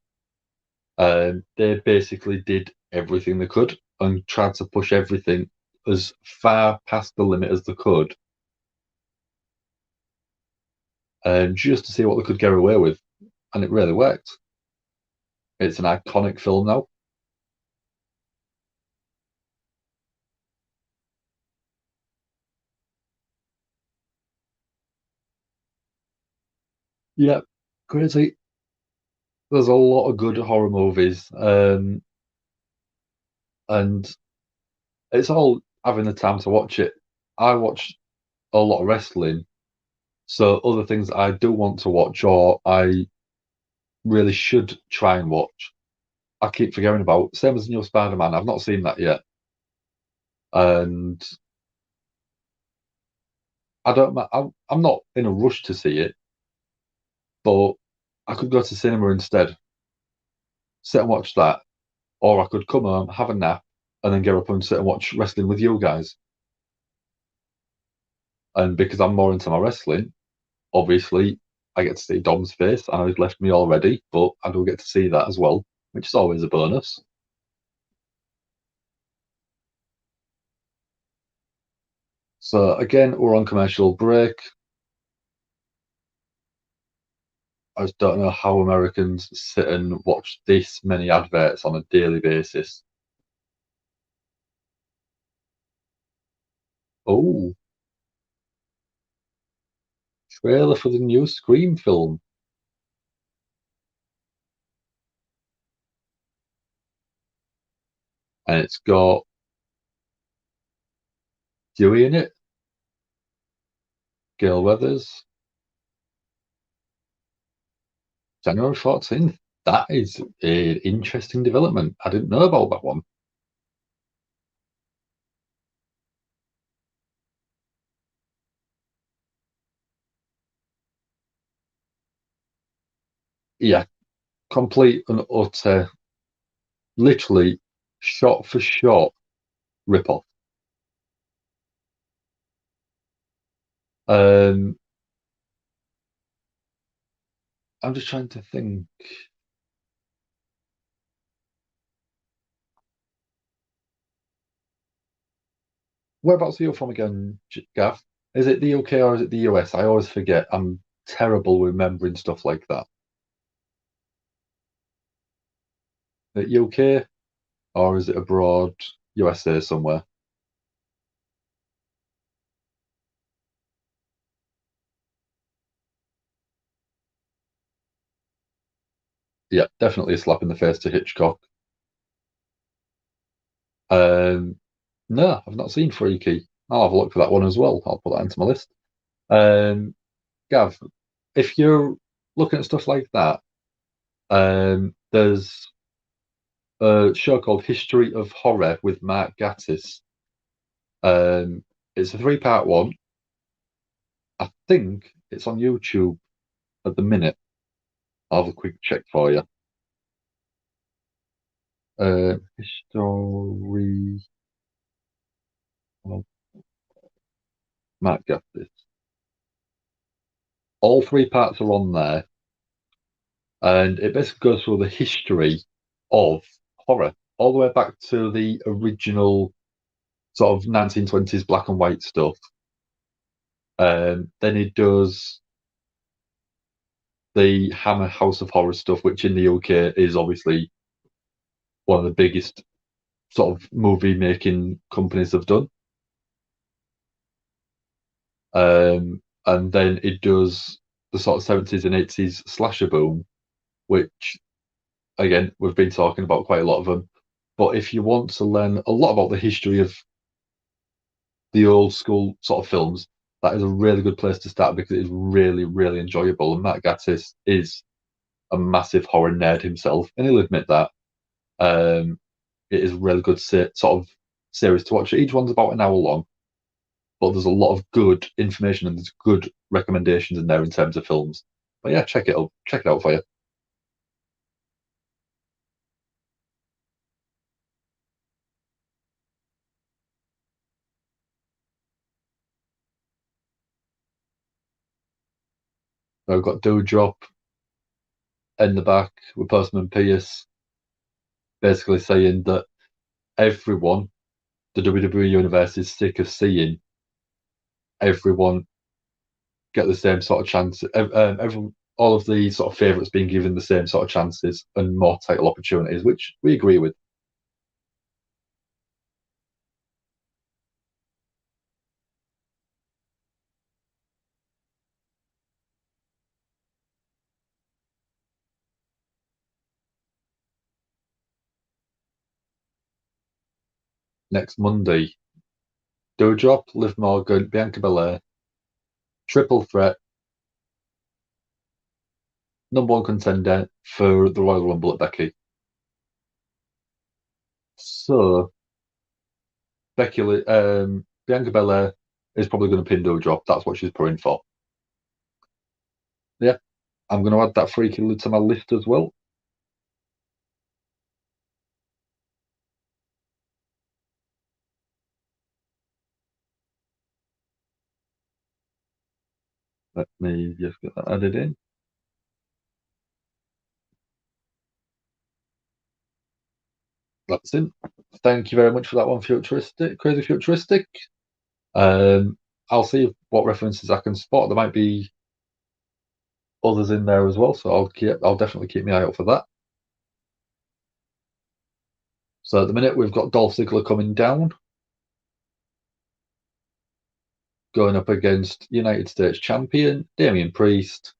they basically did everything they could and tried to push everything as far past the limit as they could, just to see what they could get away with, and it really worked. It's an iconic film now. Yeah, crazy. There's a lot of good horror movies, and it's all having the time to watch it. I watch a lot of wrestling, so other things I do want to watch or I really should try and watch, I keep forgetting about. Same as the new Spider-Man. I've not seen that yet, and I don't. I'm not in a rush to see it, but I could go to cinema instead, sit and watch that, or I could come home, have a nap, and then get up and sit and watch wrestling with you guys. And because I'm more into my wrestling, obviously I get to see Dom's face. I know he's left me already, but I do get to see that as well, which is always a bonus. So again, we're on commercial break. I just don't know how Americans sit and watch this many adverts on a daily basis. Oh, trailer for the new Scream film. And it's got Dewey in it, Gail Weathers, January 14th. That is an interesting development. I didn't know about that one. Yeah, complete and utter, literally shot for shot rip-off. Um, I'm just trying to think. Whereabouts are you from again, Gav? Is it the UK or is it the US? I always forget. I'm terrible remembering stuff like that. The UK or is it abroad, USA somewhere? Yeah, definitely a slap in the face to Hitchcock. Um, no, I've not seen Freaky. I'll have a look for that one as well. I'll put that into my list. Um, Gav, if you're looking at stuff like that, there's a show called History of Horror with Mark Gatiss. It's a three-part one. I think it's on YouTube at the minute. I'll have a quick check for you. History of Mark Gatiss. All three parts are on there, and it basically goes through the history of horror, all the way back to the original sort of 1920s black and white stuff. Then it does the Hammer House of Horror stuff, which in the UK is obviously one of the biggest sort of movie making companies have done. And then it does the sort of 70s and 80s slasher boom, which again we've been talking about quite a lot of them. But if you want to learn a lot about the history of the old school sort of films, that is a really good place to start because it is really, really enjoyable. And Matt Gatiss is a massive horror nerd himself, and he'll admit that. It is a really good sort of series to watch. Each one's about an hour long, but there's a lot of good information and there's good recommendations in there in terms of films. But yeah, check it out. Check it out for you. I've got Dewdrop in the back with Postman Pierce, basically saying that everyone, the WWE universe, is sick of seeing everyone get the same sort of chance. All of the sort of favourites being given the same sort of chances and more title opportunities, which we agree with. next Monday. Doudrop, Liv Morgan, Bianca Belair, triple threat, #1 contender for the Royal Rumble at Becky. So, Bianca Belair is probably going to pin Doudrop. That's what she's putting for. Yeah, I'm going to add that freaky to my list as well. Let me just get that added in. That's in. Thank you very much for that one, Crazy Futuristic. I'll see what references I can spot. There might be others in there as well, so I'll definitely keep my eye out for that. So at the minute we've got Dolph Ziggler coming down, going up against United States Champion Damian Priest.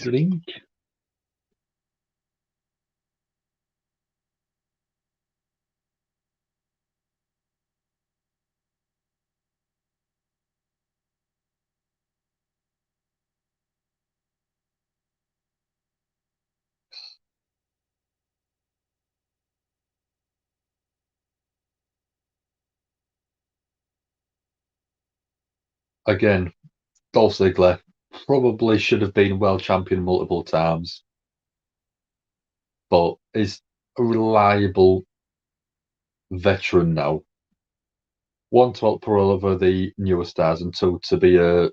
Link. Again, Dolph Ziggler probably should have been world champion multiple times, but is a reliable veteran now. One, to help pull over the newer stars, and two, to be a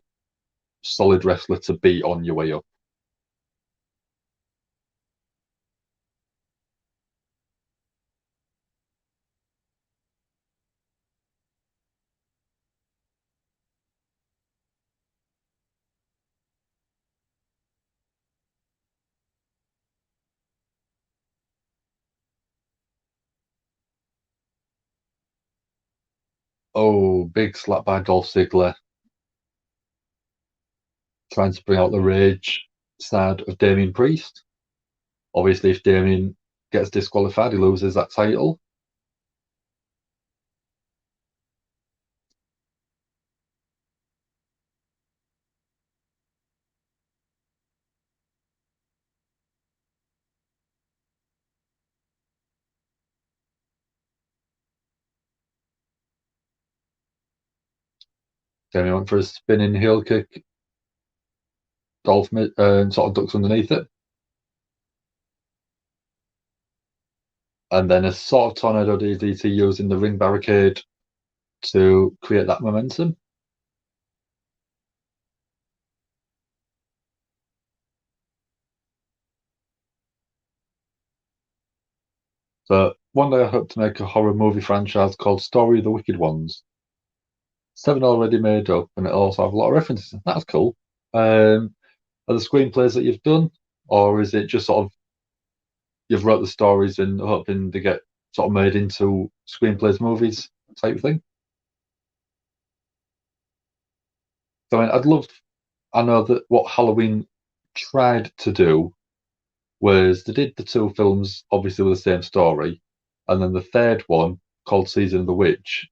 solid wrestler to be on your way up. Oh, big slap by Dolph Ziggler. Trying to bring out the rage side of Damian Priest. Obviously, if Damian gets disqualified, he loses that title. Damian went for a spinning heel kick. Dolph sort of ducks underneath it. And then a sort of tornado DDT using the ring barricade to create that momentum. So one day I hope to make a horror movie franchise called Story of the Wicked Ones. 7 already made up, and it also have a lot of references. That's cool. Are the screenplays that you've done, or is it just sort of you've wrote the stories and hoping they get sort of made into screenplays, movies type thing? So I mean, I know that what Halloween tried to do was they did the 2 films obviously with the same story, and then the third one called Season of the Witch,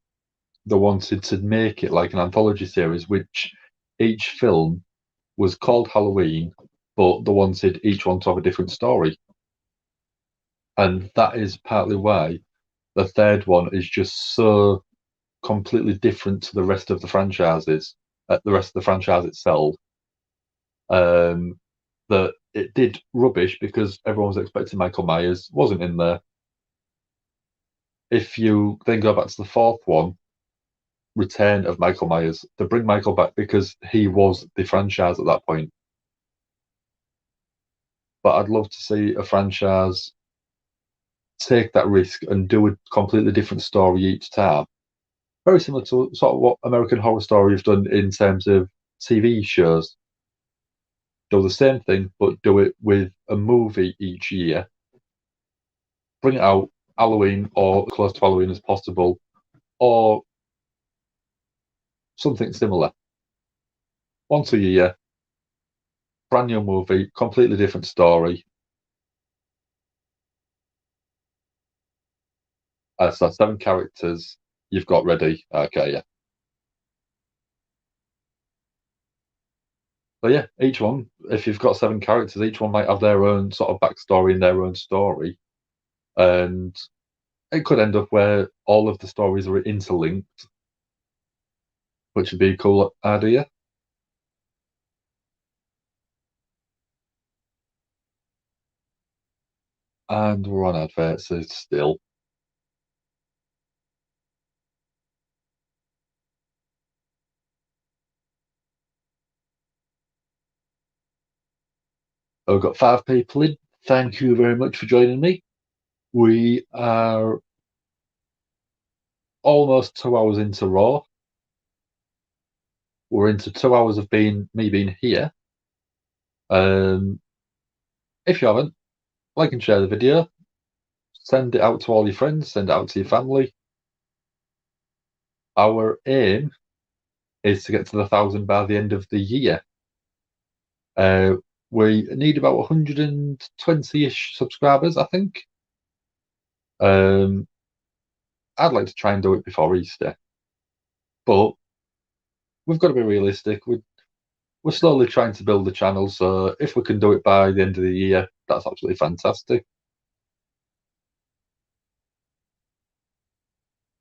they wanted to make it like an anthology series, which each film was called Halloween, but they wanted each one to have a different story. And that is partly why the third one is just so completely different to the rest of the franchises, the rest of the franchise itself, that it did rubbish because everyone was expecting Michael Myers, wasn't in there. If you then go back to the fourth one, Return of Michael Myers, to bring Michael back because he was the franchise at that point. But I'd love to see a franchise take that risk and do a completely different story each time. Very similar to sort of what American Horror Story have done in terms of TV shows. Do the same thing, but do it with a movie each year. Bring it out Halloween or close to Halloween as possible, or something similar. Once a year, brand new movie, completely different story. So 7 characters you've got ready. Okay, yeah. So yeah, each one, if you've got 7 characters, each one might have their own sort of backstory and their own story. And it could end up where all of the stories are interlinked, which would be a cool idea. And we're on adverts still. I've got 5 people in. Thank you very much for joining me. We are almost 2 hours into Raw. We're into 2 hours of me being here. If you haven't, like and share the video. Send it out to all your friends. Send it out to your family. Our aim is to get to the 1,000 by the end of the year. We need about 120-ish subscribers, I think. I'd like to try and do it before Easter, but we've got to be realistic. We're slowly trying to build the channel, so if we can do it by the end of the year, that's absolutely fantastic.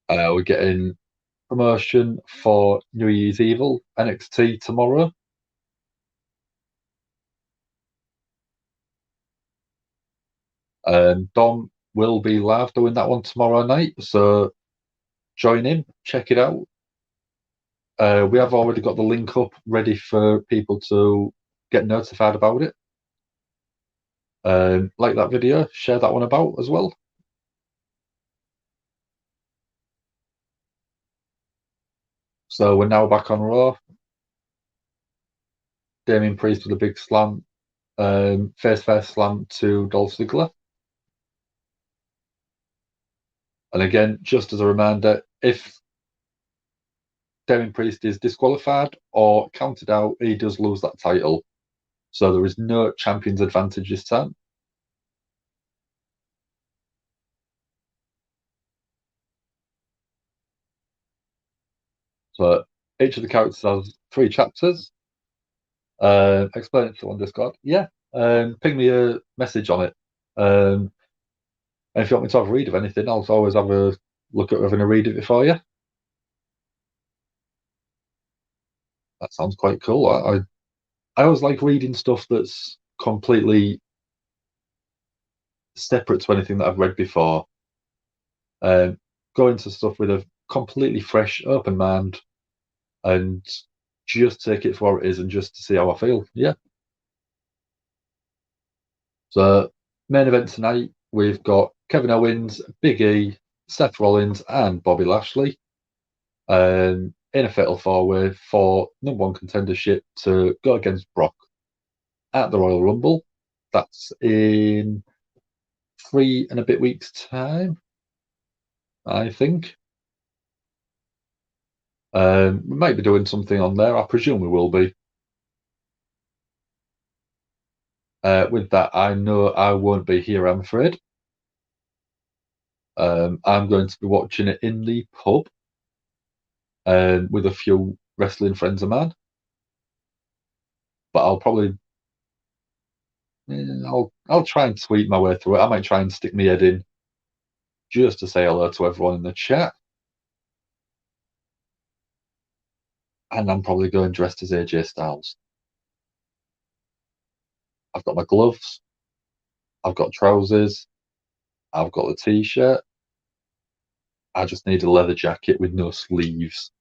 We're getting promotion for New Year's Evil NXT tomorrow. Dom will be live doing that one tomorrow night, so join in, check it out. We have already got the link up ready for people to get notified about it. Like that video, share that one about as well. So we're now back on Raw. Damien Priest with a big slam, face-first slam to Dolph Ziggler. And again, just as a reminder, if Damien Priest is disqualified or counted out, he does lose that title. So there is no champion's advantage this time. So each of the characters has 3 chapters. Explain it to on Discord. Yeah. Ping me a message on it. And if you want me to have a read of anything, I'll always have a look at having a read of it for you. That sounds quite cool. I always like reading stuff that's completely separate to anything that I've read before. Go into stuff with a completely fresh, open mind, and just take it for what it is, and just to see how I feel. Yeah. So main event tonight, we've got Kevin Owens, Big E, Seth Rollins, and Bobby Lashley in a fatal 4-way for #1 contendership to go against Brock at the Royal Rumble. That's in 3 and a bit weeks' time, I think. We might be doing something on there. I presume we will be. With that, I know I won't be here, I'm afraid. I'm going to be watching it in the pub with a few wrestling friends of mine. But I'll probably, I'll try and sweep my way through it. I might try and stick my head in just to say hello to everyone in the chat. And I'm probably going dressed as AJ Styles. I've got my gloves. I've got trousers. I've got the t-shirt. I just need a leather jacket with no sleeves,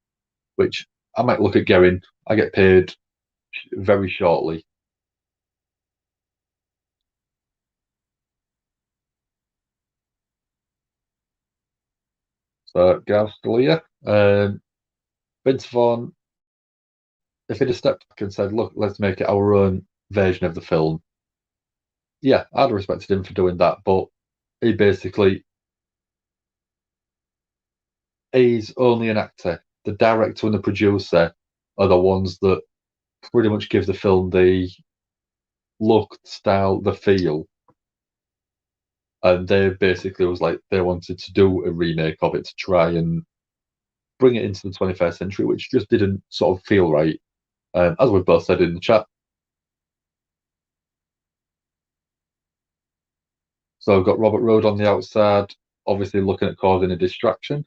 which I might look at getting. I get paid very shortly. So, Gav Scalia, Vince Vaughn, if he'd have stepped back and said, look, let's make it our own version of the film, yeah, I'd have respected him for doing that, but he basically he's only an actor. The director and the producer are the ones that pretty much give the film the look, style, the feel. And they basically was like they wanted to do a remake of it to try and bring it into the 21st century, which just didn't sort of feel right, as we've both said in the chat. So we've got Robert Roode on the outside, obviously looking at causing a distraction.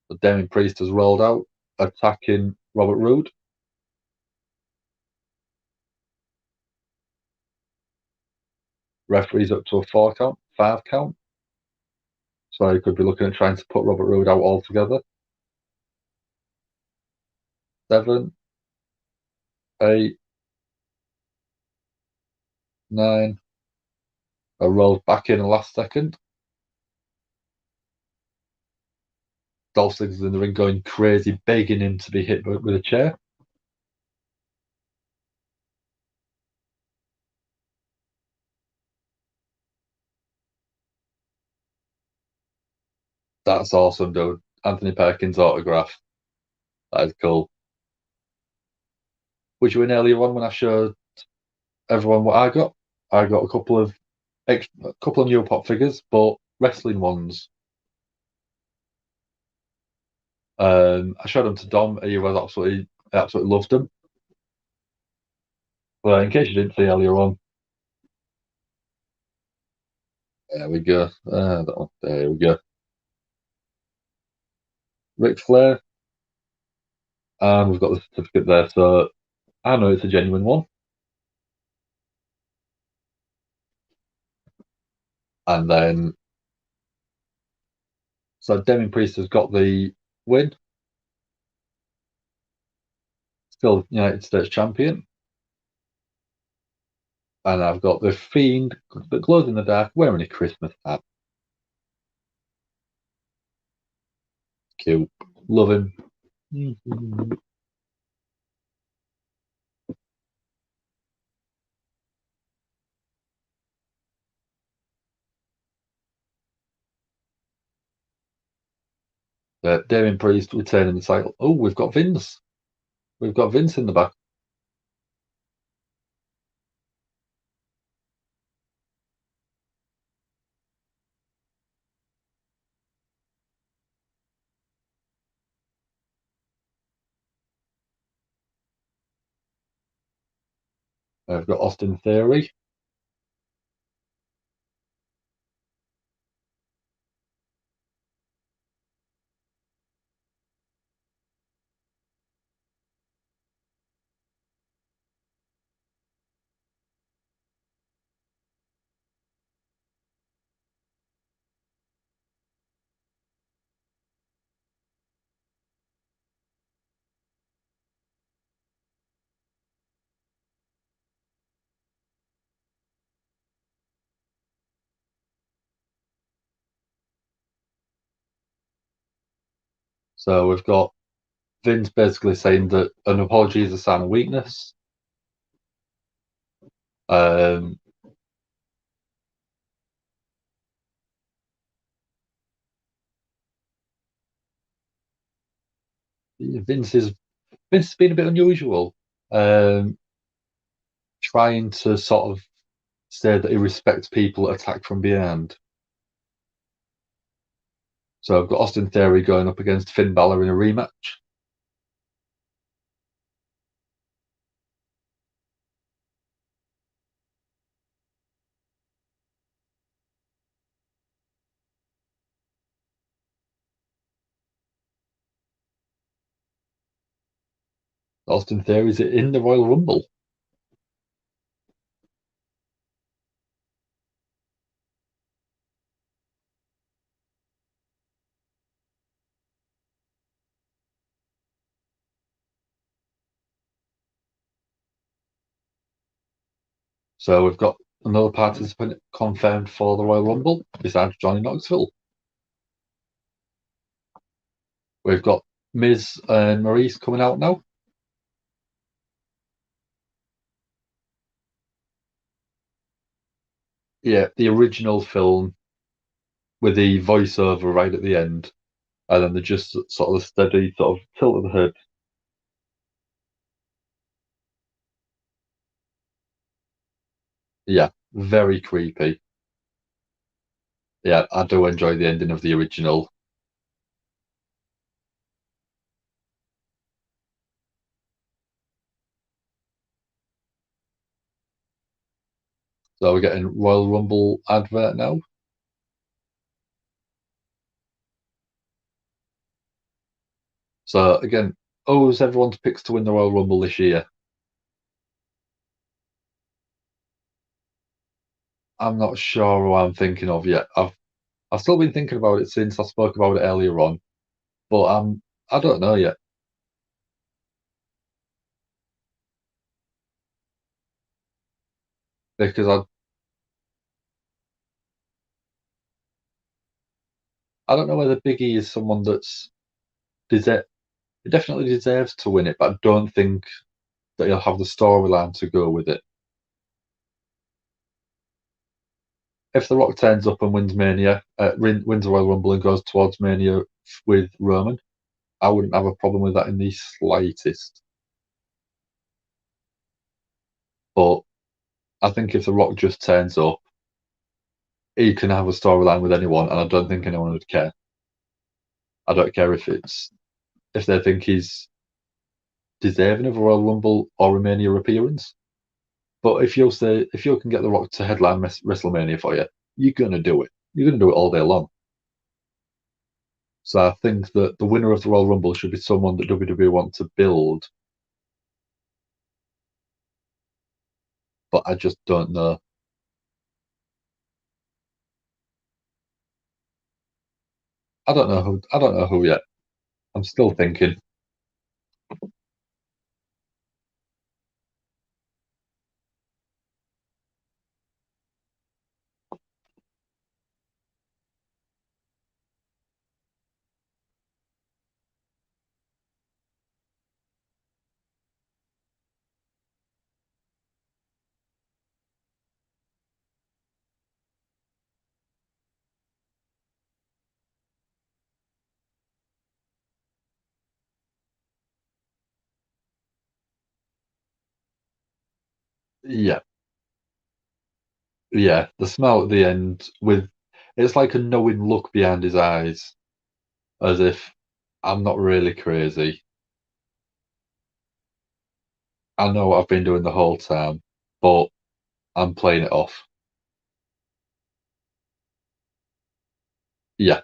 The Damien Priest has rolled out, attacking Robert Roode. Referee's up to a 5 count. So he could be looking at trying to put Robert Roode out altogether. 7, 8, 9. A rolled back in the last second. Dolph Ziggler's in the ring going crazy, begging him to be hit with a chair. That's awesome, dude. Anthony Perkins autograph. That is cool. Was you in earlier on when I showed everyone what I got? I got a couple of new pop figures, but wrestling ones. I showed them to Dom. He was absolutely loved them. Well, in case you didn't see earlier on, there we go. There we go. Ric Flair. And we've got the certificate there, so I know it's a genuine one. And then, so Damien Priest has got the win. Still United States champion. And I've got the Fiend that glows in the dark wearing a Christmas hat. Cute. Love him. Damien Priest retaining the title. Oh, we've got Vince. We've got Vince in the back. We've got Austin Theory. So we've got Vince basically saying that an apology is a sign of weakness. Vince has been a bit unusual, trying to sort of say that he respects people that attack from behind. So I've got Austin Theory going up against Finn Balor in a rematch. Austin Theory's in the Royal Rumble. So we've got another participant confirmed for the Royal Rumble besides Johnny Knoxville. We've got Miz and Maurice coming out now. Yeah, the original film with the voiceover right at the end, and then the just sort of steady sort of tilt of the head. Yeah, very creepy. Yeah, I do enjoy the ending of the original. So we're getting Royal Rumble advert now. So again, who's everyone's picks to win the Royal Rumble this year? I'm not sure who I'm thinking of yet. I've still been thinking about it since I spoke about it earlier on, but I don't know yet because I don't know whether Biggie is someone that's deserve he definitely deserves to win it, but I don't think that he'll have the storyline to go with it. If The Rock turns up and wins Mania, wins the Royal Rumble and goes towards Mania with Roman, I wouldn't have a problem with that in the slightest. But I think if The Rock just turns up, he can have a storyline with anyone, and I don't think anyone would care. I don't care if they think he's deserving of a Royal Rumble or a Mania appearance. But if you can get The Rock to headline WrestleMania for you, you're gonna do it. You're gonna do it all day long. So I think that the winner of the Royal Rumble should be someone that WWE want to build, but I just don't know. I don't know who yet. I'm still thinking. Yeah, yeah. The smile at the end with it's like a knowing look behind his eyes, as if I'm not really crazy. I know what I've been doing the whole time, but I'm playing it off. Yeah,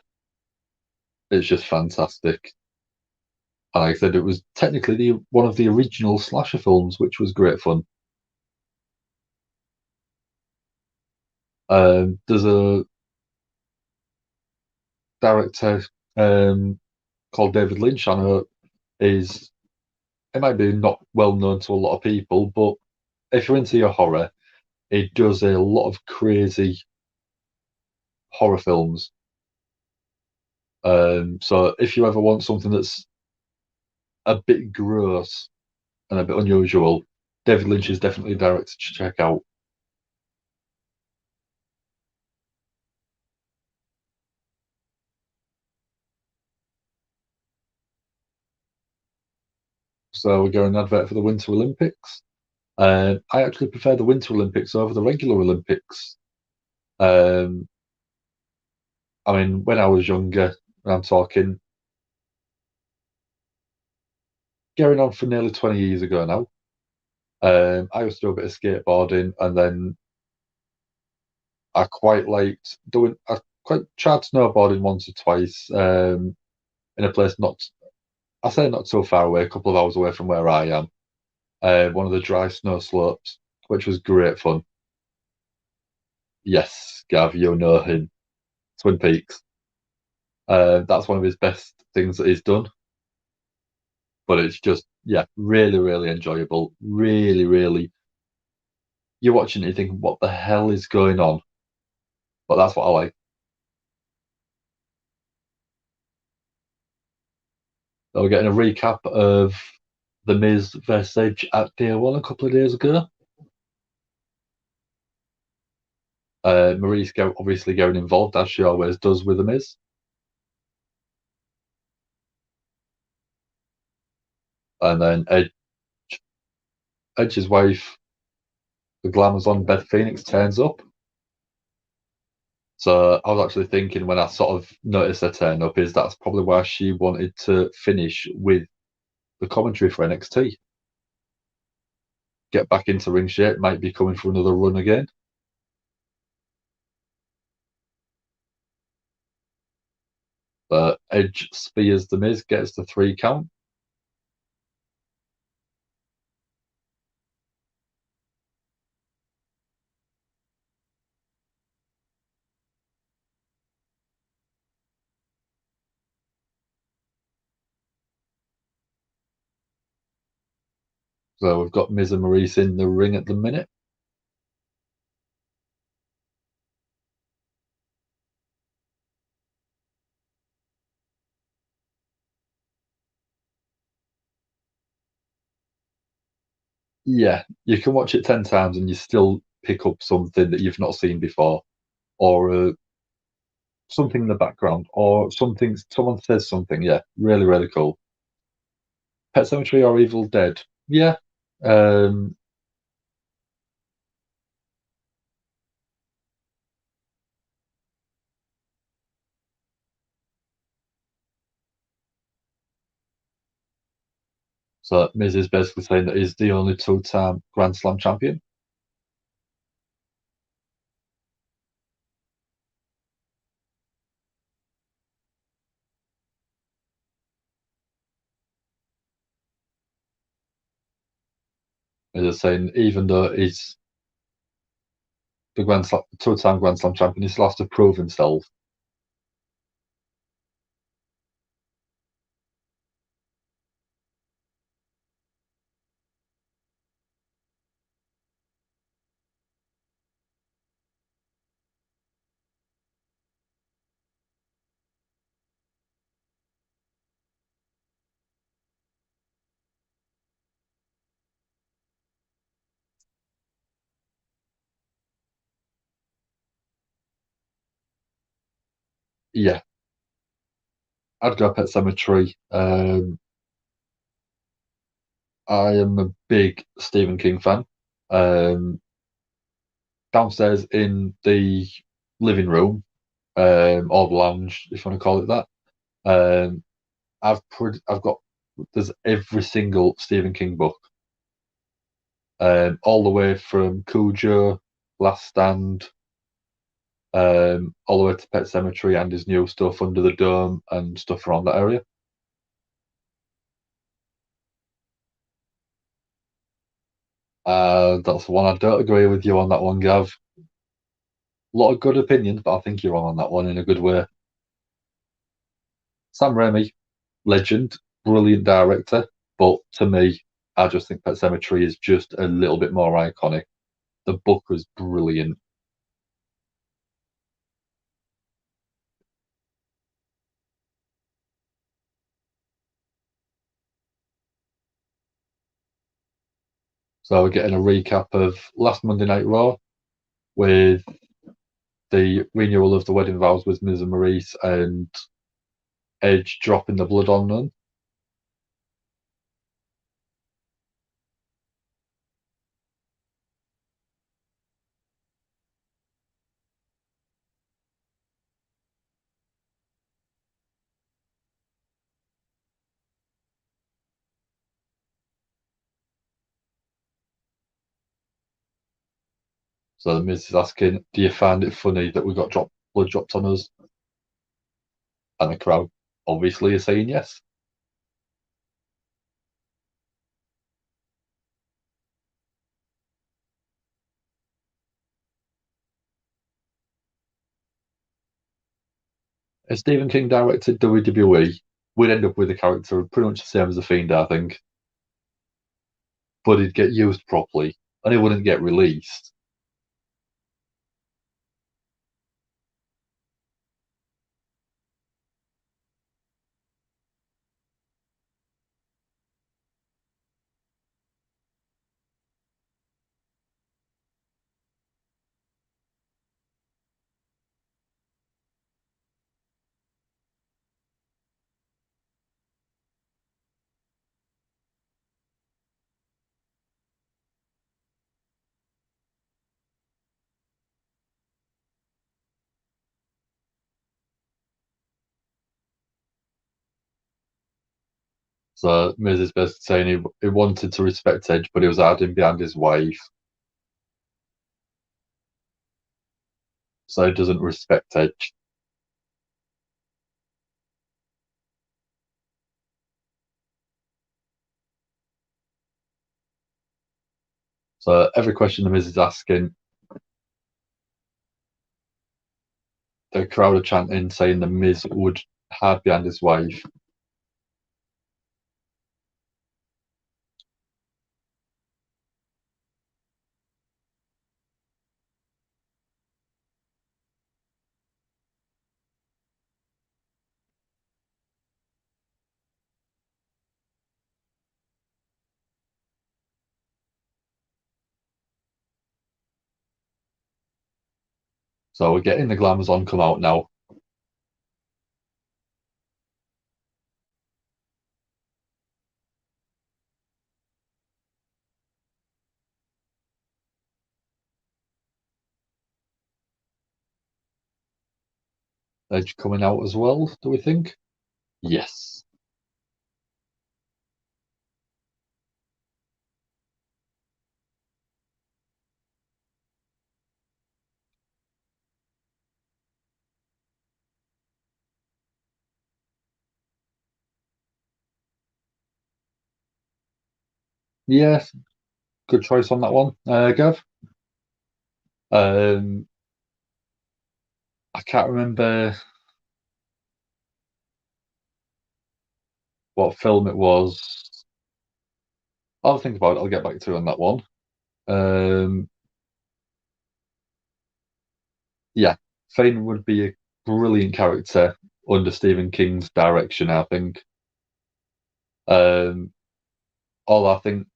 it's just fantastic. And like I said, it was technically one of the original slasher films, which was great fun. There's a director um, called David Lynch. I know is it might be not well known to a lot of people, but if you're into your horror, he does a lot of crazy horror films. So if you ever want something that's a bit gross and a bit unusual, David Lynch is definitely a director to check out. So we're going advert for the Winter Olympics. I actually prefer the Winter Olympics over the regular Olympics. Um, I mean, when I was younger, I'm talking going on for nearly 20 years ago now. I used to do a bit of skateboarding, and then I quite liked doing. I quite tried snowboarding once or twice in a place I say not so far away, a couple of hours away from where I am. One of the dry snow slopes, which was great fun. Yes, Gav, you know him, Twin Peaks. That's one of his best things that he's done. But it's just, yeah, really, really enjoyable. Really, really. You're watching it, you think, what the hell is going on? But that's what I like. So we're getting a recap of The Miz versus Edge at Day One a couple of days ago. Maurice obviously getting involved, as she always does with The Miz. And then Edge's wife, the Glamazon Beth Phoenix, turns up. So I was actually thinking when I sort of noticed her turn up is that's probably why she wanted to finish with the commentary for NXT. Get back into ring shape, might be coming for another run again. Edge spears The Miz, gets the 3 count. So we've got Miz and Maurice in the ring at the minute. Yeah, you can watch it 10 times and you still pick up something that you've not seen before, or something in the background, or someone says something. Yeah, really, really cool. Pet Sematary or Evil Dead? Yeah. So Miz is basically saying that he's the only 2-time Grand Slam champion. Miz is saying even though he's the 2-time Grand Slam champion, he still has to prove himself. Yeah, I'd go Pet Sematary. I am a big Stephen King fan. Downstairs in the living room, or the lounge, if you want to call it that, I've got there's every single Stephen King book, all the way from Cujo, Last Stand, all the way to Pet Sematary and his new stuff, Under the Dome, and stuff around that area. That's the one I don't agree with you on that one, Gav. A lot of good opinions, but I think you're wrong on that one in a good way. Sam Raimi, legend, brilliant director, but to me, I just think Pet Sematary is just a little bit more iconic. The book was brilliant. So we're getting a recap of last Monday Night Raw with the renewal of the wedding vows with Miz and Maurice and Edge dropping the blood on them. So the Miz is asking, do you find it funny that we got blood dropped on us? And the crowd obviously is saying yes. If Stephen King directed WWE, we'd end up with a character pretty much the same as The Fiend, I think. But he'd get used properly and he wouldn't get released. So Miz is basically saying he wanted to respect Edge, but he was hiding behind his wife. So he doesn't respect Edge. So every question the Miz is asking, the crowd are chanting, saying the Miz would hide behind his wife. So we're getting the Glamazon come out now. Edge coming out as well, do we think? Yes. Yes. Good choice on that one, Gav. I can't remember what film it was. I'll think about it. I'll get back to you on that one. Yeah, Fane would be a brilliant character under Stephen King's direction, I think. All I think,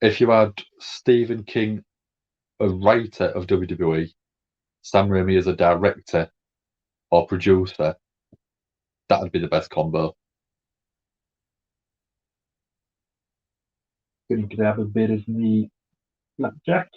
if you had Stephen King, a writer of WWE, Sam Raimi as a director or producer, that would be the best combo. Can you have a bit of me blackjack?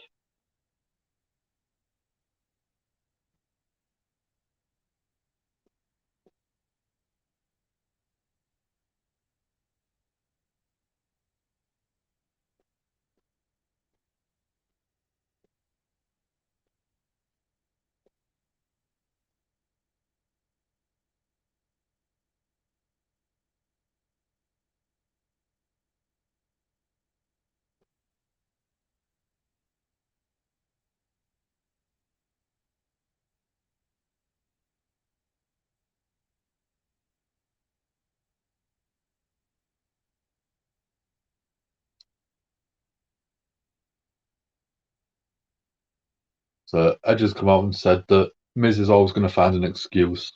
So Edge has come out and said that Miz is always going to find an excuse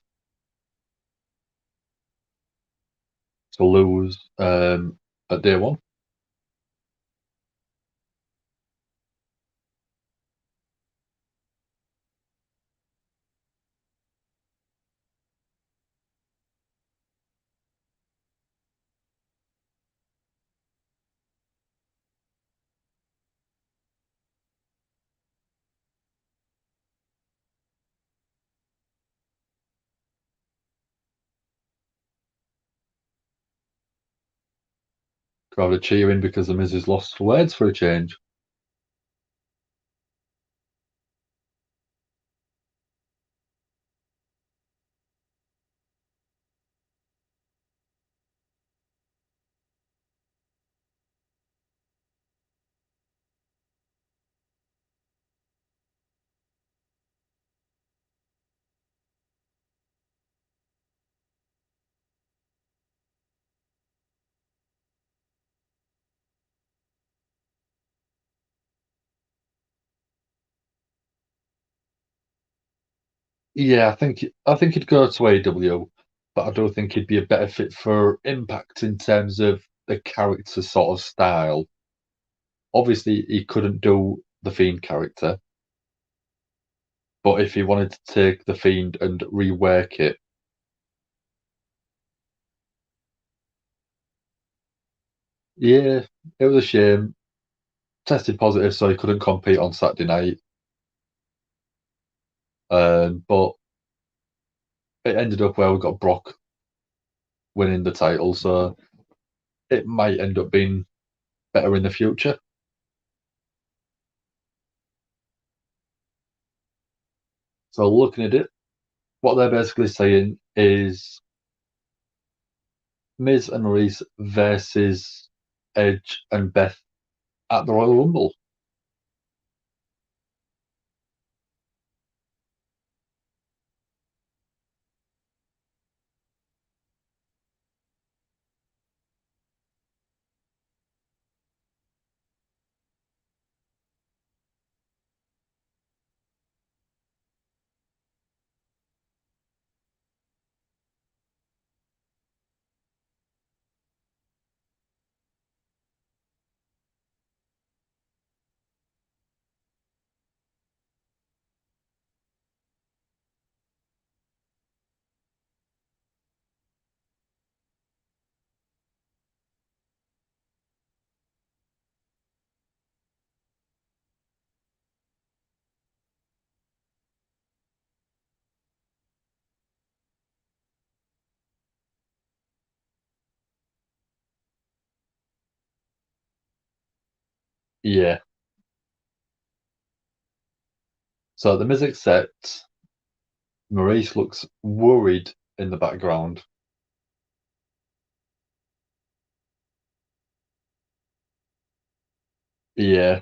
to lose at day one. Crowd are cheering because the Miz has lost for words for a change. Yeah, I think he'd go to AEW, but I don't think he'd be a better fit for Impact in terms of the character sort of style. Obviously, he couldn't do the Fiend character, but if he wanted to take the Fiend and rework it, yeah, it was a shame. Tested positive, so he couldn't compete on Saturday night. But it ended up where we got Brock winning the title, so it might end up being better in the future. So looking at it, what they're basically saying is Miz and Maurice versus Edge and Beth at the Royal Rumble. Yeah. So the Miz accepts. Maurice looks worried in the background. Yeah.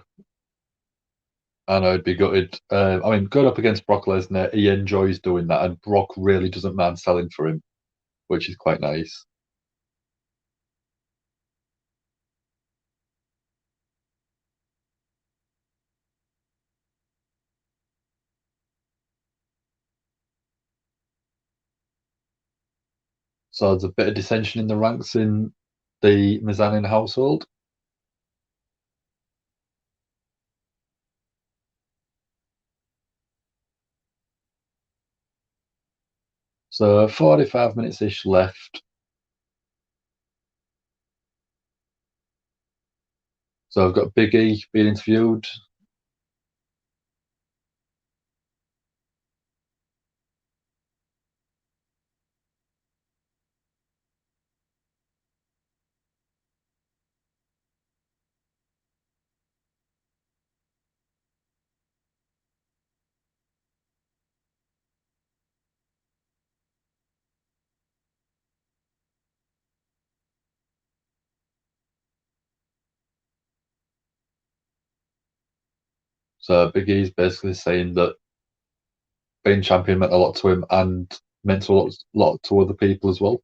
I know he'd be gutted. Going up against Brock Lesnar, he enjoys doing that, and Brock really doesn't mind selling for him, which is quite nice. So there's a bit of dissension in the ranks in the Mizanin household. So 45 minutes-ish left. So I've got Big E being interviewed. So Big E's basically saying that being champion meant a lot to him and meant a lot to other people as well.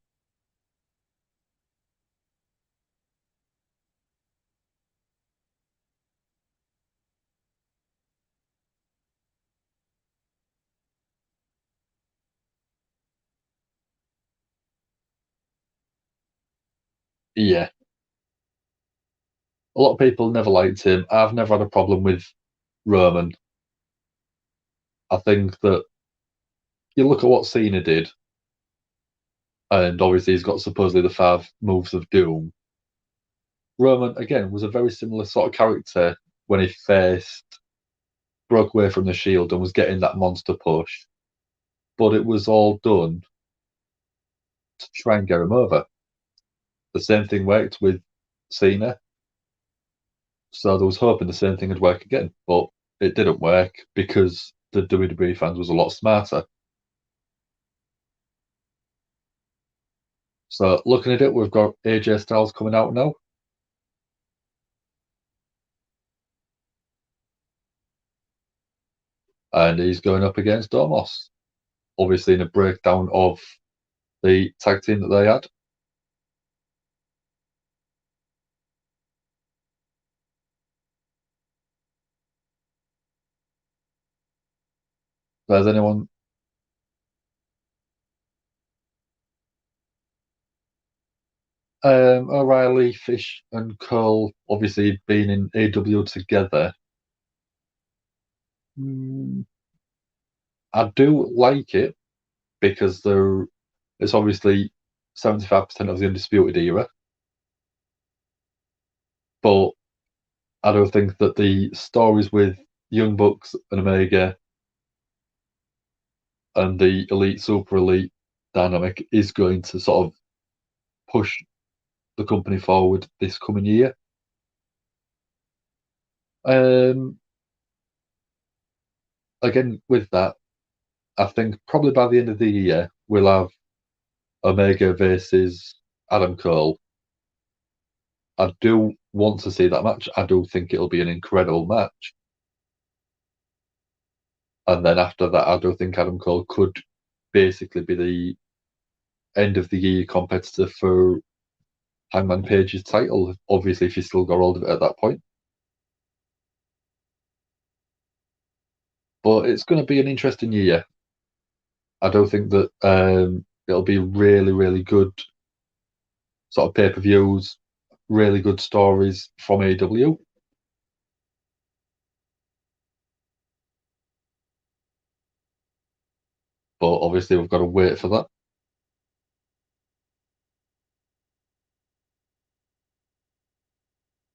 Yeah. A lot of people never liked him. I've never had a problem with Roman. I think that you look at what Cena did, and obviously he's got supposedly the 5 moves of doom. Roman, again, was a very similar sort of character when he first broke away from the Shield and was getting that monster push. But it was all done to try and get him over. The same thing worked with Cena. So there was hoping the same thing would work again. But it didn't work because the WWE fans was a lot smarter. So looking at it, we've got AJ Styles coming out now. And he's going up against Domos. Obviously in a breakdown of the tag team that they had. There's anyone? O'Reilly, Fish, and Cole obviously being in AW together. I do like it because it's obviously 75% of the Undisputed era. But I don't think that the stories with Young Bucks and Omega and the Elite Super Elite dynamic is going to sort of push the company forward this coming year. Again, with that, I think probably by the end of the year, we'll have Omega versus Adam Cole. I do want to see that match. I do think it'll be an incredible match. And then after that, I do think Adam Cole could basically be the end of the year competitor for Hangman Page's title, obviously, if he's still got hold of it at that point. But it's going to be an interesting year. I don't think that it'll be really, really good sort of pay-per-views, really good stories from AEW. But obviously, we've got to wait for that.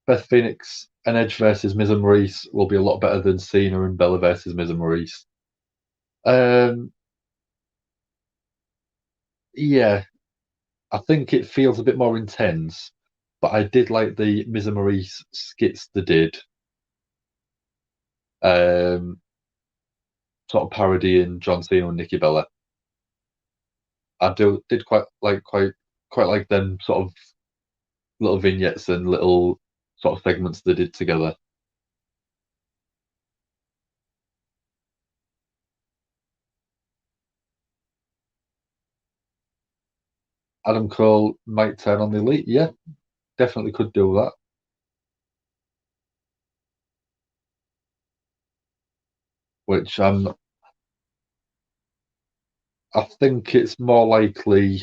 Beth Phoenix and Edge versus Miz and Maurice will be a lot better than Cena and Bella versus Miz and Maurice. Yeah, I think it feels a bit more intense, but I did like the Miz and Maurice skits they did. Sort of parodying John Cena and Nikki Bella. I did quite like them sort of little vignettes and little sort of segments they did together. Adam Cole might turn on the Elite, yeah, definitely could do that. Which I think it's more likely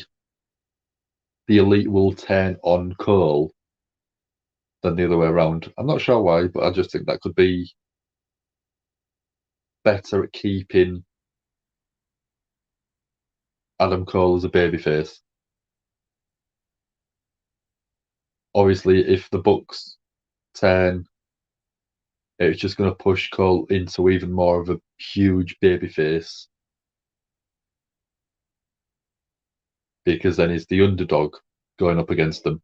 the Elite will turn on Cole than the other way around. I'm not sure why, but I just think that could be better at keeping Adam Cole as a babyface. Obviously, if the Bucks turn, it's just going to push Cole into even more of a huge babyface. Because then he's the underdog going up against them.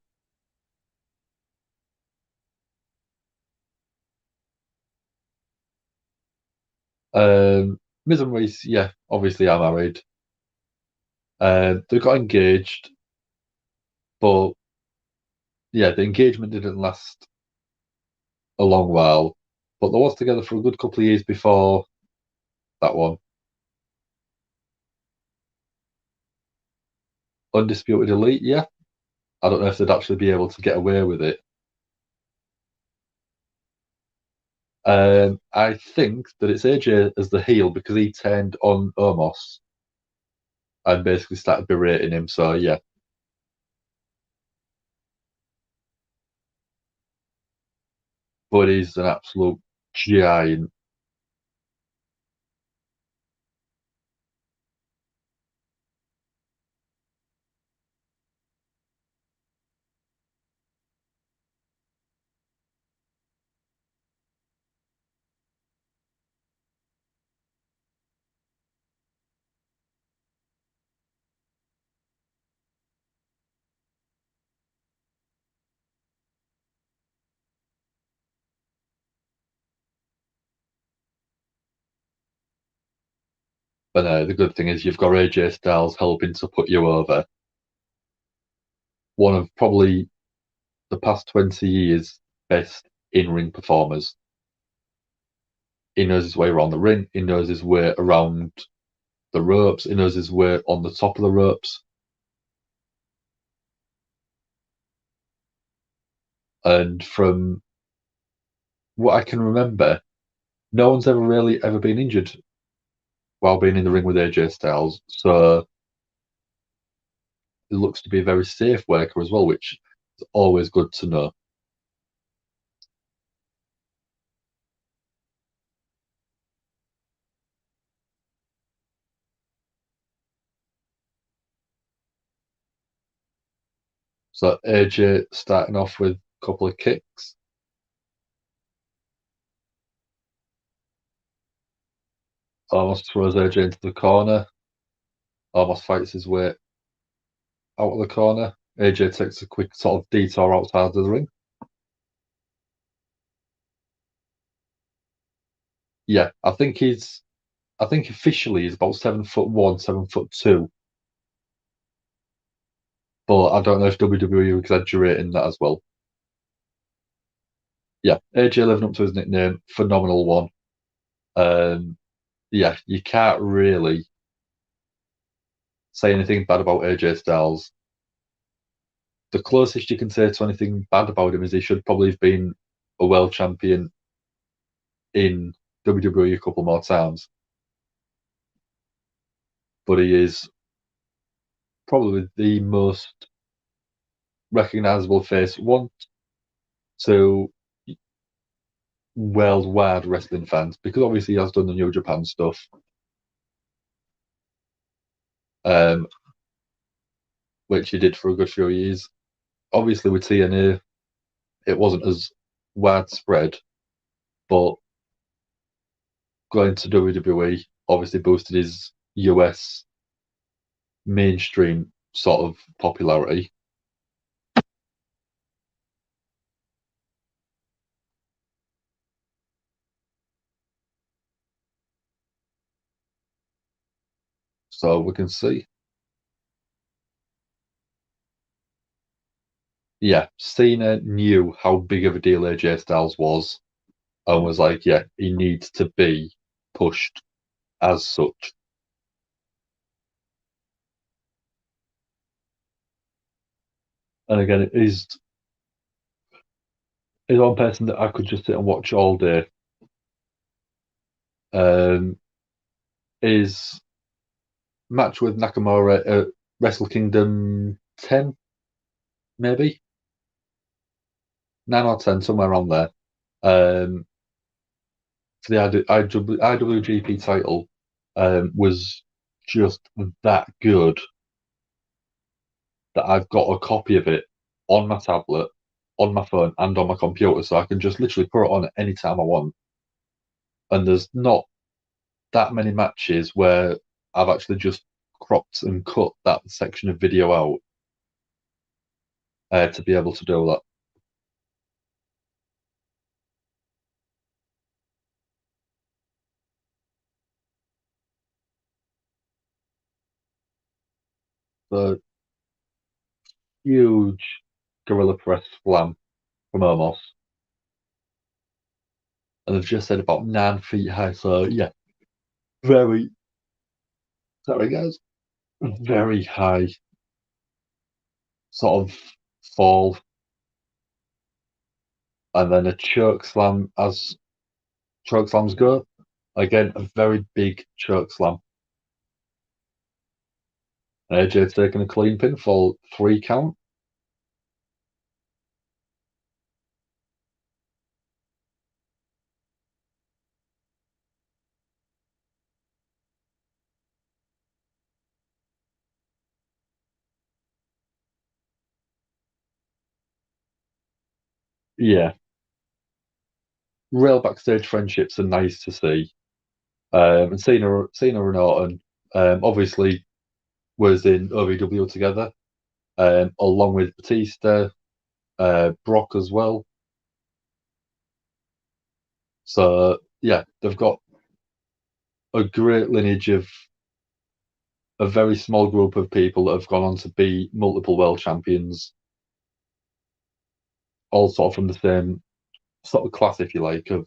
Miz and Reese, yeah, obviously are married. They got engaged, but yeah, the engagement didn't last a long while. But they was together for a good couple of years before that one. Undisputed Elite, yeah. I don't know if they'd actually be able to get away with it. I think that it's AJ as the heel because he turned on Omos and basically started berating him. So yeah. But he's an absolute giant. But the good thing is you've got AJ Styles helping to put you over. One of probably the past 20 years' best in-ring performers. He knows his way around the ring. He knows his way around the ropes. He knows his way on the top of the ropes. And from what I can remember, no one's ever been injured while being in the ring with AJ Styles. So it looks to be a very safe worker as well, which is always good to know. So AJ starting off with a couple of kicks. Almost throws AJ into the corner. Almost fights his way out of the corner. AJ takes a quick sort of detour outside of the ring. Yeah, I think officially he's about 7'1", 7'2". But I don't know if WWE are exaggerating that as well. Yeah, AJ living up to his nickname, phenomenal one. Yeah, you can't really say anything bad about AJ Styles. The closest you can say to anything bad about him is he should probably have been a world champion in WWE a couple more times. But he is probably the most recognizable face, one, to worldwide wrestling fans, because obviously he has done the New Japan stuff. Which he did for a good few years. Obviously with TNA, it wasn't as widespread, but going to WWE obviously boosted his US mainstream sort of popularity. So we can see. Yeah, Cena knew how big of a deal AJ Styles was and was like, yeah, he needs to be pushed as such. And again, it is one person that I could just sit and watch all day. His match with Nakamura at Wrestle Kingdom 10, maybe 9 or 10, somewhere around there. For the IWGP title, was just that good that I've got a copy of it on my tablet, on my phone, and on my computer, so I can just literally put it on at any time I want. And there's not that many matches where I've actually just cropped and cut that section of video out to be able to do that. The huge gorilla press slam from Omos. And they've just said about 9 feet high, so yeah, very, sorry guys, very high sort of fall. And then a choke slam as choke slams go. Again, a very big choke slam. And AJ taking a clean pinfall, 3 count. Yeah. Real backstage friendships are nice to see. And Cena and Orton obviously was in OVW together, along with Batista, Brock as well. So yeah, they've got a great lineage of a very small group of people that have gone on to be multiple world champions, all sort of from the same sort of class, if you like, of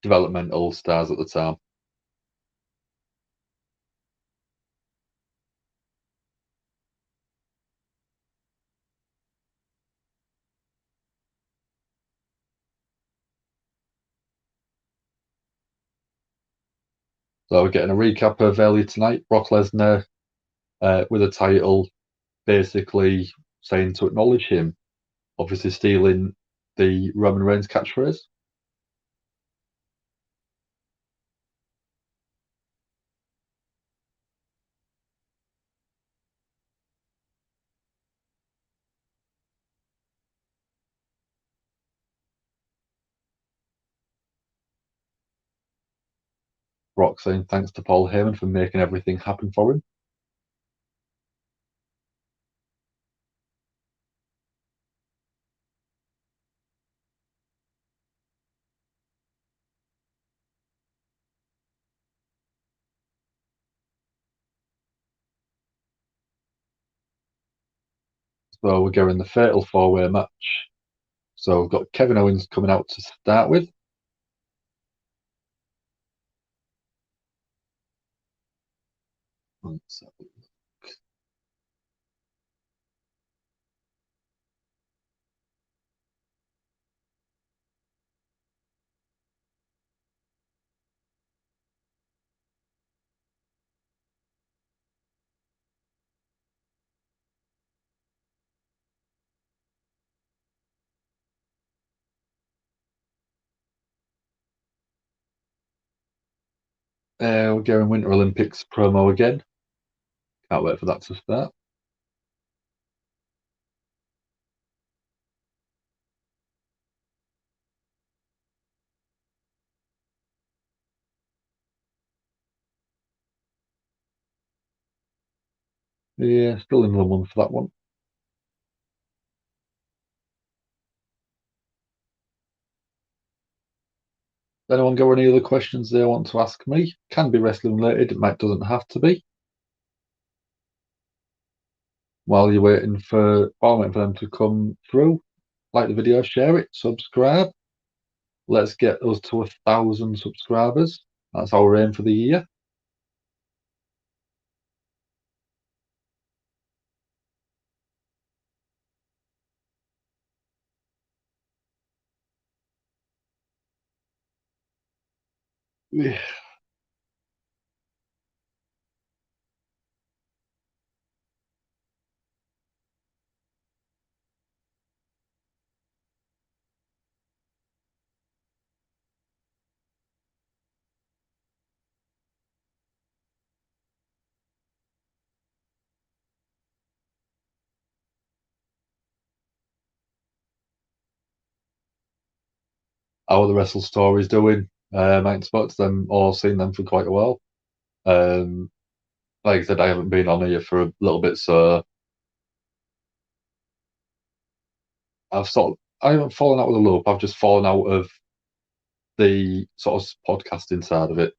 developmental stars at the time. So we're getting a recap of earlier tonight. Brock Lesnar with a title, basically saying to acknowledge him, obviously stealing the Roman Reigns catchphrase. Brock saying thanks to Paul Heyman for making everything happen for him. So we're going the Fatal 4-Way match. So we've got Kevin Owens coming out to start with. Let's have a look. We're going Winter Olympics promo again. Can't wait for that to start. Yeah, still in the one for that one. Anyone got any other questions they want to ask me? Can be wrestling related, it doesn't have to be. While I'm waiting for them to come through, like the video, share it, subscribe. Let's get us to 1,000 subscribers. That's our aim for the year. Yeah. How are the Wrestle Stories doing? I haven't spoken to them or seen them for quite a while. Like I said, I haven't been on here for a little bit, so I haven't fallen out of the loop. I've just fallen out of the sort of podcasting side of it.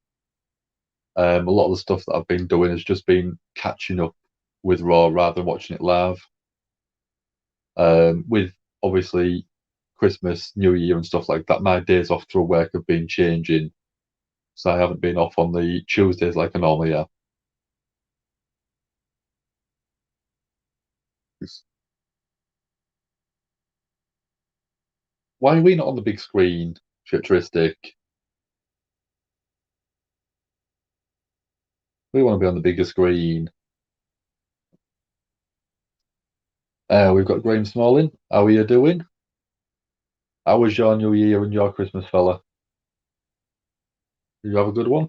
A lot of the stuff that I've been doing has just been catching up with Raw rather than watching it live. With obviously Christmas, New Year, and stuff like that, my days off through work have been changing, so I haven't been off on the Tuesdays like I normally am. Why are we not on the big screen? Futuristic. We want to be on the bigger screen. We've got Graham Smalling. How are you doing? How was your New Year and your Christmas, fella? Did you have a good one?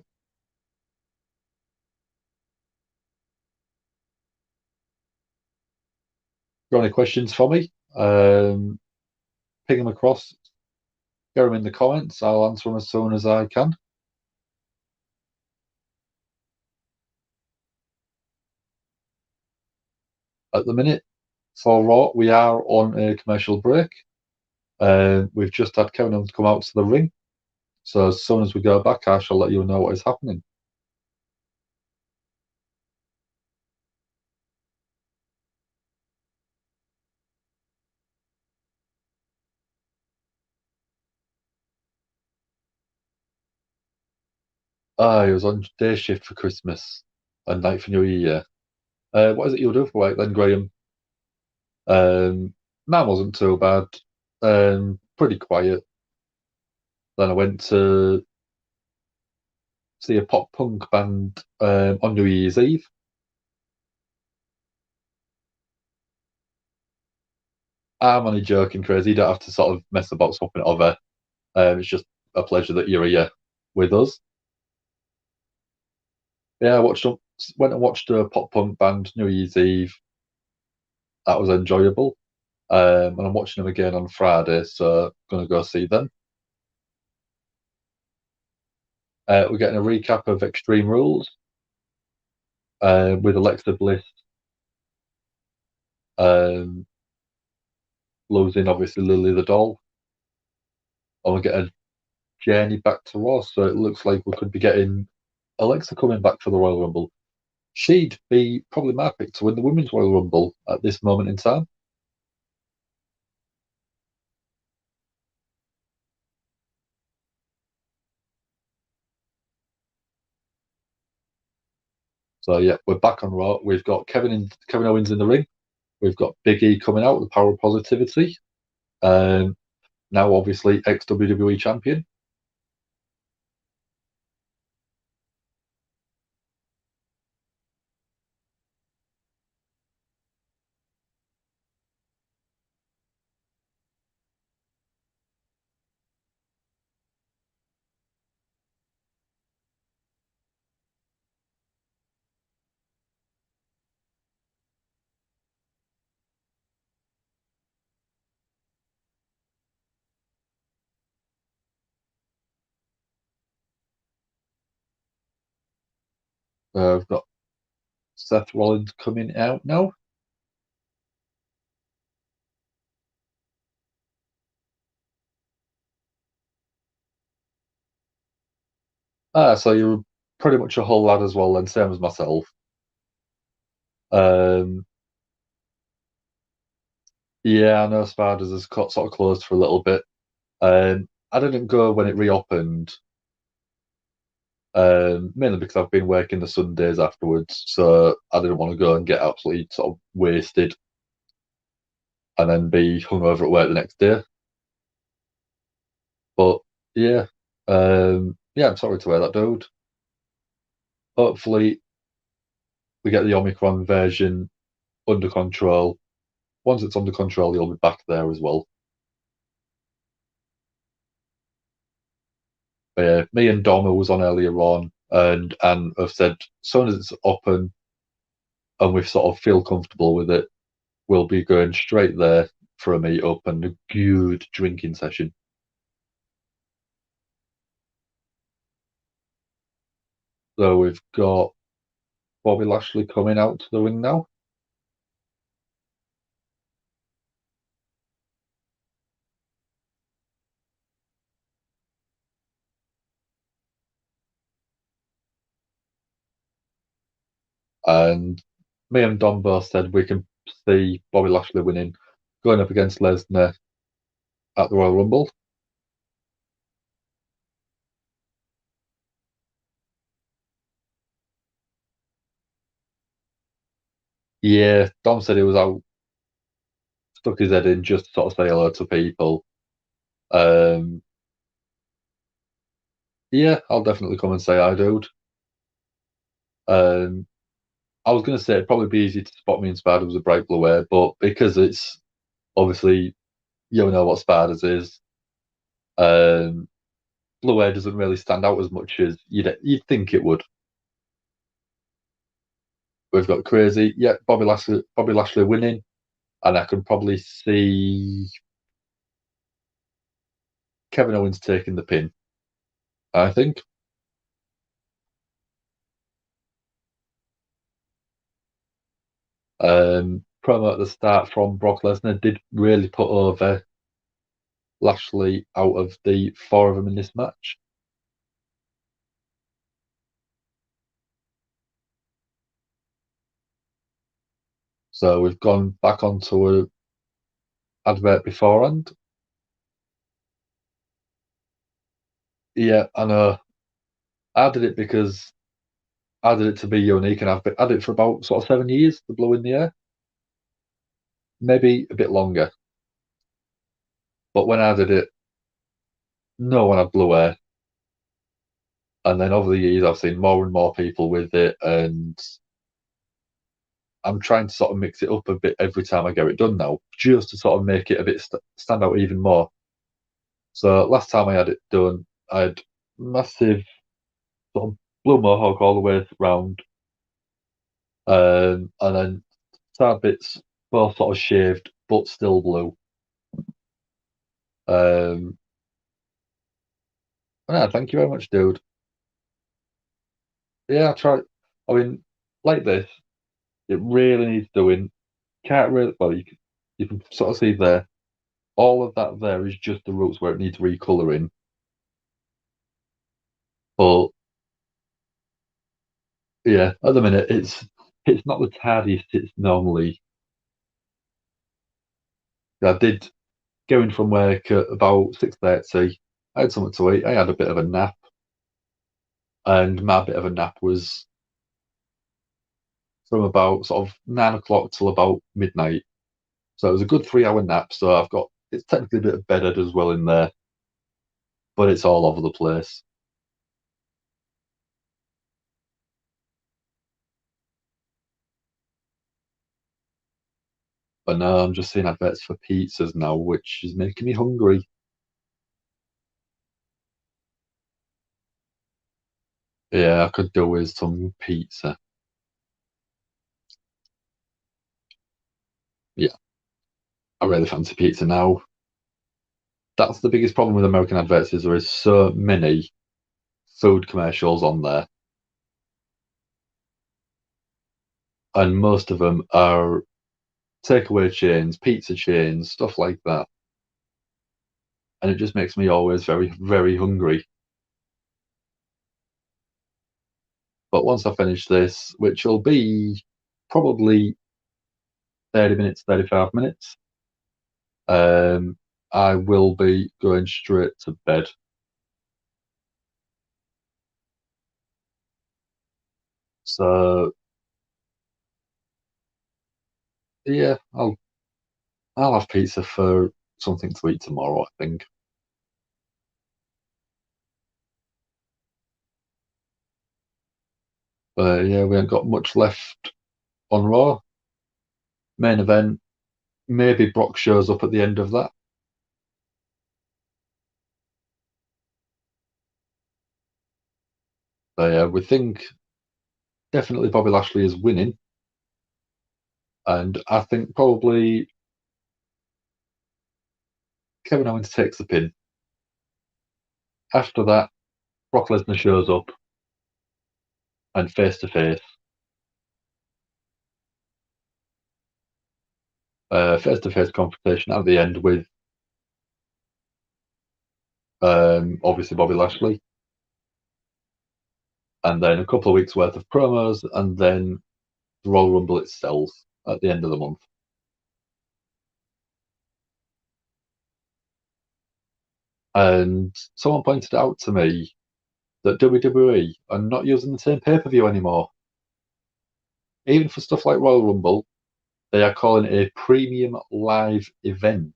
Got any questions for me? Ping them across. Get them in the comments. I'll answer them as soon as I can. At the minute, for Raw, we are on a commercial break. We've just had Kevin Owens come out to the ring. So as soon as we go back, I shall let you know what is happening. He was on day shift for Christmas and night for New Year. What is it you'll do for work then, Graham? Mine wasn't too bad. Pretty quiet. Then I went to see a pop punk band on New Year's Eve. I'm only joking, crazy. You don't have to sort of mess about swapping it over. It's just a pleasure that you're here with us. Yeah, went and watched a pop punk band New Year's Eve. That was enjoyable. And I'm watching them again on Friday, so I'm going to go see them. We're getting a recap of Extreme Rules with Alexa Bliss losing, obviously, Lily the Doll. And we get a journey back to Raw, so it looks like we could be getting Alexa coming back for the Royal Rumble. She'd be probably my pick to win the Women's Royal Rumble at this moment in time. So yeah, we're back on Raw. We've got Kevin Owens in the ring. We've got Big E coming out with the power of positivity. Now obviously ex-WWE champion. We've got Seth Rollins coming out now. So you're pretty much a whole lad as well, then, same as myself. Yeah, I know Spiders has sort of closed for a little bit. I didn't go when it reopened, mainly because I've been working the Sundays afterwards, so I didn't want to go and get absolutely sort of wasted and then be hungover at work the next day. But yeah, I'm sorry to hear that, dude. Hopefully, we get the Omicron version under control. Once it's under control, you'll be back there as well. But yeah, me and Dom, who was on earlier on, and have said as soon as it's open and we sort of feel comfortable with it, we'll be going straight there for a meet up and a good drinking session. So we've got Bobby Lashley coming out to the ring now. And me and Dom both said we can see Bobby Lashley winning, going up against Lesnar at the Royal Rumble. Yeah, Dom said he was out, stuck his head in just to sort of say hello to people. Yeah, I'll definitely come and say hi, dude. I was going to say it'd probably be easy to spot me in Spiders with a bright blue hair, but because it's obviously you know what Spiders is, blue hair doesn't really stand out as much as you'd think it would. We've got Crazy, yeah, Bobby Lashley winning, and I can probably see Kevin Owens taking the pin. I think. Promo at the start from Brock Lesnar did really put over Lashley out of the four of them in this match. So we've gone back onto a advert beforehand. Yeah, I know. I did it because I did it to be unique, and I did it for about sort of 7 years. The blue in the air, maybe a bit longer. But when I did it, no one had blue hair. And then over the years, I've seen more and more people with it, and I'm trying to sort of mix it up a bit every time I get it done now, just to sort of make it a bit stand out even more. So last time I had it done, I had massive sort of blue mohawk all the way round, and then side bits both sort of shaved, but still blue. Yeah, thank you very much, dude. Yeah, I tried. I mean, like this, it really needs doing. Can't really. Well, you can sort of see there. All of that there is just the roots where it needs recoloring. But yeah, at the minute it's not the tardiest it's normally. I did going from work at about 6:30. I had something to eat. I had a bit of a nap, and my bit of a nap was from about sort of 9 o'clock till about midnight. So it was a good 3-hour nap. So it's technically a bit of bedded as well in there, but it's all over the place. But now I'm just seeing adverts for pizzas now, which is making me hungry. Yeah, I could do with some pizza. Yeah, I really fancy pizza now. That's the biggest problem with American adverts is there is so many food commercials on there. And most of them are takeaway chains, pizza chains, stuff like that. And it just makes me always very, very hungry. But once I finish this, which will be probably 30 minutes, 35 minutes, I will be going straight to bed. So yeah, I'll have pizza for something to eat tomorrow, I think. Yeah, we haven't got much left on Raw. Main event, maybe Brock shows up at the end of that. So yeah, we think definitely Bobby Lashley is winning. And I think probably Kevin Owens takes the pin. After that, Brock Lesnar shows up and face to face confrontation at the end with obviously Bobby Lashley. And then a couple of weeks worth of promos, and then the Royal Rumble itself at the end of the month. And someone pointed out to me that WWE are not using the same pay-per-view anymore. Even for stuff like Royal Rumble, they are calling it a premium live event,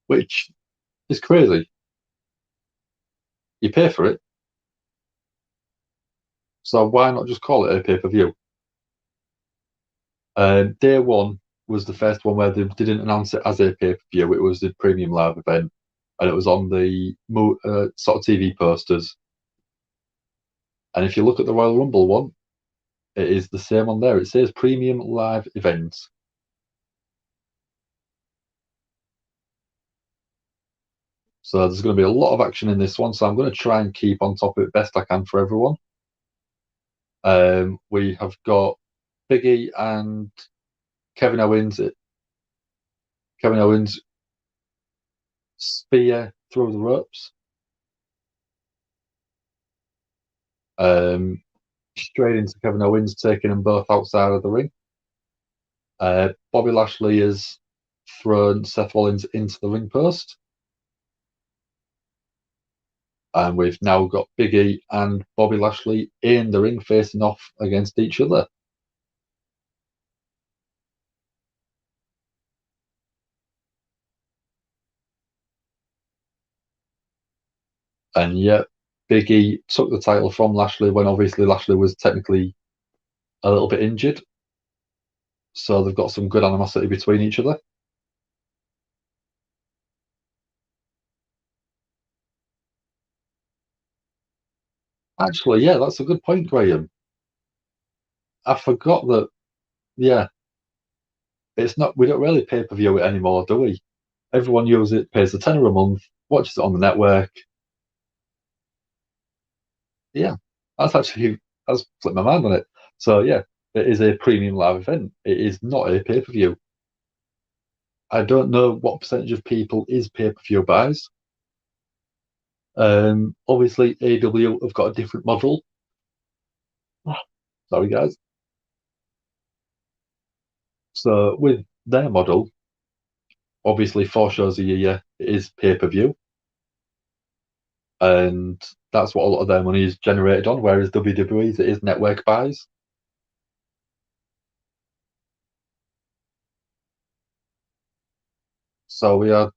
which is crazy. You pay for it, so why not just call it a pay-per-view? Day one was the first one where they didn't announce it as a pay-per-view. It was the premium live event, and it was on the sort of TV posters. And if you look at the Royal Rumble one, it is the same on there. It says premium live event. So there's going to be a lot of action in this one. So I'm going to try and keep on top of it best I can for everyone. We have got Biggie and Kevin Owens. Kevin Owens spear through the ropes. Straight into Kevin Owens, taking them both outside of the ring. Bobby Lashley has thrown Seth Rollins into the ring post. And we've now got Big E and Bobby Lashley in the ring facing off against each other. And yet, Big E took the title from Lashley when obviously Lashley was technically a little bit injured. So they've got some good animosity between each other. Actually, yeah, that's a good point, Graham. I forgot that, yeah, it's not, we don't really pay-per-view it anymore, do we? Everyone uses it, pays the £10 a month, watches it on the network. Yeah, that's flipped my mind on it. So yeah, it is a premium live event. It is not a pay-per-view. I don't know what percentage of people is pay-per-view buys. Obviously, AEW have got a different model. Sorry, guys. So with their model, obviously 4 shows a year is pay-per-view. And that's what a lot of their money is generated on, whereas WWE's it is network buys. So we had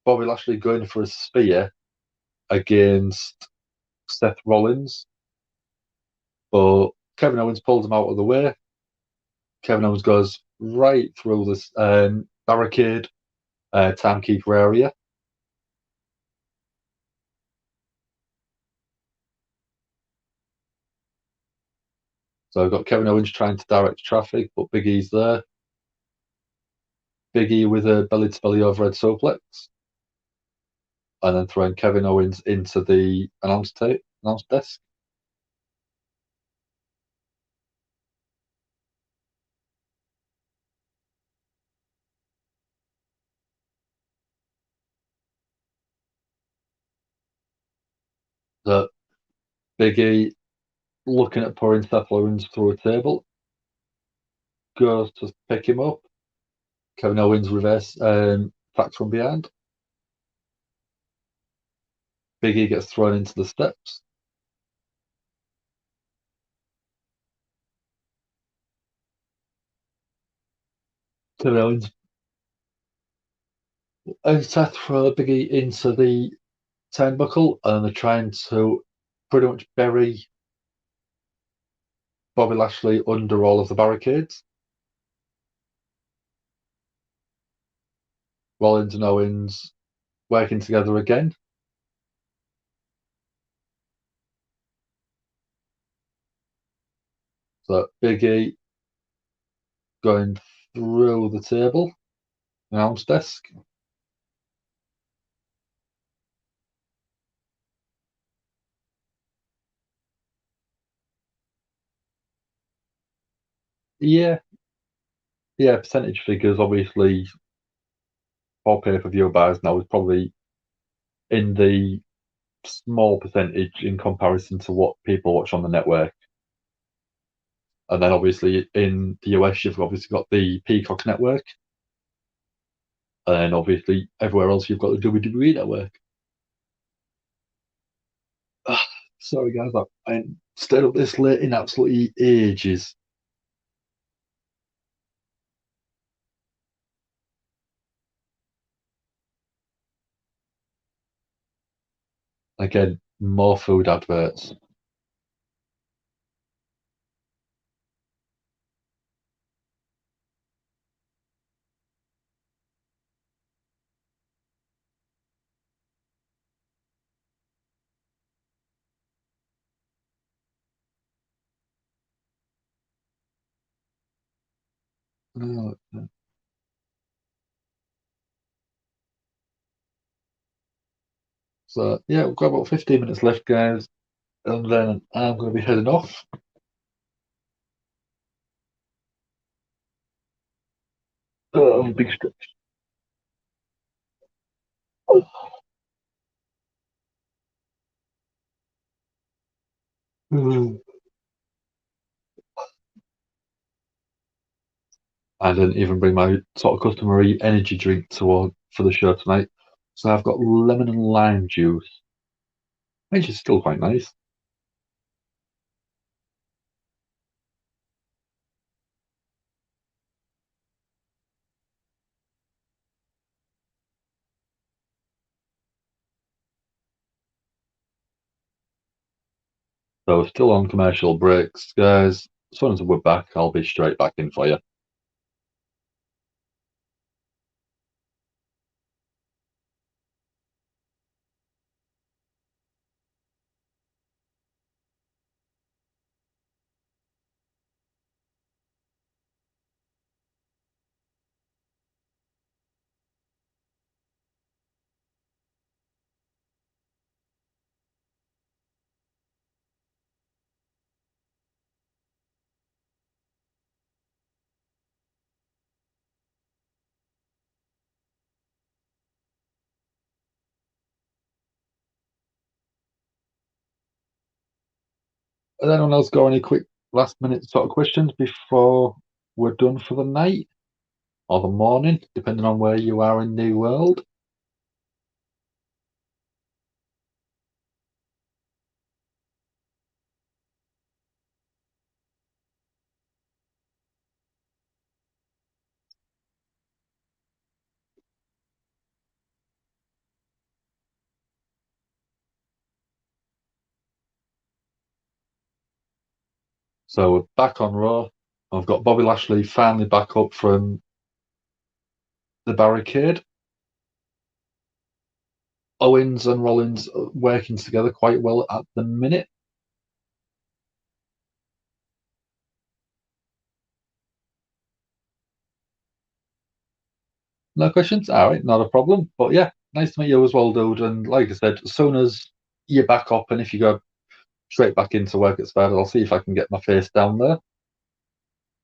Bobby Lashley going for a spear against Seth Rollins, but Kevin Owens pulls him out of the way. Kevin Owens goes right through this barricade, timekeeper area. So I've got Kevin Owens trying to direct traffic, but Big E's there. Big E with a belly-to-belly overhead suplex. And then throwing Kevin Owens into the announce desk. The Big E looking at pouring Seth Rollins through a table. Goes to pick him up. Kevin Owens reverse attacks from behind. Big E gets thrown into the steps. Kevin Owens and Seth throw Big E into the turnbuckle, and then they're trying to pretty much bury Bobby Lashley under all of the barricades. Rollins and Owens working together again. So Big E going through the table, announce desk. Yeah, percentage figures obviously for pay-per-view buys now is probably in the small percentage in comparison to what people watch on the network. And then obviously in the US, you've obviously got the Peacock network. And then obviously everywhere else, you've got the WWE network. Sorry, guys, I stayed up this late in absolutely ages. Again, more food adverts. Oh, so yeah, we've got about 15 minutes left, guys, and then I'm going to be heading off. Big stretch. I didn't even bring my sort of customary energy drink for the show tonight. So I've got lemon and lime juice, which is still quite nice. So still on commercial breaks, guys. As soon as we're back, I'll be straight back in for you. Has anyone else got any quick last minute sort of questions before we're done for the night or the morning, depending on where you are in the world? So we're back on Raw. I've got Bobby Lashley finally back up from the barricade. Owens and Rollins are working together quite well at the minute. No questions? All right, not a problem. But yeah, nice to meet you as well, dude. And like I said, as soon as you're back up and if you go straight back into work at Spider, I'll see if I can get my face down there.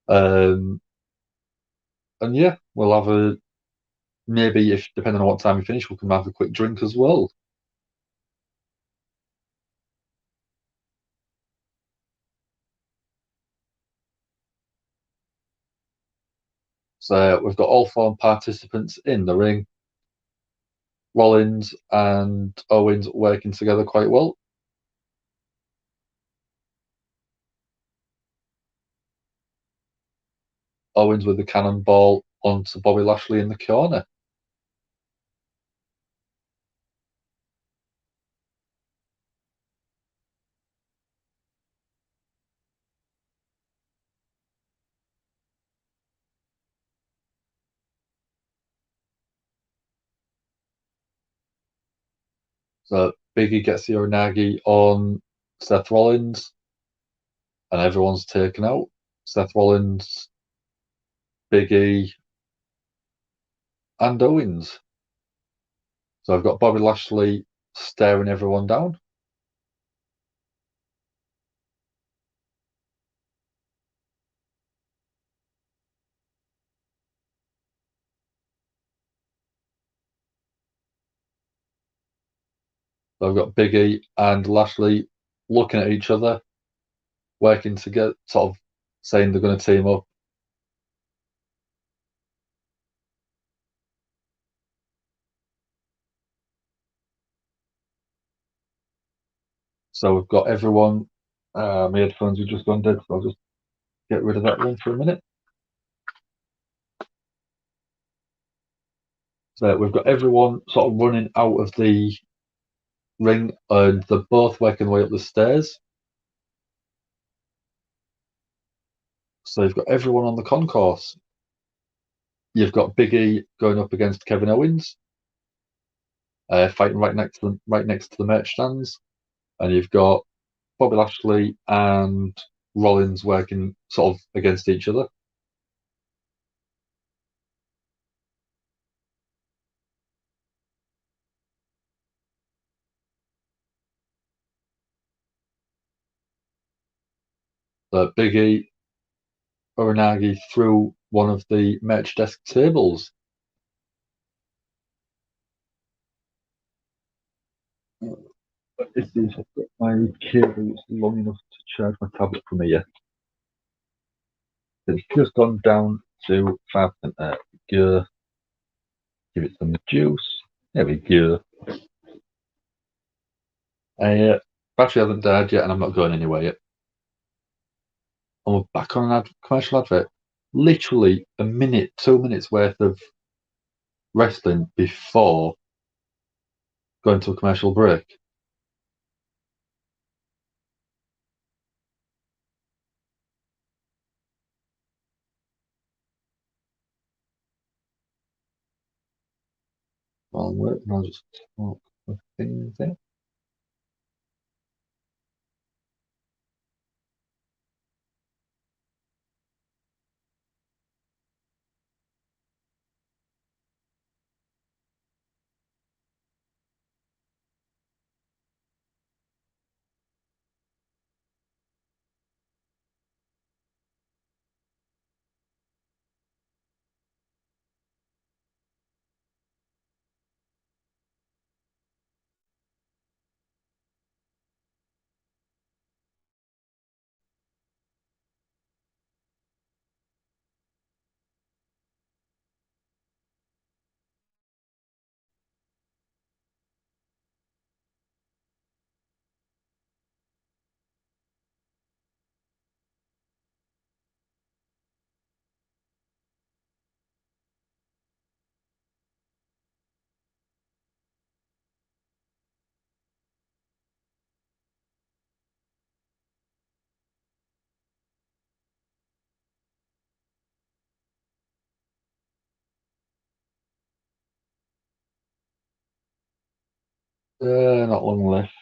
And yeah, we'll have a maybe if depending on what time we finish, we can have a quick drink as well. So we've got all four participants in the ring. Rollins and Owens working together quite well. Owens with the cannonball onto Bobby Lashley in the corner. So Biggie gets the Uranagi on Seth Rollins, and everyone's taken out. Seth Rollins, Biggie, and Owens. So I've got Bobby Lashley staring everyone down. So I've got Biggie and Lashley looking at each other, working together, sort of saying they're going to team up. So we've got everyone. My headphones have just gone dead, so I'll just get rid of that one for a minute. So we've got everyone sort of running out of the ring, and they're both working their way up the stairs. So you've got everyone on the concourse. You've got Big E going up against Kevin Owens, fighting right next to the merch stands, and you've got Bobby Lashley and Rollins working sort of against each other. So Big E Uranagi through one of the merch desk tables. Let's see if I've got my cable long enough to charge my tablet from here. It's just gone down to 5% go. Give it some juice. There we go. Battery hasn't died yet, and I'm not going anywhere yet. And we're back on an commercial advert. Literally a minute, 2 minutes worth of wrestling before going to a commercial break. While I'm working, I'll just talk with things there. Not long left.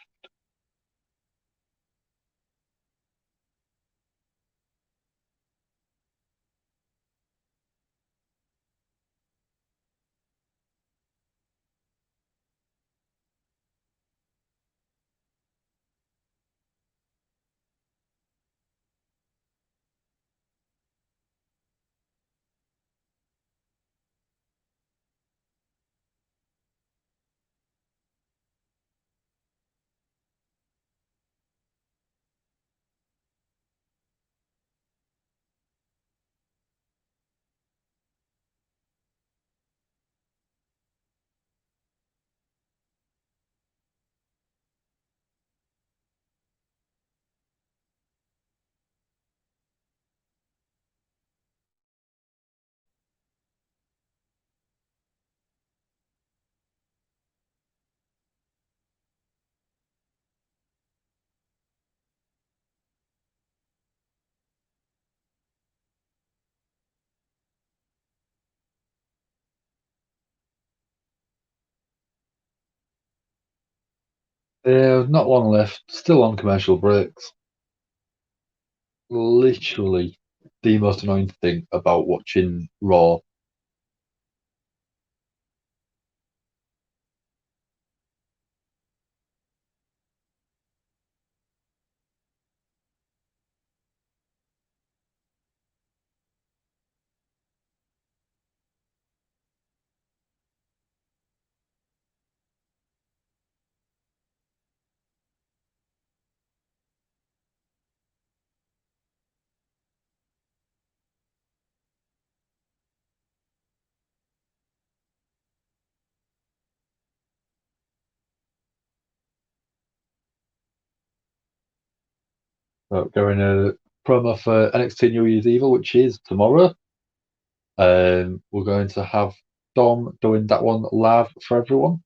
Not long left. Still on commercial breaks. Literally the most annoying thing about watching Raw. Going a promo for NXT New Year's Evil, which is tomorrow. We're going to have Dom doing that one live for everyone.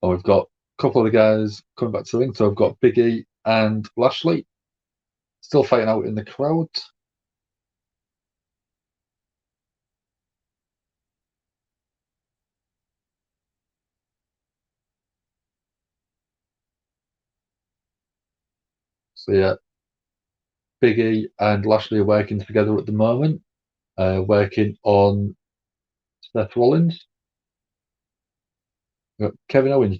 And we've got a couple of the guys coming back to the ring. So we've got Big E and Lashley still fighting out in the crowd. So yeah, Big E and Lashley are working together at the moment, working on Seth Rollins. We've got Kevin Owens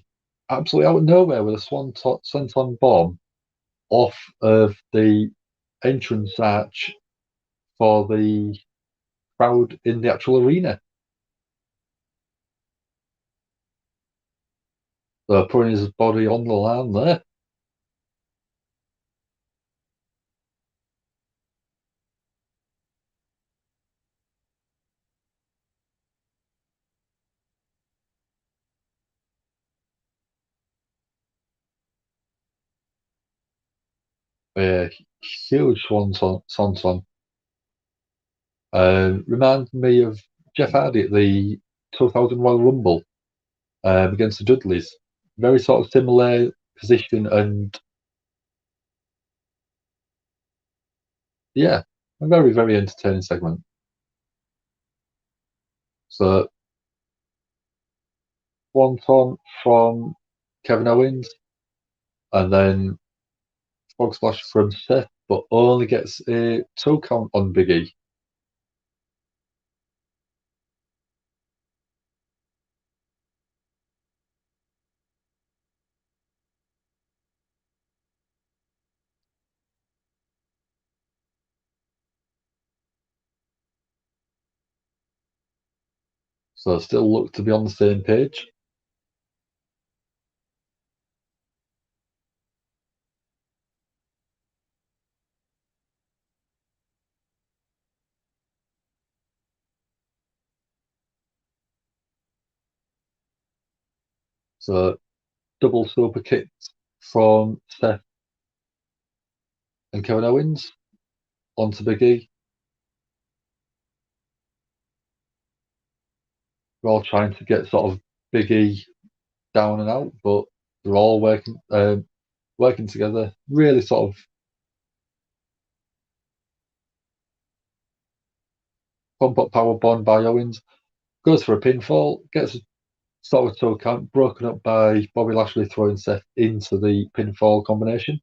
absolutely out of nowhere with a swanton bomb off of the entrance arch for the crowd in the actual arena. So putting his body on the line there. A huge swanton. Reminds me of Jeff Hardy at the 2000 Royal Rumble against the Dudleys. Very sort of similar position, and yeah, a very, very entertaining segment. So, swanton from Kevin Owens, and then frog splash from Seth, but only gets a 2 count on Big E. So still look to be on the same page. So double super kicks from Seth and Kevin Owens onto Big E. We're all trying to get sort of Big E down and out, but they're all working together. Really sort of pump up power bomb by Owens. goes for a pinfall, gets a sort of toe count, broken up by Bobby Lashley throwing Seth into the pinfall combination.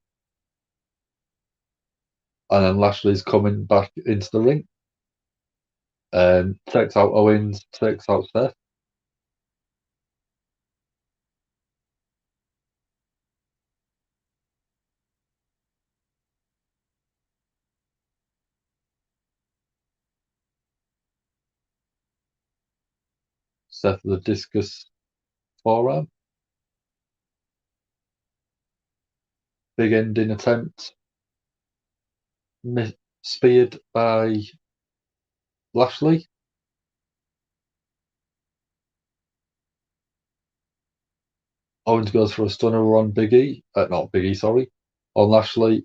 And then Lashley's coming back into the ring. Takes out Owens, takes out Seth. Seth with a discus forearm. Big ending attempt. Speared by Lashley. Owens goes for a stunner on Big E. Not Big E, sorry. On Lashley.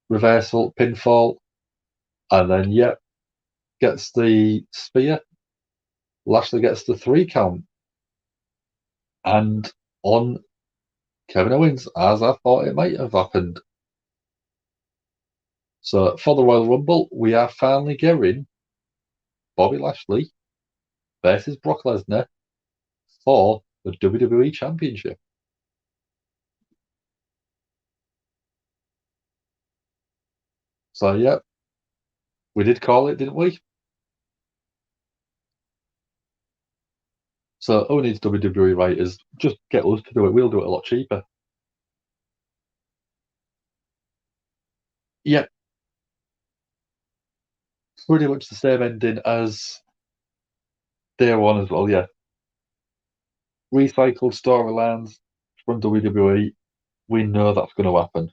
Reversal, pinfall. And then, gets the spear. Lashley gets the 3 count. And on Kevin Owens, as I thought it might have happened. So for the Royal Rumble, we are finally getting Bobby Lashley versus Brock Lesnar for the WWE Championship. So we did call it, didn't we? So who needs WWE writers? Just get us to do it. We'll do it a lot cheaper. Yep. Pretty much the same ending as day one as well, yeah. Recycled storylines from WWE. We know that's going to happen.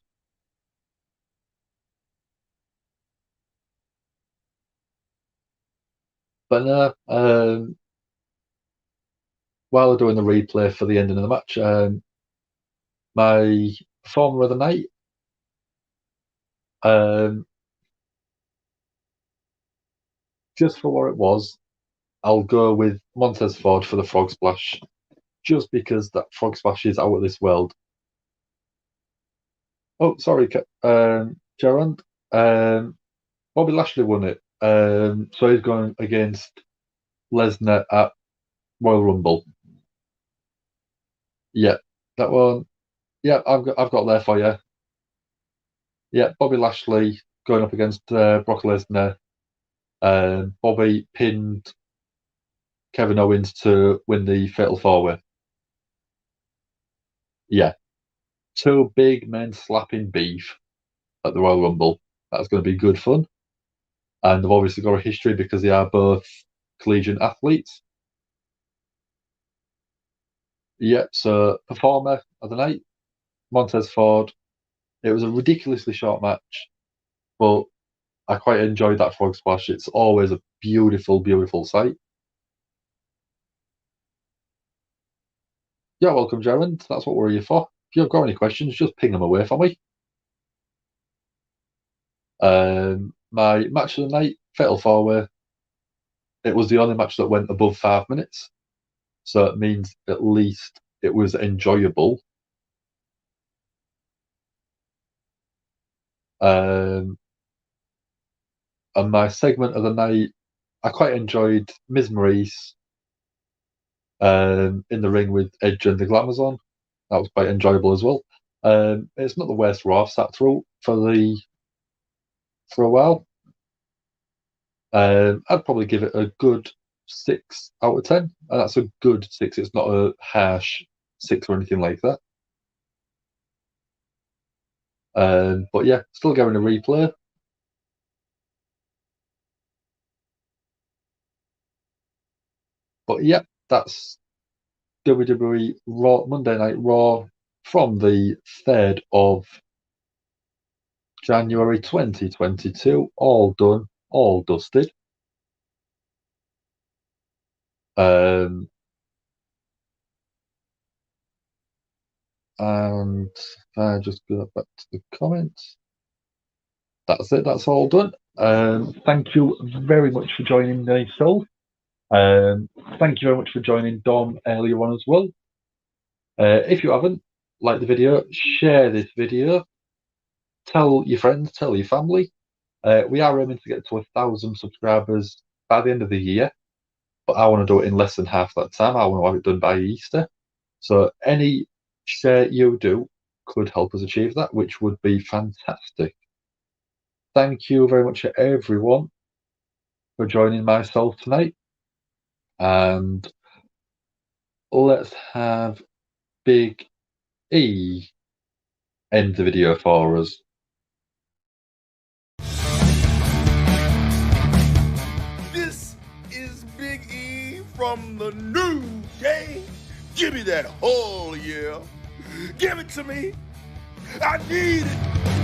But no, while they're doing the replay for the ending of the match, my performer of the night, just for what it was, I'll go with Montez Ford for the Frog Splash, just because that Frog Splash is out of this world. Oh, sorry, Gerard. Bobby Lashley won it. So he's going against Lesnar at Royal Rumble. Yeah, that one. Yeah, I've got there for you. Yeah, Bobby Lashley going up against Brock Lesnar. Bobby pinned Kevin Owens to win the Fatal 4-Way. Yeah. 2 big men slapping beef at the Royal Rumble. That's going to be good fun. And they've obviously got a history because they are both collegiate athletes. Yeah, so performer of the night, Montez Ford. It was a ridiculously short match, but I quite enjoyed that Frog Splash. It's always a beautiful, beautiful sight. You're welcome, Jaron. That's what we're here for. If you've got any questions, just ping them away for me. My match of the night, Fatal 4-Way. It was the only match that went above 5 minutes. So it means at least it was enjoyable. And my segment of the night, I quite enjoyed Miz Maurice in the ring with Edge and the Glamazon. That was quite enjoyable as well. It's not the worst Raw I've sat through for a while. I'd probably give it a good 6 out of 10, and that's a good 6. It's not a harsh 6 or anything like that. But yeah, still going a replay. But yeah, that's WWE Raw, Monday Night Raw from the 3rd of January 2022. All done, all dusted. And I just go back to the comments. That's it. That's all done. Thank you very much for joining the show. Thank you very much for joining Dom earlier on as well. If you haven't, like the video, share this video. Tell your friends, tell your family. We are aiming to get to 1,000 subscribers by the end of the year. but I want to do it in less than half that time. I want to have it done by Easter. So any share you do could help us achieve that, which would be fantastic. Thank you very much, everyone, for joining myself tonight. And let's have Big E end the video for us. This is Big E from the New Day. Give me that whole yeah. Give it to me. I need it.